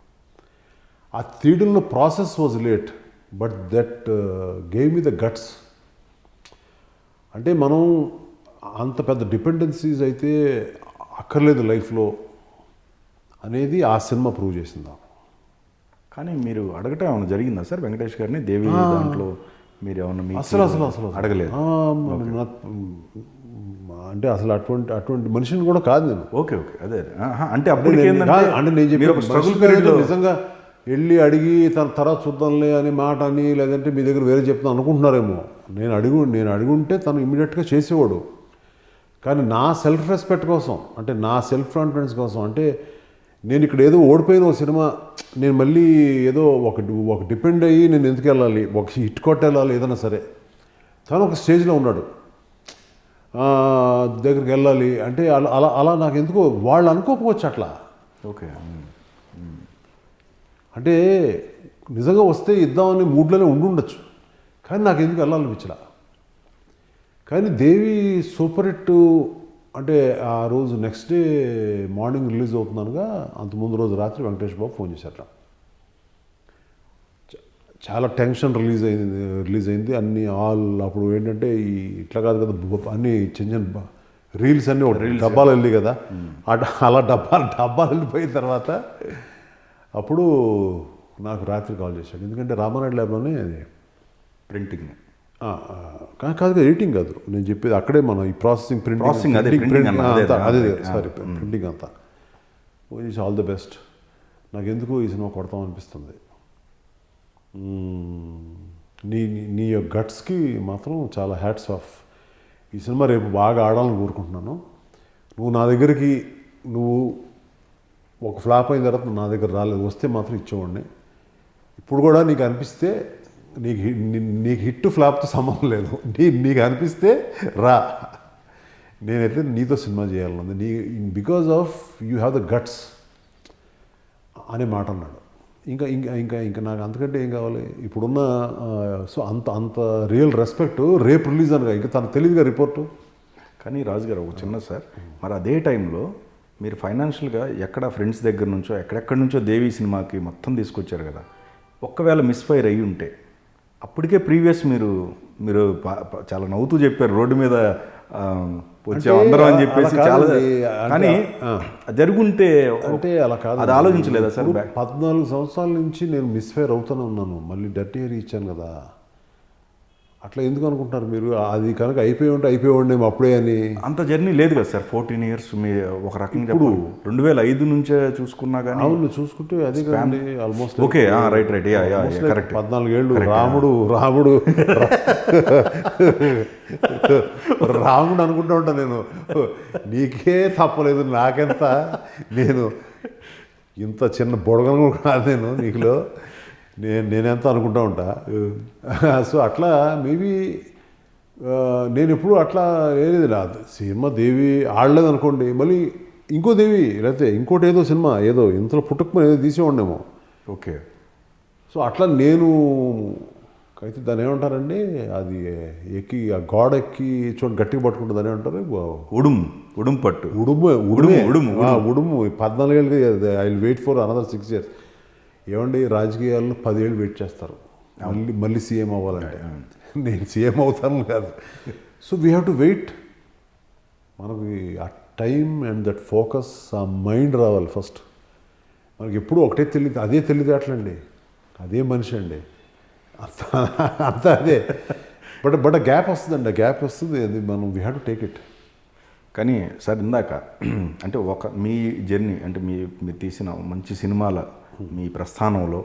ఆ తీయడంలో process was late but that gave me the guts. అంటే మనం అంత పెద్ద డిపెండెన్సీస్ అయితే అక్కర్లేదు లైఫ్లో అనేది ఆ సినిమా ప్రూవ్ చేసిందా. కానీ మీరు అడగటం ఏమైనా జరిగిందా సార్ వెంకటేష్ గారిని దేవి దాంట్లో? మీరు ఏమన్నా అసలు అడగలేదు? అంటే అసలు అటువంటి మనిషిని కూడా కాదు నేను. ఓకే. అదే అంటే అప్పుడు అంటే నేను చెప్పి నిజంగా వెళ్ళి అడిగి తన తర్వాత చూద్దాంలే అనే మాట అని, లేదంటే మీ దగ్గర వేరే చెప్తాను అనుకుంటున్నారేమో. నేను అడుగుంటే తను ఇమీడియట్గా చేసేవాడు. కానీ నా సెల్ఫ్ రెస్పెక్ట్ కోసం, అంటే నా సెల్ఫ్ కాన్ఫిడెన్స్ కోసం, అంటే నేను ఇక్కడ ఏదో ఓడిపోయిన ఒక సినిమా నేను మళ్ళీ ఏదో ఒక డిపెండ్ అయ్యి నేను ఎందుకు వెళ్ళాలి, ఒక హిట్ కొట్టేళ్ళాలి ఏదైనా సరే. తను ఒక స్టేజ్లో ఉన్నాడు, దగ్గరికి వెళ్ళాలి అంటే అలా నాకు ఎందుకో వాళ్ళు అనుకోకపోవచ్చు అట్లా. ఓకే. అంటే నిజంగా వస్తే ఇద్దామని మూడ్లోనే ఉండుండొచ్చు, కానీ నాకు ఎందుకు వెళ్ళాలనిపించలా. కానీ దేవి సూపర్ హిట్ అంటే ఆ రోజు నెక్స్ట్ డే మార్నింగ్ రిలీజ్ అవుతున్నానుగా, అంతకుముందు రోజు రాత్రి వెంకటేష్ బాబు ఫోన్ చేశారట. చాలా టెన్షన్ రిలీజ్ అయింది అన్నీ అప్పుడు ఏంటంటే ఇట్లా కాదు కదా, అన్నీ చిన్న రీల్స్ అన్నీ ఒకటి డబ్బాలు వెళ్ళి కదా, అలా డబ్బాలు వెళ్ళిపోయిన తర్వాత అప్పుడు నాకు రాత్రి కాల్ చేశాడు. ఎందుకంటే రామానాయుడు ల్యాబ్లోనే అది ప్రింటింగ్ కాదు ఎడిటింగ్ కాదు నేను చెప్పేది, అక్కడే మనం ఈ ప్రాసెసింగ్ Processing, అదే printing అన్న, అదే, అదే అదే. సారీ ప్రింటింగ్ అంతా. Is all the best. నాకు ఎందుకు ఈ సినిమా కొడతాం అనిపిస్తుంది. నీ నీ యొక్క గట్స్కి మాత్రం చాలా హ్యాట్స్ ఆఫ్. ఈ సినిమా రేపు బాగా ఆడాలని కోరుకుంటున్నాను. నువ్వు నా దగ్గరికి నువ్వు ఒక ఫ్లాప్ అయిన తర్వాత నా దగ్గర రాలేదు, వస్తే మాత్రం ఇచ్చేవాడిని. ఇప్పుడు కూడా నీకు అనిపిస్తే నీకు హిట్ ఫ్లాప్తో సంబంధం లేదు, నీకు అనిపిస్తే రా, నేనైతే నీతో సినిమా చేయాలన్నది. Because of you have the guts అనే మాట అన్నాడు. ఇంకా ఇంకా ఇంకా ఇంకా నాకు అంతకంటే ఏం కావాలి ఇప్పుడున్న. సో అంత రియల్ రెస్పెక్ట్ రేపు రిలీజ్ అనగా ఇంకా తనకు తెలియదుగా రిపోర్టు. కానీ రాజు గారు ఒక చిన్న సార్, మరి అదే టైంలో మీరు ఫైనాన్షియల్గా ఎక్కడ ఫ్రెండ్స్ దగ్గర నుంచో ఎక్కడెక్కడి నుంచో దేవి సినిమాకి మొత్తం తీసుకొచ్చారు కదా, ఒక్కవేళ మిస్ఫైర్ అయ్యి ఉంటే అప్పటికే ప్రీవియస్ మీరు చాలా నవ్వుతూ చెప్పారు రోడ్డు మీద వచ్చాం అందరం అని చెప్పేసి చాలా, కానీ జరుగుంటే అంటే అలా కాదు, అది ఆలోచించలేదా సార్? 14 సంవత్సరాల నుంచి నేను మిస్ఫైర్ అవుతూనే ఉన్నాను. మళ్ళీ డర్టీ హెయిర్ ఇచ్చాను కదా, అట్లా ఎందుకు అనుకుంటున్నారు మీరు? అది కనుక అయిపోయి ఉండే అప్పుడే అని. అంత జర్నీ లేదు కదా సార్, 14 years మీ ఒక రకంగా చెప్పు 2005 నుంచే చూసుకున్నా కానీ. అవును చూసుకుంటే అదే కదండి ఆల్మోస్ట్. Okay right correct. 14 ఏళ్ళు రాముడు అనుకుంటూ ఉంటాను నేను. నీకే తప్పలేదు, నాకెంత, నేను ఇంత చిన్న బొడగను కాదు నేను నీకులో, నేనెంత అనుకుంటూ ఉంటా. సో అట్లా మేబీ నేను ఎప్పుడు అట్లా ఏది లేదు. సినిమా దేవి ఆడలేదు అనుకోండి, మళ్ళీ ఇంకో దేవి లేకపోతే ఇంకోటి ఏదో సినిమా ఏదో ఇంతలో పుట్టుకుని ఏదో తీసేవాడేమో. ఓకే. సో అట్లా నేను అయితే దాన్ని ఏమంటారండి, అది ఎక్కి ఆ గోడ ఎక్కి చూడండి గట్టిగా పట్టుకుంటుంది అని ఏమంటారు, ఉడుము పట్టు, ఉడుము 14 ఏళ్ళకి I will wait for another 6 years. ఏమండి రాజకీయాల్లో 10 ఏళ్ళు వెయిట్ చేస్తారు మళ్ళీ సీఎం అవ్వాలంటే. నేను సీఎం అవుతాను కాదు. So we have to wait. మనకి ఆ టైం అండ్ దట్ ఫోకస్, ఆ మైండ్ రావాలి ఫస్ట్. మనకి ఎప్పుడు ఒకటే అదే తెలివితేటలండి, అదే మనిషి అండి, అంత అదే. బట్ గ్యాప్ వస్తుందండి, ఆ గ్యాప్ వస్తుంది, అది మనం we have to take it. కానీ సార్ ఇందాక అంటే మీ జర్నీ అంటే మీరు తీసిన మంచి సినిమాల మీ ప్రస్థానంలో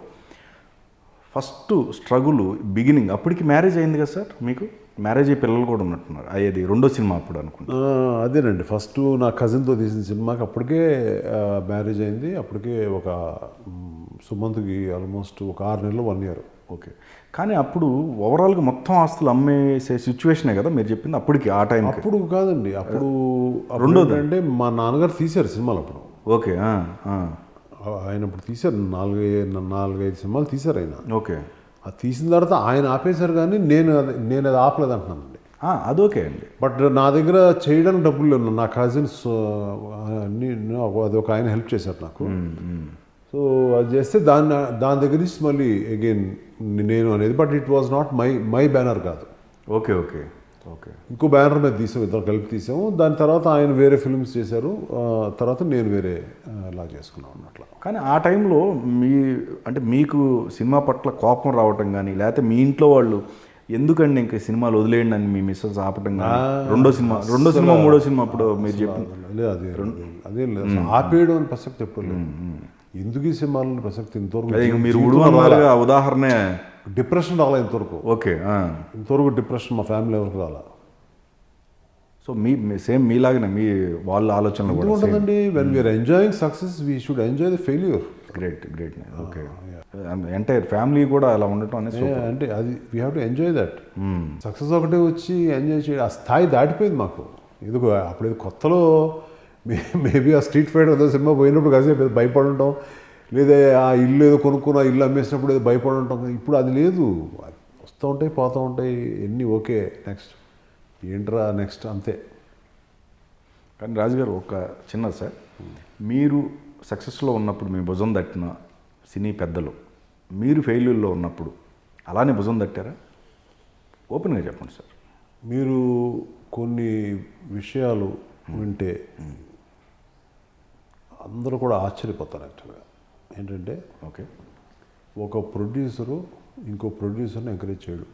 ఫస్ట్ స్ట్రగుల్ బిగినింగ్ అప్పటికి మ్యారేజ్ అయింది కదా సార్? మీకు మ్యారేజ్ అయ్యి పిల్లలు కూడా ఉన్నట్టున్నారు, అది రెండో సినిమా అప్పుడు అనుకుంటా. అదేనండి, ఫస్ట్ నా కజిన్తో తీసిన సినిమాకి అప్పటికే మ్యారేజ్ అయింది. అప్పటికే ఒక సుమంత్కి ఆల్మోస్ట్ ఒక 6 నెలలు 1 year. ఓకే. కానీ అప్పుడు ఓవరాల్గా మొత్తం ఆస్తులు అమ్మేసే సిచ్యువేషనే కదా మీరు చెప్పింది అప్పటికి, ఆ టైం? అప్పుడు కాదండి, అప్పుడు రెండోది అంటే మా నాన్నగారు తీశారు సినిమాలు అప్పుడు. ఓకే. ఆయన ఇప్పుడు తీశారు 4-5 సినిమాలు తీశారు ఆయన. ఓకే. అది తీసిన తర్వాత ఆయన ఆపేశారు, కానీ నేను అది ఆపలేదు అంటున్నానండి. అదొకే అండి. బట్ నా దగ్గర చేయడానికి డబ్బులు లేవు. నా కజిన్స్ అది ఒక ఆయన హెల్ప్ చేశారు నాకు. సో అది చేస్తే దాని దగ్గర నుంచి మళ్ళీ అగైన్ నేను అనేది. But it was not my banner కాదు. Okay okay okay. ఇంకో బ్యానర్ మీద తీసాము, ఇద్దరు కలిపి తీసాము. దాని తర్వాత ఆయన వేరే ఫిల్మ్స్ చేశారు, తర్వాత నేను వేరే లా చేసుకున్నాను అన్నట్లు. కానీ ఆ టైంలో మీకు సినిమా పట్ల కోపం రావటం కానీ, లేకపోతే మీ ఇంట్లో వాళ్ళు ఎందుకండి ఇంకా సినిమాలు వదిలేయండి అని మీ మిస్సెస్ ఆపటం కానీ, రెండో సినిమా మూడో సినిమా అప్పుడు మీరు చెప్పండి. అదే లేదు, ఆపేయడం అని ప్రసక్తి ఎప్పుడు లేదు. ఎందుకు ఈ సినిమాలని ప్రసక్తి ఇంతవరకు మీరు ఉదాహరణ డిప్రెషన్ రాలా ఇంతవరకు. ఓకే. ఇంతవరకు డిప్రెషన్ మా ఫ్యామిలీ ఎవరికి రాలా. సో సేమ్ మీలాగనే మీ వాళ్ళ ఆలోచనలు కూడా ఉంటుందండి. When we are enjoying success we should enjoy the failure. Great. Okay. Entire family కూడా అలా ఉండటం అనేది అంటే అది we have to enjoy that. Success ఒకటే వచ్చి ఎంజాయ్ చేయడం ఆ స్థాయి దాటిపోయింది మాకు. ఎందుకు అప్పుడు కొత్తలో మేబీ ఆ స్ట్రీట్ ఫైటర్ ఏదో సినిమా పోయినప్పుడు కాసేపు భయపడి ఉంటాం, లేదా ఆ ఇల్లు ఏదో కొనుక్కున్న ఇల్లు అమ్మేసినప్పుడు ఏదో భయపడి ఉంటాం. ఇప్పుడు అది లేదు, వస్తూ ఉంటాయి పోతూ ఉంటాయి ఎన్ని. ఓకే నెక్స్ట్ ఏంట్రా నెక్స్ట్ అంతే. కానీ రాజుగారు ఒక చిన్న సార్, మీరు సక్సెస్లో ఉన్నప్పుడు మీ భుజం తట్టిన సినీ పెద్దలు మీరు ఫెయిల్యూర్లో ఉన్నప్పుడు అలానే భుజం తట్టారా? ఓపెన్గా చెప్పండి సార్. మీరు కొన్ని విషయాలు వింటే అందరూ కూడా ఆశ్చర్యపోతారు యాక్చువల్గా. ఏంటంటే ఓకే, ఒక ప్రొడ్యూసరు ఇంకో ప్రొడ్యూసర్ని ఎంకరేజ్ చేయడు.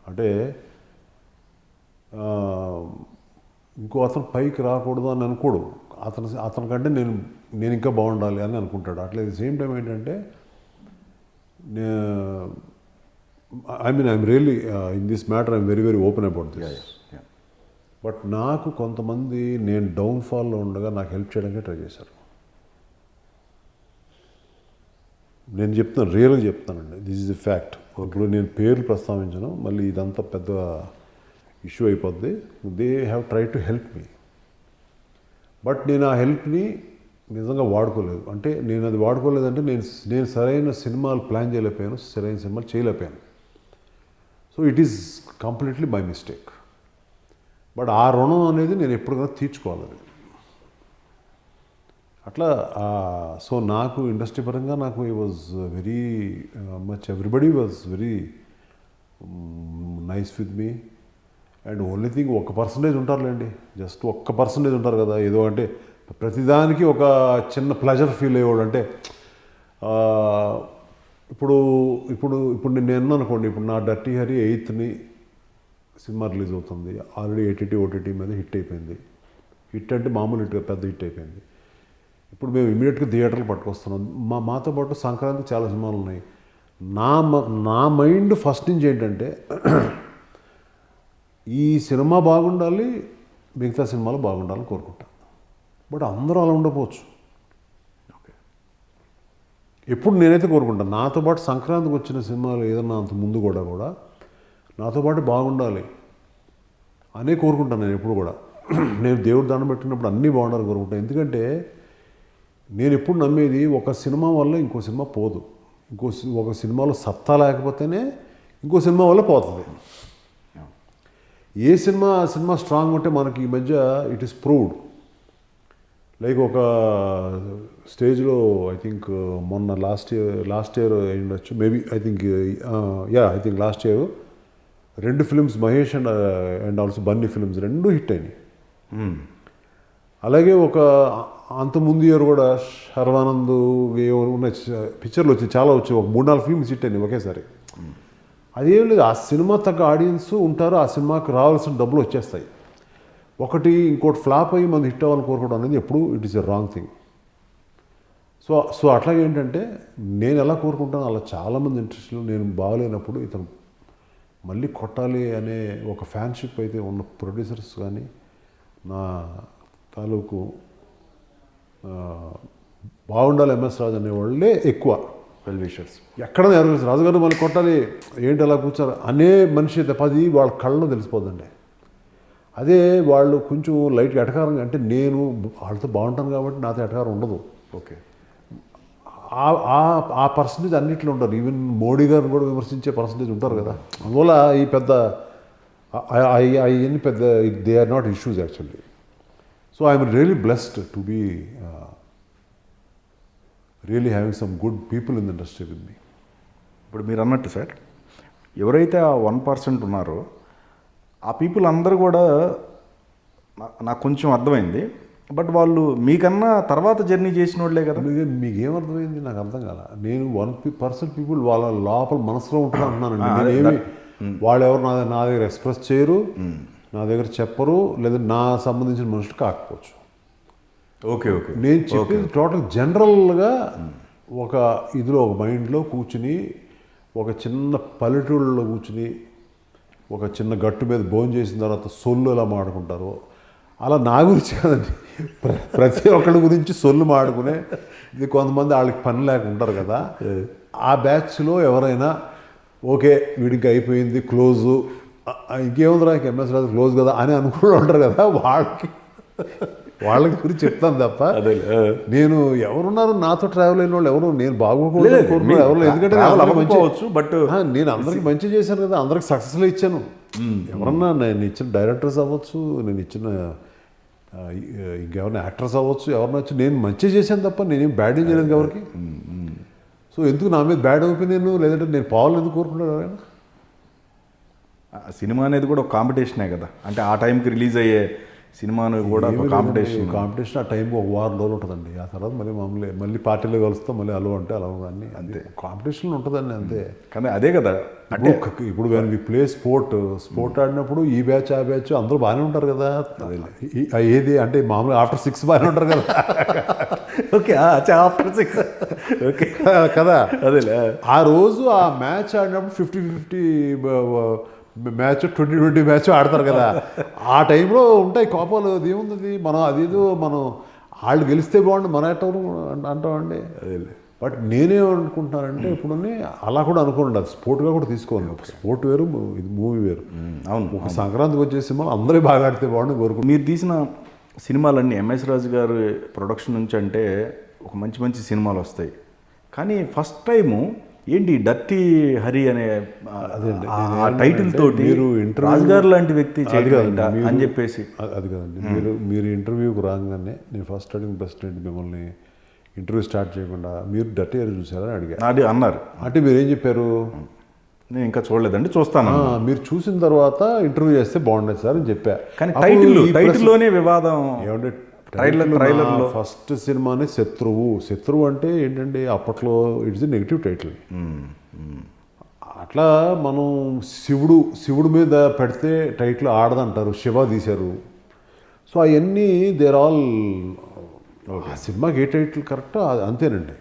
అంటే ఇంకో అతను పైకి రాకూడదు అని అనుకోడు. అతనికంటే నేను ఇంకా బాగుండాలి అని అనుకుంటాడు. అట్లా సేమ్ టైం ఏంటంటే I'm really in this matter I'm very very open about this. But నాకు కొంతమంది నేను డౌన్ఫాల్లో ఉండగా నాకు హెల్ప్ చేయడానికి ట్రై చేశారు. నేను చెప్తాను, రియల్గా చెప్తానండి, దిస్ ఇస్ ది ఫ్యాక్ట్. ఇప్పుడు నేను పేర్లు ప్రస్తావించను, మళ్ళీ ఇదంతా పెద్ద ఇష్యూ అయిపోద్ది. They have try to help me, but నేను ఆ హెల్ప్ని నిజంగా వాడుకోలేదు. అంటే నేను అది వాడుకోలేదంటే నేను సరైన సినిమాలు ప్లాన్ చేయలేకపోయాను, సరైన సినిమాలు చేయలేకపోయాను. So it is completely my mistake. But ఆ రుణం అనేది నేను ఎప్పటికైనా తీర్చుకోవాలి. అట్లా సో నాకు ఇండస్ట్రీ పరంగా నాకు ఈ was very much, everybody was very nice with me. And only thing 1% ఉంటారులేండి, జస్ట్ 1% ఉంటారు కదా. ఏదో అంటే ప్రతిదానికి ఒక చిన్న ప్లెజర్ ఫీల్ అయ్యేవాడు. అంటే ఇప్పుడు ఇప్పుడు ఇప్పుడు నేను అనుకోండి, ఇప్పుడు నా dirty Hari 8th cinema release అవుతుంది. ఆల్రెడీ ఓటీటీ మీద హిట్ అయిపోయింది. హిట్ అంటే మామూలు హిట్, పెద్ద హిట్ అయిపోయింది. ఇప్పుడు మేము ఇమీడియట్గా థియేటర్లు పట్టుకొస్తున్నాం. మాతో పాటు సంక్రాంతి చాలా సినిమాలు ఉన్నాయి. నా మైండ్ ఫస్ట్ నుంచి ఏంటంటే ఈ సినిమా బాగుండాలి, మిగతా సినిమాలు బాగుండాలని కోరుకుంటా. బట్ అందరూ అలా ఉండకపోవచ్చు. ఎప్పుడు నేనైతే కోరుకుంటాను, నాతో పాటు సంక్రాంతికి వచ్చిన సినిమాలు ఏదన్నా అంత ముందు కూడా నాతో పాటు బాగుండాలి అనే కోరుకుంటాను నేను ఎప్పుడు కూడా. నేను దేవుడు దండం పెట్టినప్పుడు అన్నీ బాగుండాలని కోరుకుంటాను. ఎందుకంటే నేను ఎప్పుడు నమ్మేది, ఒక సినిమా వల్ల ఇంకో సినిమా పోదు. ఒక సినిమాలో సత్తా లేకపోతేనే ఇంకో సినిమా వల్ల పోతుంది. ఏ సినిమా ఆ సినిమా స్ట్రాంగ్ ఉంటే మనకి ఈ మధ్య ఇట్ ఈస్ ప్రూవ్డ్. లైక్ ఒక స్టేజ్లో ఐ థింక్ మొన్న లాస్ట్ ఇయర్ అయి ఉండొచ్చు, maybe I think last year 2 films Mahesh and also Bunny films 2 hit అయినాయి. అలాగే ఒక అంతకుముందు ఇయర్ కూడా శర్వానంద్ ఉన్న పిక్చర్లు వచ్చి చాలా వచ్చి ఒక 3-4 ఫిల్మ్స్ హిట్ అయినాయి ఒకేసారి. అదేం లేదు, ఆ సినిమా తగ్గ ఆడియన్స్ ఉంటారు, ఆ సినిమాకి రావాల్సిన డబ్బులు వచ్చేస్తాయి. ఒకటి ఇంకోటి ఫ్లాప్ అయ్యి మనం హిట్ అవ్వాలని కోరుకోవడం అనేది ఎప్పుడు it is a wrong thing. So అట్లాగే ఏంటంటే నేను ఎలా కోరుకుంటాను, అలా చాలామంది ఇండస్ట్రీలో నేను బాగలేనప్పుడు ఇతను మళ్ళీ కొట్టాలి అనే ఒక ఫ్యాన్షిప్ అయితే ఉన్న ప్రొడ్యూసర్స్ కానీ నా తాలూకు బాగుండాలి ఎంఎస్ రాజు అనేవాళ్ళే ఎక్కువ వెల్ విషర్స్. ఎక్కడ ఎవరు రాజుగారు మళ్ళీ కొట్టాలి ఏంటి అలా కూర్చోరు అనే మనిషి తప్ప అది వాళ్ళ కళ్ళలో తెలిసిపోద్దండి. అదే వాళ్ళు కొంచెం లైట్గా ఎటకారంగా, అంటే నేను వాళ్ళతో బాగుంటాను కాబట్టి నాతో ఎటకారం ఉండదు. ఓకే, ఆ పర్సంటేజ్ అన్నింటిలో ఉంటారు. ఈవెన్ మోడీ గారిని కూడా విమర్శించే పర్సంటేజ్ ఉంటారు కదా. అందువల్ల ఈ పెద్ద అవన్నీ పెద్ద they are not issues actually. So I'm really blessed to be really having some good people in the industry with me. ఇప్పుడు మీరు అన్నట్టు సార్, ఎవరైతే ఆ 1% ఉన్నారో ఆ పీపుల్ అందరూ కూడా నాకు కొంచెం అర్థమైంది. బట్ వాళ్ళు మీకన్నా తర్వాత జర్నీ చేసిన వాళ్ళే కదా. మీకేమర్థమైంది నాకు అర్థం కాల. నేను 1% పీపుల్ వాళ్ళ లోపల మనసులో ఉంటారు అంటున్నానండి. నేనేమి వాళ్ళు ఎవరు నా దగ్గర ఎక్స్ప్రెస్ చేయరు, నా దగ్గర చెప్పరు, లేదా నా సంబంధించిన మనుషులు కాకపోవచ్చు. ఓకే, నేను చెప్పేది టోటల్ జనరల్గా ఒక ఇదిలో ఒక మైండ్లో కూర్చుని, ఒక చిన్న పల్లెటూళ్ళలో కూర్చుని, ఒక చిన్న గట్టు మీద భోజనం చేసిన తర్వాత సొల్లు ఎలా మాడుకుంటారో అలా నా గురించి కాదండి, ప్రతి ఒక్కరి గురించి సొల్లు మాడుకునే ఇది కొంతమంది వాళ్ళకి పని లేక ఉంటారు కదా. ఆ బ్యాచ్లో ఎవరైనా ఓకే వీడికి అయిపోయింది క్లోజు, ఇంకేముందిరా ఎంఎస్ రాజు క్లోజ్ కదా అని అనుకుంటూ ఉంటారు కదా, వాళ్ళ గురించి చెప్తాను తప్ప నేను ఎవరున్నారు నాతో ట్రావెల్ అయిన వాళ్ళు ఎవరు నేను బాగోకూడదు ఎవరు. ఎందుకంటే బట్ నేను అందరికి మంచి చేశాను కదా, అందరికి సక్సెస్లో ఇచ్చాను. ఎవరన్నా నేను ఇచ్చిన డైరెక్టర్స్ అవ్వచ్చు, నేను ఇచ్చిన ఇంకెవరైనా యాక్టర్స్ అవ్వచ్చు, ఎవరన్నా వచ్చి నేను మంచి చేశాను తప్ప నేనేం బ్యాడ్ ఏం చేయలేదు ఎవరికి. సో ఎందుకు నా మీద బ్యాడ్ ఒపీనియన్ లేదంటే నేను పావులు ఎందుకు కోరుకుంటాను ఎవరైనా. సినిమా అనేది కూడా ఒక కాంపిటీషనే కదా. అంటే ఆ టైంకి రిలీజ్ అయ్యే సినిమాను కూడా ఒక కాంపిటీషన్. కాంపిటీషన్ ఆ టైంకి ఒక వారం రోజులు ఉంటుందండి. ఆ తర్వాత మళ్ళీ మామూలు మళ్ళీ పార్టీలో కలుస్తాం, మళ్ళీ అలవ అంటే అలవ కానీ అంతే కాంపిటీషన్ ఉంటుందండి అంతే. కానీ అదే కదా అంటే ఇప్పుడు వి ప్లే స్పోర్ట్ ఆడినప్పుడు ఈ బ్యాచ్ ఆ బ్యాచ్ అందరూ బాగానే ఉంటారు కదా. ఏది అంటే మామూలుగా ఆఫ్టర్ 6 బాగానే ఉంటారు కదా. ఓకే ఆఫ్టర్ 6 ఓకే కదా. అదేలే ఆ రోజు ఆ మ్యాచ్ ఆడినప్పుడు 50-50 మ్యాచ్ 20-20 మ్యాచ్ ఆడతారు కదా. ఆ టైంలో ఉంటాయి కోపాలు. అది ఏముంది మనం అదేదో మనం వాళ్ళు గెలిస్తే బాగుండు మన ఎట్ట అంటామండి. అదేలే. బట్ నేనేమనుకుంటున్నానంటే ఇప్పుడు అలా కూడా అనుకోండి, అది స్పోర్ట్గా కూడా తీసుకోవాలి. స్పోర్ట్ వేరు, ఇది మూవీ వేరు. అవును. ఒక సంక్రాంతికి వచ్చే సినిమాలు అందరూ బాగా ఆడితే బాగుండు కోరుకుంటున్నాను. మీరు తీసిన సినిమాలన్నీ ఎంఎస్ రాజు గారు ప్రొడక్షన్ నుంచి అంటే ఒక మంచి మంచి సినిమాలు వస్తాయి. కానీ ఫస్ట్ టైము ఏంటి డర్టీ హరి అనే ఆ టైటిల్ తోటి మీరు రాజు గారు లాంటి వ్యక్తి చేయగలట అని చెప్పేసి. అది కదండి, మీరు ఇంటర్వ్యూకి రాగానే నేను ఫస్ట్ అడిగిన ప్రెసిడెంట్ మిమ్మల్ని ఇంటర్వ్యూ స్టార్ట్ చేయకుండా మీరు డర్టీ హరి చూసారని అడిగారు. అది అన్నారు. అంటే మీరు ఏం చెప్పారు? నేను ఇంకా చూడలేదండి, చూస్తాను. మీరు చూసిన తర్వాత ఇంటర్వ్యూ చేస్తే బాగుండేది సార్ అని చెప్పా. కానీ టైటిల్లోనే వివాదం. ఏమంటే ట్రైలర్లో ఫస్ట్ సినిమానే శత్రువు అంటే ఏంటంటే అప్పట్లో ఇట్స్ నెగిటివ్ టైటిల్. అట్లా మనం శివుడు మీద పెడితే టైటిల్ ఆడదంటారు, శివ తీశారు. సో అవన్నీ దేర్ ఆల్ ఆ సినిమాకి ఏ టైటిల్ కరెక్ట్ అంతేనండి.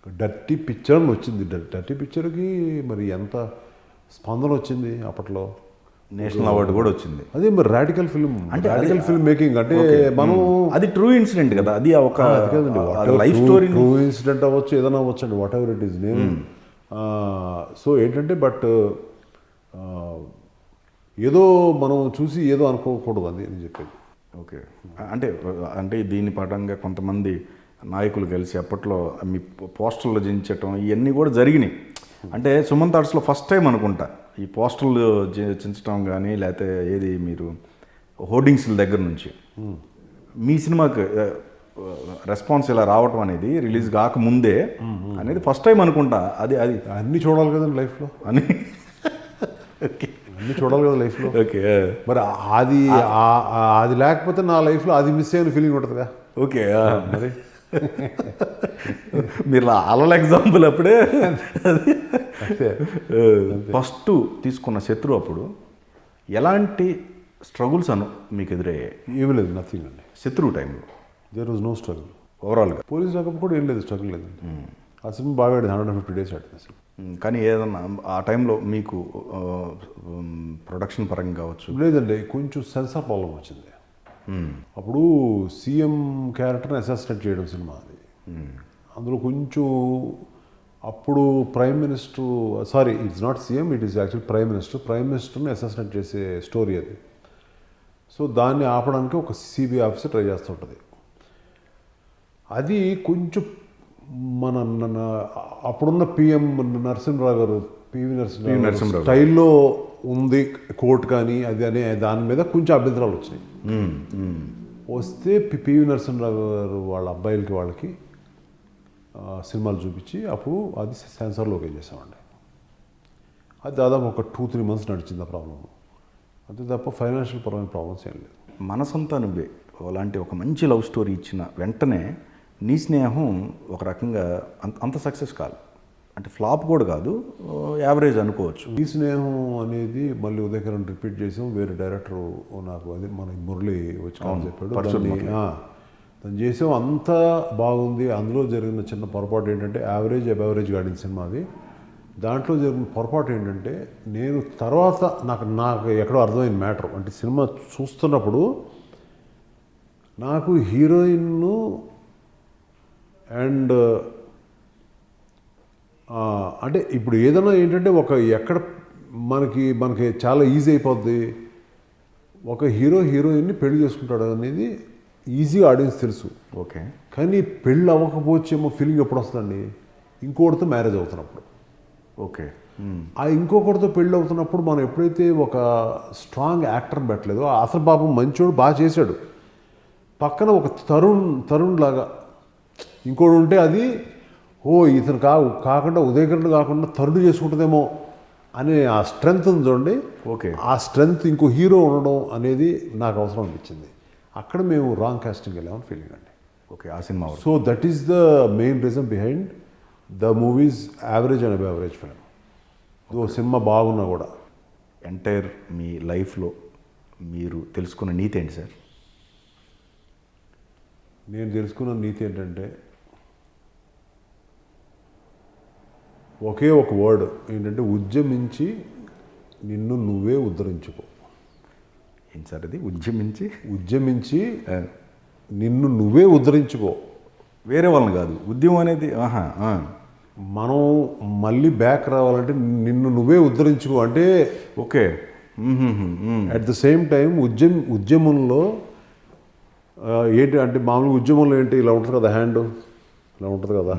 డర్టీ పిక్చర్ అని వచ్చింది. డర్టీ పిక్చర్కి మరి ఎంత స్పందన వచ్చింది అప్పట్లో. నేషనల్ అవార్డు కూడా వచ్చింది. అదే మరి రాడికల్ ఫిల్మ్ అంటే రాడికల్ ఫిల్మ్ మేకింగ్ అంటే మనం అది ట్రూ ఇన్సిడెంట్ కదా. అది ఒక లైఫ్ స్టోరీ. ట్రూ ఇన్సిడెంట్ అవ్వచ్చు, ఏదైనా అవ్వచ్చు అండి, వాట్ ఎవర్ ఇట్ ఈస్. నేను సో ఏంటంటే బట్ ఏదో మనం చూసి ఏదో అనుకోకూడదు అది నేను చెప్పేది. ఓకే. అంటే దీని పరంగా కొంతమంది నాయకులు కలిసి అప్పట్లో మీ పోస్టర్లు చించటం ఇవన్నీ కూడా జరిగినాయి. అంటే సుమంత్ ఆర్ట్స్లో ఫస్ట్ టైం అనుకుంటా ఈ పోస్టర్లు చించటం కానీ లేకపోతే ఏది మీరు హోర్డింగ్స్ల దగ్గర నుంచి మీ సినిమాకి రెస్పాన్స్ ఇలా రావటం అనేది రిలీజ్ కాకముందే అనేది ఫస్ట్ టైం అనుకుంటా. అది అన్నీ చూడాలి కదండి లైఫ్లో, అని అన్నీ చూడాలి కదా లైఫ్లో. ఓకే. మరి అది లేకపోతే నా లైఫ్లో అది మిస్ అయిన ఫీలింగ్ ఉంటుందిగా. ఓకే. మరి మీరు అలల ఎగ్జాంపుల్ అప్పుడే. ఫస్ట్ తీసుకున్న శత్రు అప్పుడు ఎలాంటి స్ట్రగుల్స్ మీకు ఎదురయ్యాయి? ఏమీ లేదు, నథింగ్ అండి. శత్రువు టైంలో దేర్ వాజ్ నో స్ట్రగుల్ ఓవరాల్గా. పోలీస్ రాకపోతే కూడా ఏం లేదు, స్ట్రగుల్ లేదు. ఆ సినిమా బాగా ఆడింది, 150 days ఆడింది అసలు. కానీ ఏదన్నా ఆ టైంలో మీకు ప్రొడక్షన్ పరంగా కావచ్చు? లేదండి, కొంచెం సెన్సార్ ప్రాబ్లం వచ్చింది. అప్పుడు సీఎం క్యారెక్టర్ని అసాసినేట్ చేయడం సినిమా అది. అందులో కొంచెం అప్పుడు prime minister, sorry it's not CM, it is actual prime మినిస్టర్ని అసాసినేట్ చేసే స్టోరీ అది. సో దాన్ని ఆపడానికి ఒక సిబిఐ ఆఫీసర్ ట్రై చేస్తూ ఉంటుంది. అది కొంచెం మన అప్పుడున్న పిఎం నరసింహరావు గారు, పివి నరసింహరావు స్టైల్లో ఉంది కోర్టు కానీ అది అనే దాని మీద కొంచెం అభ్యంతరాలు వచ్చినాయి. వస్తే పివి నరసింహరావు గారు వాళ్ళ అబ్బాయిలకి వాళ్ళకి సినిమాలు చూపించి అప్పుడు అది సెన్సార్లోకి చేసామండి. అది దాదాపు ఒక 2-3 months నడిచింది ఆ ప్రాబ్లం. అంతే తప్ప ఫైనాన్షియల్ పరమైన ప్రాబ్లమ్స్ ఏం లేదు. మనసంతా నువ్వే అలాంటి ఒక మంచి లవ్ స్టోరీ ఇచ్చిన వెంటనే నీ స్నేహం ఒక రకంగా అంత సక్సెస్ కాదు, అంటే ఫ్లాప్ కూడా కాదు, యావరేజ్ అనుకోవచ్చు. ఈ స్నేహం అనేది మళ్ళీ ఉదయకరణ్ రిపీట్ చేసాం. వేరే డైరెక్టర్ నాకు అది మన మురళి వచ్చి చెప్పాడు, దాన్ని చేసాం. అంతా బాగుంది. అందులో జరిగిన చిన్న పొరపాటు ఏంటంటే యావరేజ్ ఆడిన సినిమా అది. దాంట్లో జరిగిన పొరపాటు ఏంటంటే నేను తర్వాత నాకు ఎక్కడో అర్థమైన మ్యాటర్ అంటే సినిమా చూస్తున్నప్పుడు నాకు హీరోయిన్ను అండ్ అంటే ఇప్పుడు ఏదైనా ఏంటంటే ఎక్కడ మనకి చాలా ఈజీ అయిపోద్ది. ఒక హీరోయిన్ని పెళ్లి చేసుకుంటాడు అనేది ఈజీగా ఆడియన్స్ తెలుసు. ఓకే. కానీ పెళ్ళి అవ్వకపోవచ్చేమో ఫీలింగ్ ఎప్పుడు వస్తుందండి? ఇంకొకటితో మ్యారేజ్ అవుతున్నప్పుడు. ఓకే. ఆ ఇంకొకటితో పెళ్ళి అవుతున్నప్పుడు మనం ఎప్పుడైతే ఒక స్ట్రాంగ్ యాక్టర్ పెట్టలేదో, అసలు పాపం మంచోడు బాగా చేశాడు, పక్కన ఒక తరుణ్ లాగా ఇంకోటి ఉంటే అది ఇతను కాకుండా ఉదయకరణ కాకుండా తరుణ్ చేసుకుంటుందేమో అనే ఆ స్ట్రెంగ్త్ ఉంది చూడండి, ఓకే. ఆ స్ట్రెంగ్త్ ఇంకో హీరో ఉండడం అనేది నాకు అవసరం అనిపించింది. అక్కడ మేము రాంగ్ కాస్టింగ్ వెళ్ళామని ఫీలింగ్ అండి. ఓకే, ఆ సినిమా వరకు. So that is the main reason behind the movies average and above average film. ఓ సినిమా బాగున్నా కూడా. ఎంటైర్ మీ లైఫ్లో మీరు తెలుసుకున్న నీతి ఏంటి సార్? నేను తెలుసుకున్న నీతి ఏంటంటే ఒకే ఒక వర్డ్ ఏంటంటే, ఉద్యమించి నిన్ను నువ్వే ఉద్ధరించుకో. ఏంటి సార్ అది? ఉద్యమించి నిన్ను నువ్వే ఉద్ధరించుకో. వేరే వాళ్ళని కాదు, ఉద్యమం అనేది. మనం మళ్ళీ బ్యాక్ రావాలంటే నిన్ను నువ్వే ఉద్ధరించుకో అంటే. Okay. At the same time ఉద్యమంలో ఏంటి అంటే, మామూలుగా ఉద్యమంలో ఏంటి, ఇలా ఉంటుంది కదా, హ్యాండ్ ఇలా ఉంటుంది కదా.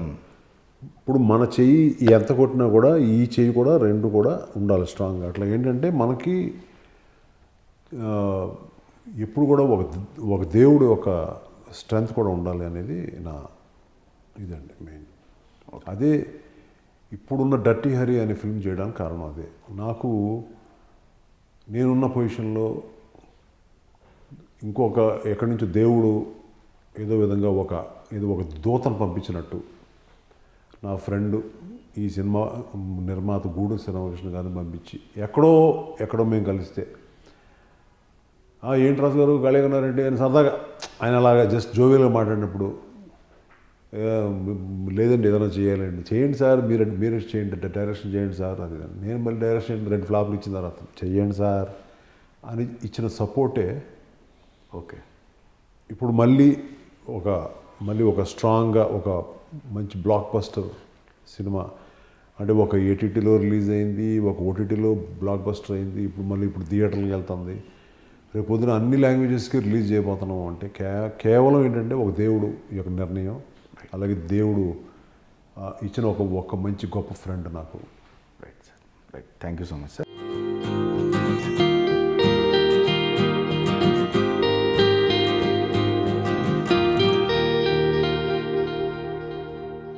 ఇప్పుడు మన చెయ్యి ఎంత కొట్టినా కూడా ఈ చెయ్యి కూడా రెండు కూడా ఉండాలి స్ట్రాంగ్గా. అట్లా ఏంటంటే మనకి ఎప్పుడు కూడా ఒక దేవుడు ఒక స్ట్రెంగ్త్ కూడా ఉండాలి అనేది నా ఇదండి మెయిన్. అదే ఇప్పుడున్న డర్టీ హరి అనే ఫిల్మ్ చేయడానికి కారణం అదే. నాకు నేనున్న పొజిషన్లో ఇంకొక ఎక్కడి నుంచో దేవుడు ఏదో విధంగా ఏదో ఒక దూతను పంపించినట్టు నా ఫ్రెండ్ ఈ సినిమా నిర్మాత గూడూరు శ్రీరామకృష్ణ గారిని పంపించి ఎక్కడో మేము కలిస్తే, ఏంటి రాజు గారు ఖాళీగా ఉన్నారంటే అని సరదాగా ఆయన అలాగా జస్ట్ జోవియల్గా మాట్లాడినప్పుడు, లేదండి ఏదైనా చేయాలండి, చేయండి సార్, మీరే చేయండి, డైరెక్షన్ చేయండి సార్ అది. నేను మళ్ళీ డైరెక్షన్ 2 ఫ్లాప్లు ఇచ్చిన తర్వాత చెయ్యండి సార్ అని ఇచ్చిన సపోర్టే. ఓకే. ఇప్పుడు మళ్ళీ ఒక స్ట్రాంగ్గా ఒక మంచి బ్లాక్ బస్టర్ సినిమా అంటే ఒక ఏటీటీలో రిలీజ్ అయింది, ఒక ఓటీటీలో బ్లాక్ బస్టర్ అయింది, ఇప్పుడు థియేటర్కి వెళ్తుంది, రేపు పొద్దున అన్ని లాంగ్వేజెస్కి రిలీజ్ చేయబోతున్నాం అంటే కేవలం ఏంటంటే ఒక దేవుడు యొక్క నిర్ణయం, అలాగే దేవుడు ఇచ్చిన ఒక మంచి గొప్ప ఫ్రెండ్ నాకు. Right sir, right. Thank you so much sir.